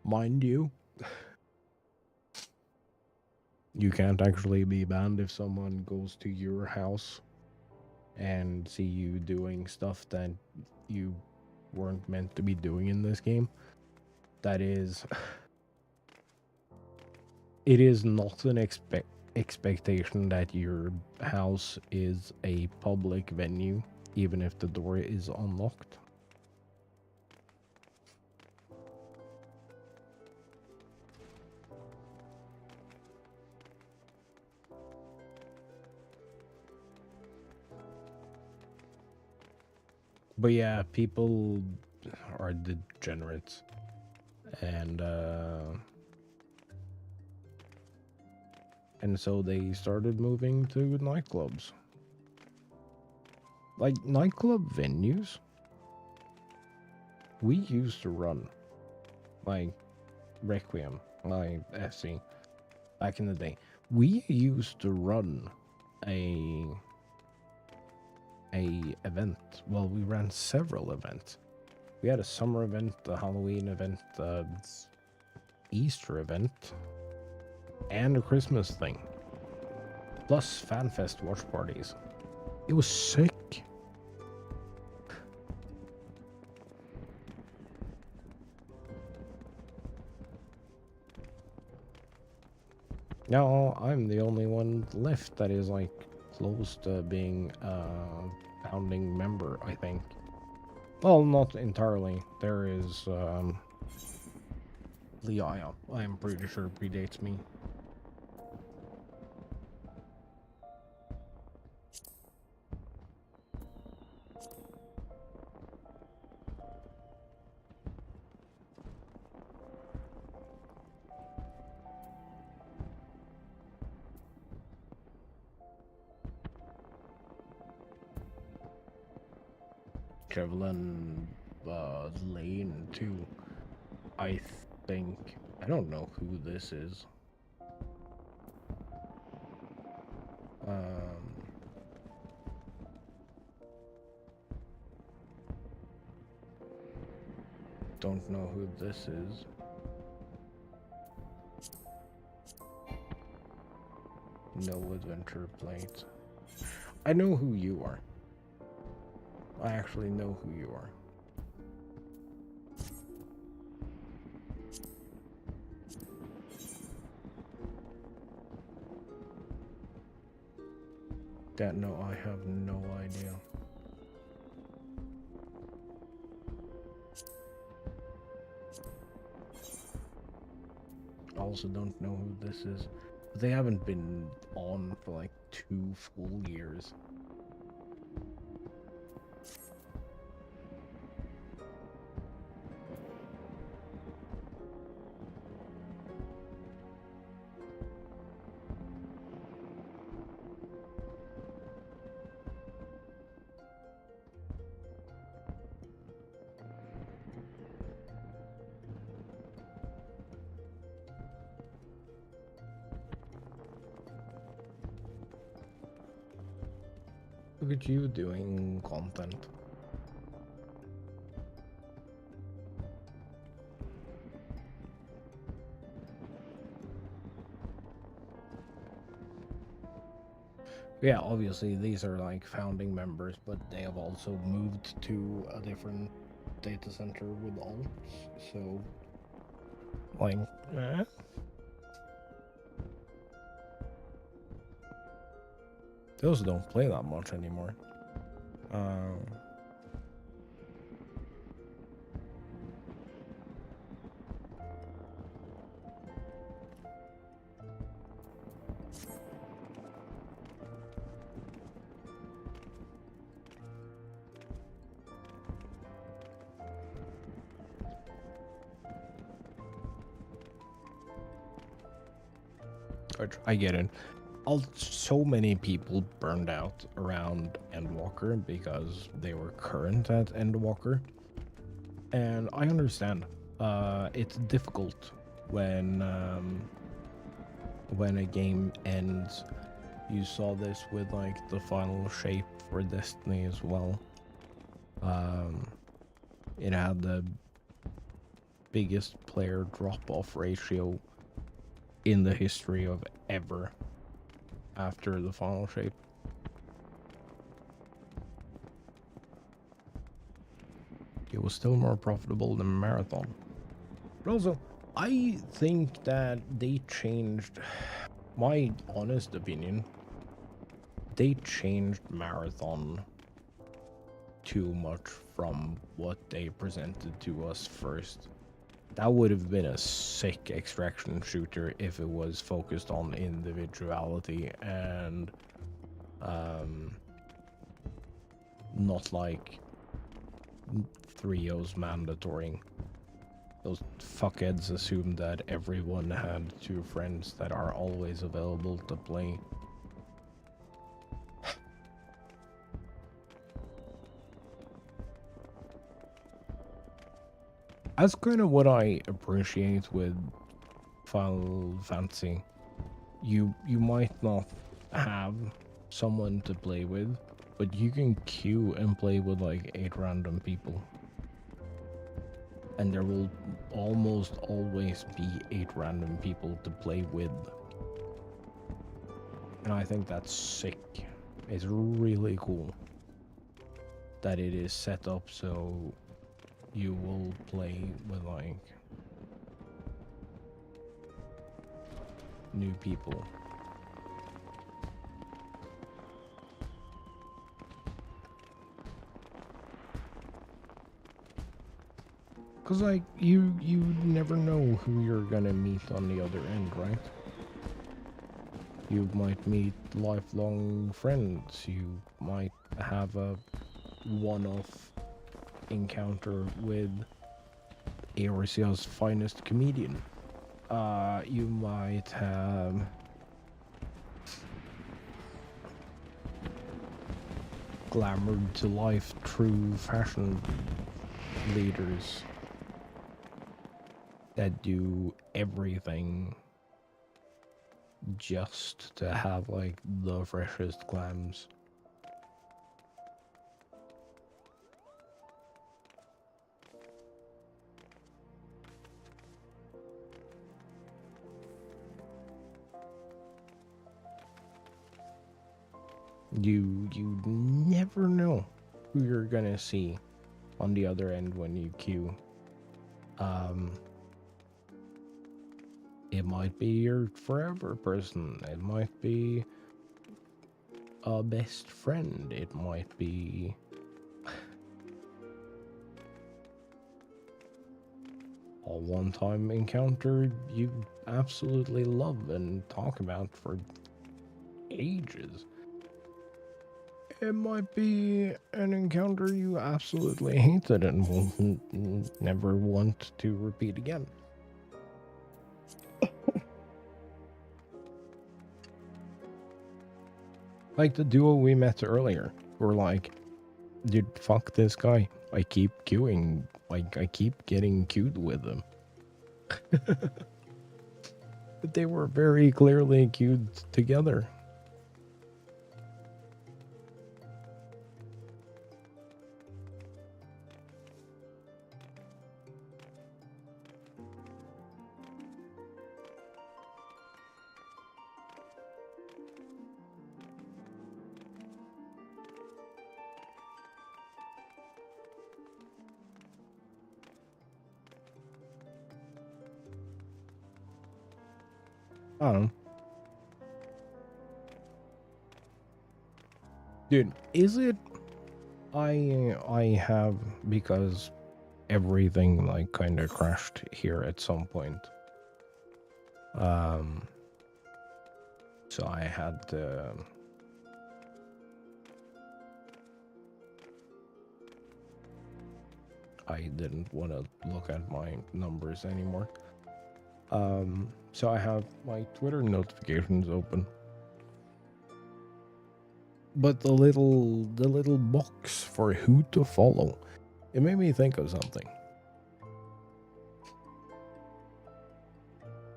Mind you, you can't actually be banned if someone goes to your house and see you doing stuff that you weren't meant to be doing in this game. That is, it is not an expectation that your house is a public venue, even if the door is unlocked. But yeah, people are degenerates, and so they started moving to nightclubs. Like nightclub venues, we used to run, like Requiem, like FC, back in the day. We used to run a event. Well, we ran several events. We had a summer event, a Halloween event, Easter event, and a Christmas thing. Plus FanFest watch parties. It was sick. Now I'm the only one left that is like close to being a founding member, I think. Well, not entirely. There is Leia. I'm pretty sure predates me. Kevlin Lane too. I think. I don't know who this is. Don't know who this is. No adventure plate. I know who you are. I actually know who you are. Yeah, no, I have no idea. I also don't know who this is. They haven't been on for like 2 full years. Look at you doing content. Yeah, obviously these are like founding members, but they have also moved to a different data center with alts, so like those don't play that much anymore. I get it. So many people burned out around Endwalker because they were current at Endwalker, and I understand. It's difficult when a game ends. You saw this with like the final shape for Destiny as well. It had the biggest player drop-off ratio in the history of ever after the final shape. It was still more profitable than Marathon. But also, I think that they changed, my honest opinion, they changed Marathon too much from what they presented to us first. That would have been a sick extraction shooter if it was focused on individuality and not like 3O's mandatory. Those fuckheads assumed that everyone had 2 friends that are always available to play. That's kind of what I appreciate with Final Fantasy. You might not have someone to play with, but you can queue and play with like 8 random people. And there will almost always be 8 random people to play with. And I think that's sick. It's really cool that it is set up so you will play with like new people. Cause like you never know who you're gonna meet on the other end, right? You might meet lifelong friends. You might have a one-off encounter with Eorzea's finest comedian. You might have glamored to life true fashion leaders that do everything just to have like the freshest clams. You never know who you're gonna see on the other end when you queue. It might be your forever person. It might be a best friend. It might be a one-time encounter you absolutely love and talk about for ages. It might be an encounter you absolutely hated and will never want to repeat again. Like the duo we met earlier, were like, dude, fuck this guy. I keep queuing, like I keep getting queued with them. But they were very clearly queued together. I don't know. Dude, is it I have, because everything like kind of crashed here at some point. So I had to I didn't want to look at my numbers anymore. So I have my Twitter notifications open. But the little box for who to follow, it made me think of something.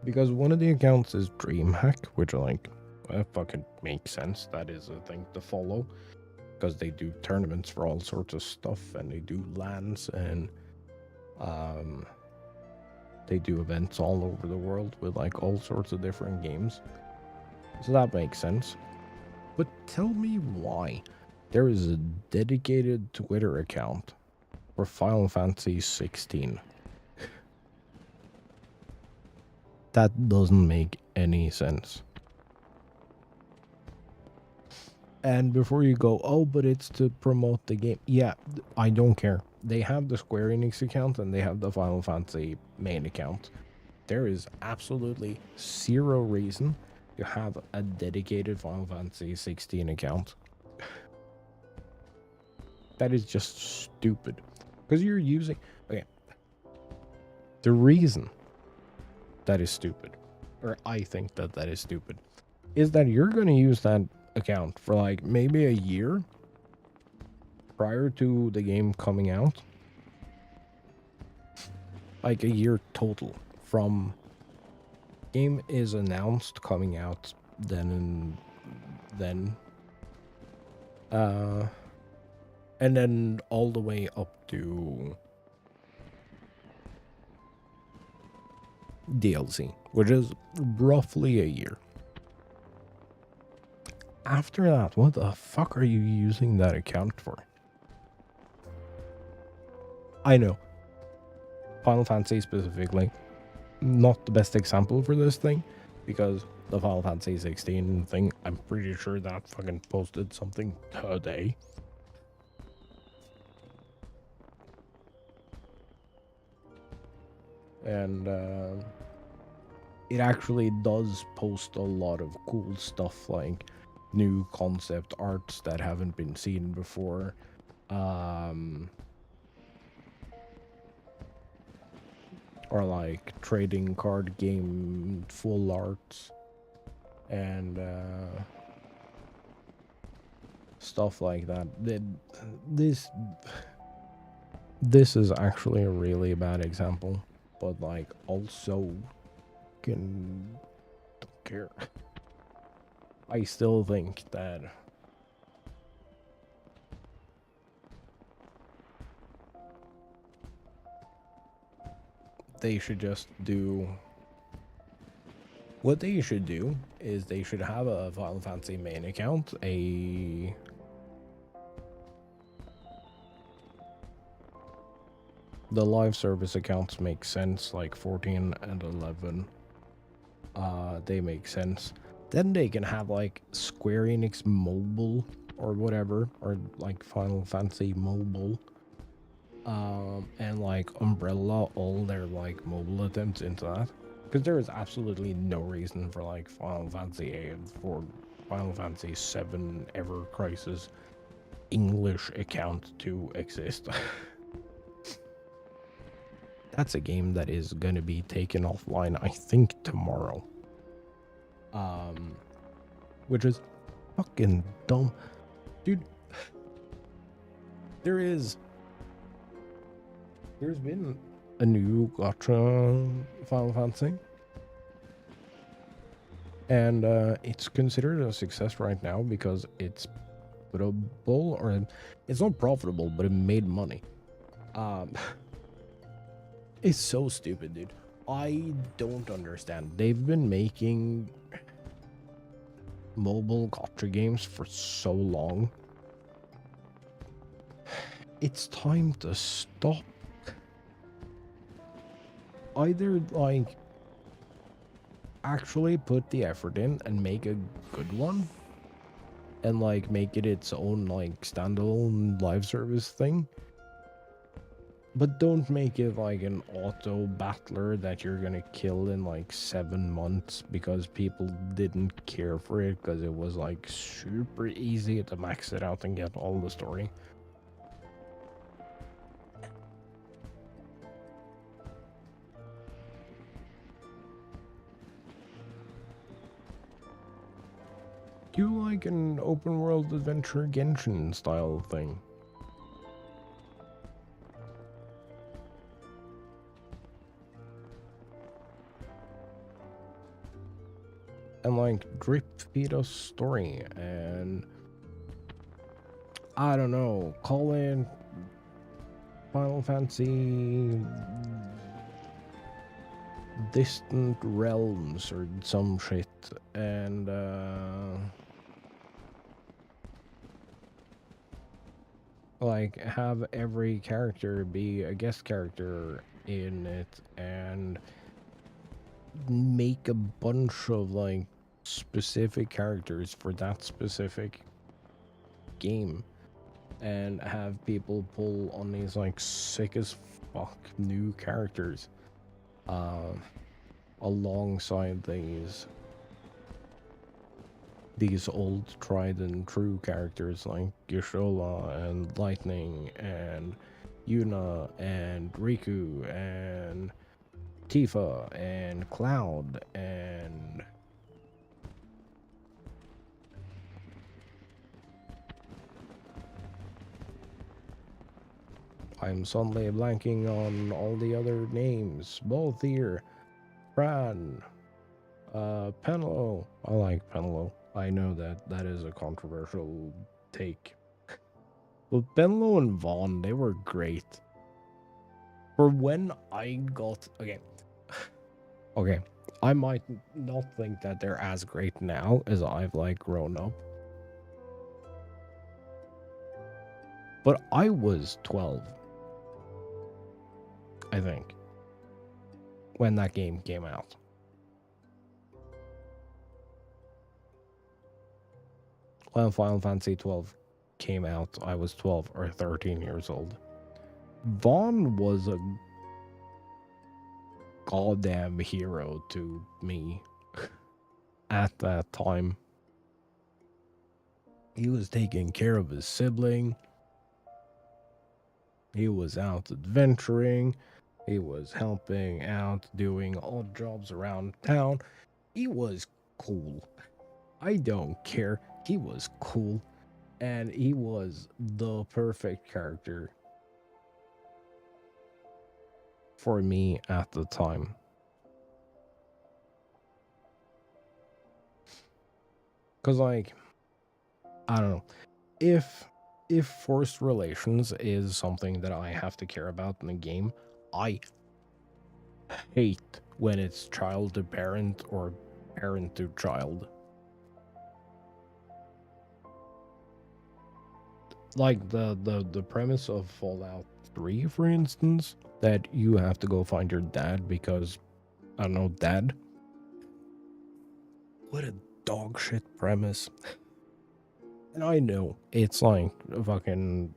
Because one of the accounts is DreamHack, which like fucking makes sense. That is a thing to follow. Because they do tournaments for all sorts of stuff, and they do LANs, and they do events all over the world with like all sorts of different games. So that makes sense. But tell me why there is a dedicated Twitter account for Final Fantasy 16. That doesn't make any sense. And before you go, oh, but it's to promote the game. Yeah, I don't care. They have the Square Enix account and they have the Final Fantasy main account. There is absolutely zero reason to have a dedicated Final Fantasy 16 account. That is just stupid. Because you're using... Okay. The reason that is stupid, or I think that that is stupid, is that you're going to use that account for like maybe a year prior to the game coming out. Like a year total from game is announced coming out then and then all the way up to DLC, which is roughly a year. After that, what the fuck are you using that account for? I know. Final Fantasy specifically, not the best example for this thing, because the Final Fantasy 16 thing, I'm pretty sure that fucking posted something today. And it actually does post a lot of cool stuff, like new concept arts that haven't been seen before. Or like trading card game full arts and stuff like that. This is actually a really bad example, but like also don't care. I still think that they should just do... What they should do is they should have a Final Fantasy main account, the live service accounts make sense, like 14 and 11. They make sense. Then they can have like Square Enix Mobile or whatever, or like Final Fantasy Mobile. And like Umbrella all their like mobile attempts into that, because there is absolutely no reason for like Final Fantasy 8 for Final Fantasy 7 Ever Crisis English account to exist. That's a game that is gonna be taken offline, I think, tomorrow. Which is fucking dumb, dude. There's been a new gacha Final Fantasy, and it's considered a success right now because it's profitable, or it's not profitable, but it made money. It's so stupid, dude. I don't understand. They've been making mobile gacha games for so long. It's time to stop. Either like actually put the effort in and make a good one, and like make it its own like standalone live service thing. But don't make it like an auto battler that you're gonna kill in like 7 months because people didn't care for it because it was like super easy to max it out and get all the story. You like an open world adventure Genshin style thing? And like drip feed a story and I don't know, call in Final Fantasy Distant Realms or some shit and like have every character be a guest character in it and make a bunch of like specific characters for that specific game and have people pull on these like sick as fuck new characters alongside these old tried and true characters like Gishola and Lightning and Yuna and Riku and Tifa and Cloud and I'm suddenly blanking on all the other names. Balthier, Bran, Penelo. I like Penelo. I know that is a controversial take. But Penelo and Vaughn, they were great. For when I got... Okay. Okay. I might not think that they're as great now as I've like grown up. But I was 12. I think. When that game came out. When Final Fantasy 12 came out, I was 12 or 13 years old. Vaughn was a goddamn hero to me at that time. He was taking care of his sibling. He was out adventuring. He was helping out, doing odd jobs around town. He was cool. I don't care. He was cool. And he was the perfect character for me at the time. Because, like, I don't know. If forced relations is something that I have to care about in the game, I hate when it's child to parent or parent to child. Like the premise of Fallout 3, for instance, that you have to go find your dad because, I don't know, dad? What a dog shit premise. And I know it's like a fucking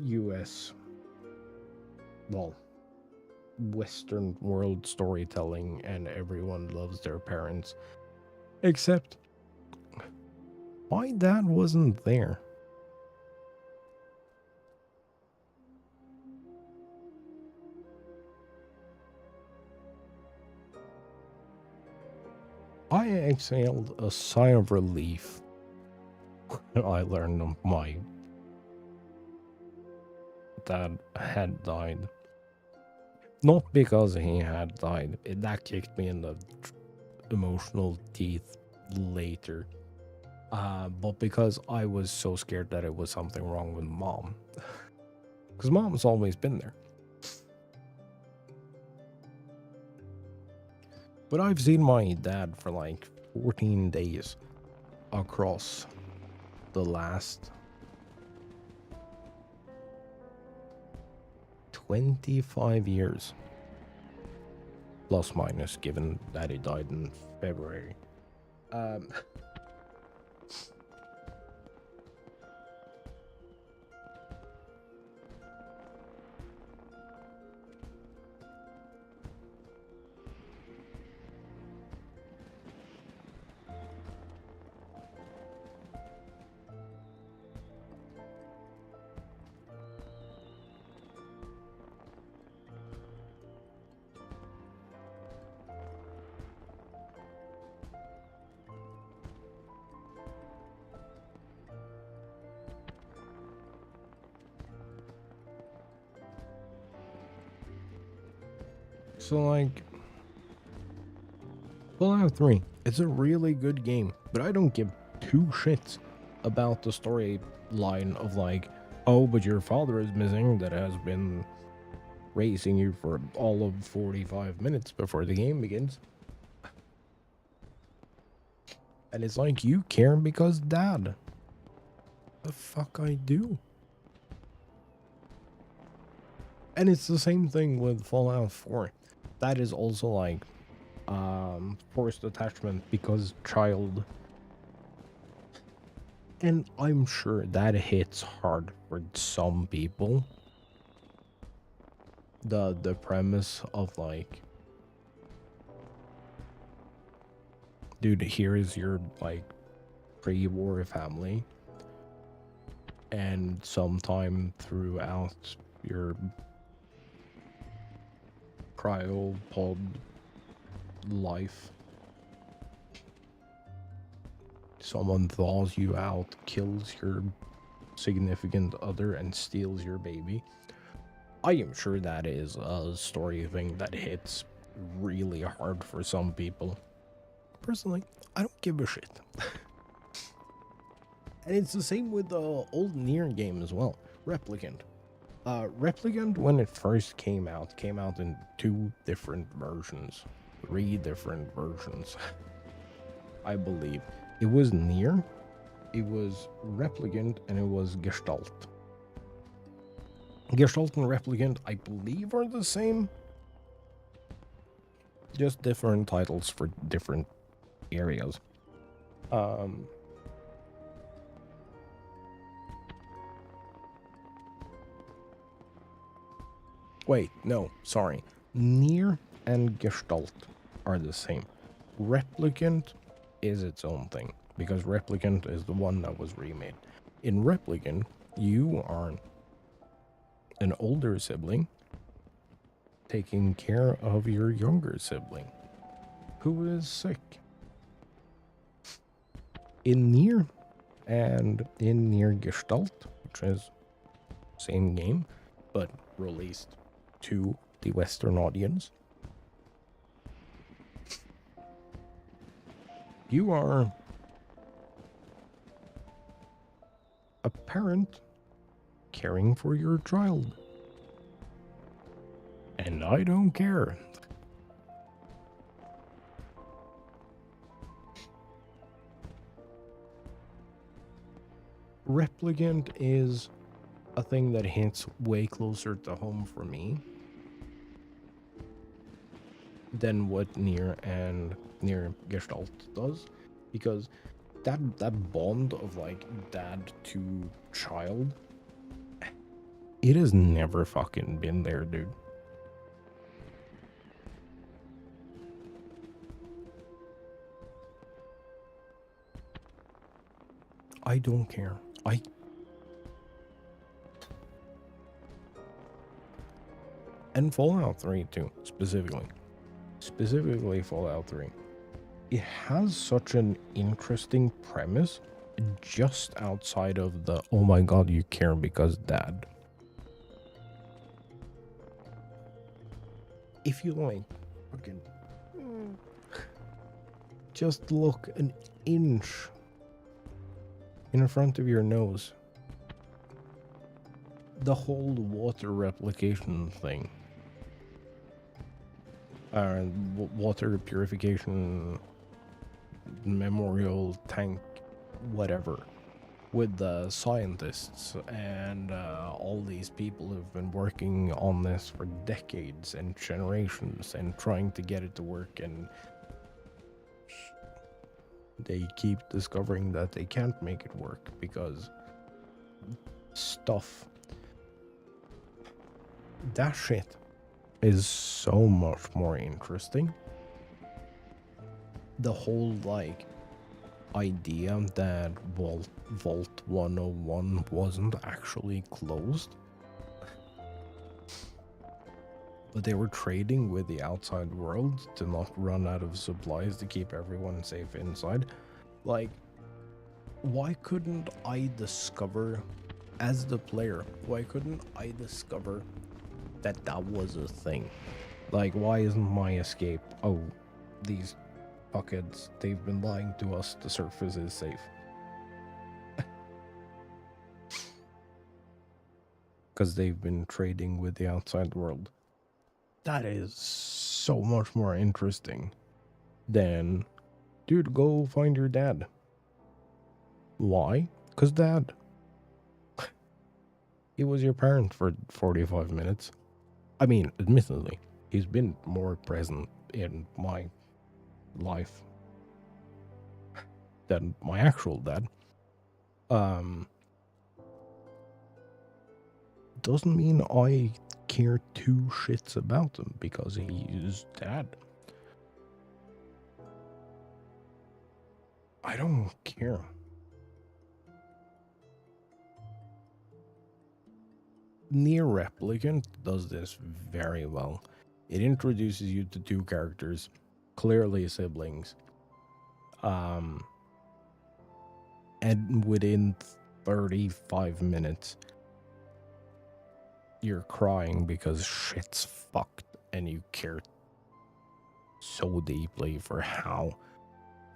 US, well, Western world storytelling and everyone loves their parents. Except my dad wasn't there. I exhaled a sigh of relief when I learned my dad had died. Not because he had died. That kicked me in the emotional teeth later. But because I was so scared that it was something wrong with mom. Because mom's always been there. But I've seen my dad for like 14 days across the last 25 years. Plus minus, given that he died in February. So, like, Fallout 3, it's a really good game, but I don't give two shits about the storyline of, like, oh, but your father is missing that has been racing you for all of 45 minutes before the game begins. And it's like, you care because dad. The fuck I do. And it's the same thing with Fallout 4. That is also like forced attachment because child. And I'm sure that hits hard for some people. The premise of like, dude, here is your like pre-war family, and sometime throughout your cryopod life, someone thaws you out, kills your significant other, and steals your baby. I am sure that is a story thing that hits really hard for some people. Personally, I don't give a shit. And it's the same with the old Nier game as well, Replicant. Replicant, when it first came out in 2 different versions. 3 different versions. I believe. It was Nier, it was Replicant, and it was Gestalt. Gestalt and Replicant, I believe, are the same. Just different titles for different areas. Wait, no, sorry. Nier and Gestalt are the same. Replicant is its own thing, because Replicant is the one that was remade. In Replicant, you are an older sibling taking care of your younger sibling who is sick. In Nier and in Nier Gestalt, which is same game but released to the Western audience, you are a parent caring for your child. And I don't care. Replicant is a thing that hits way closer to home for me than what Nier and Nier Gestalt does, because that bond of like dad to child, it has never fucking been there, dude. I don't care. And Fallout 3 too, specifically Fallout 3. It has such an interesting premise just outside of the, oh my god, you care because dad. If you like, fucking just look an inch in front of your nose. The whole water replication thing. Water purification memorial tank, whatever. with the scientists and all these people who've been working on this for decades and generations and trying to get it to work, and they keep discovering that they can't make it work because stuff. That shit is so much more interesting. The whole, like, idea that Vault 101 wasn't actually closed, but they were trading with the outside world to not run out of supplies to keep everyone safe inside. Like, why couldn't I discover, as the player, why couldn't I discover that that was a thing? Like, why isn't my escape, oh, these fuckheads, they've been lying to us, the surface is safe. Because they've been trading with the outside world. That is so much more interesting than, dude, go find your dad. Why? Because dad. He was your parent for 45 minutes. I mean, admittedly, he's been more present in my life than my actual dad. Doesn't mean I care two shits about him because he is dad. I don't care. Near Replicant does this very well. It introduces you to two characters, clearly siblings. And within 35 minutes, you're crying because shit's fucked and you care so deeply for how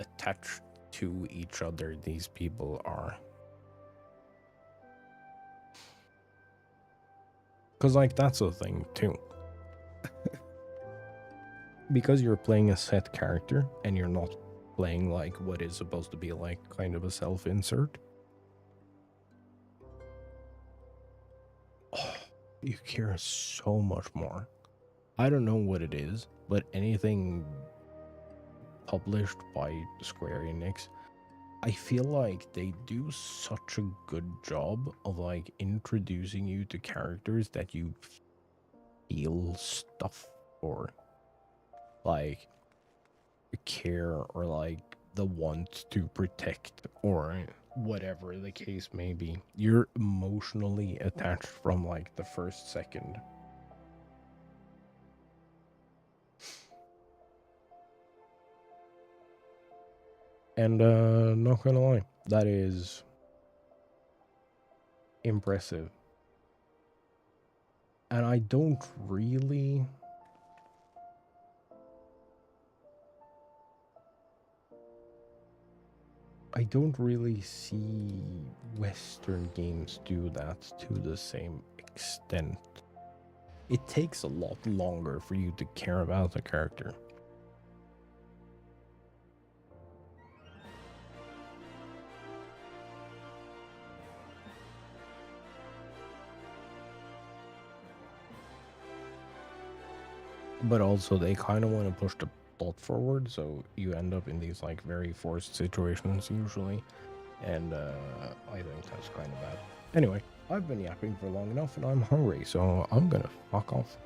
attached to each other these people are. Because, like, that's a thing, too. Because you're playing a set character, and you're not playing, like, what is supposed to be, like, kind of a self-insert. Oh, you care so much more. I don't know what it is, but anything published by Square Enix, I feel like they do such a good job of, like, introducing you to characters that you feel stuff for. Like, care or, like, the want to protect or whatever the case may be. You're emotionally attached from, like, the first second. And, not gonna lie, that is impressive. And I don't really... see Western games do that to the same extent. It takes a lot longer for you to care about the character. But also, they kind of want to push the plot forward, so you end up in these, like, very forced situations usually, and I think that's kind of bad. Anyway, I've been yapping for long enough, and I'm hungry, so I'm gonna fuck off.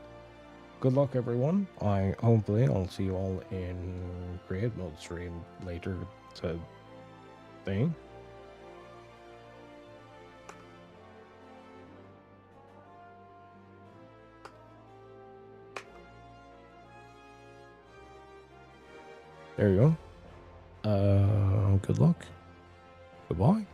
Good luck, everyone. Hopefully I'll see you all in create mode stream later today. There you go. Good luck. Goodbye.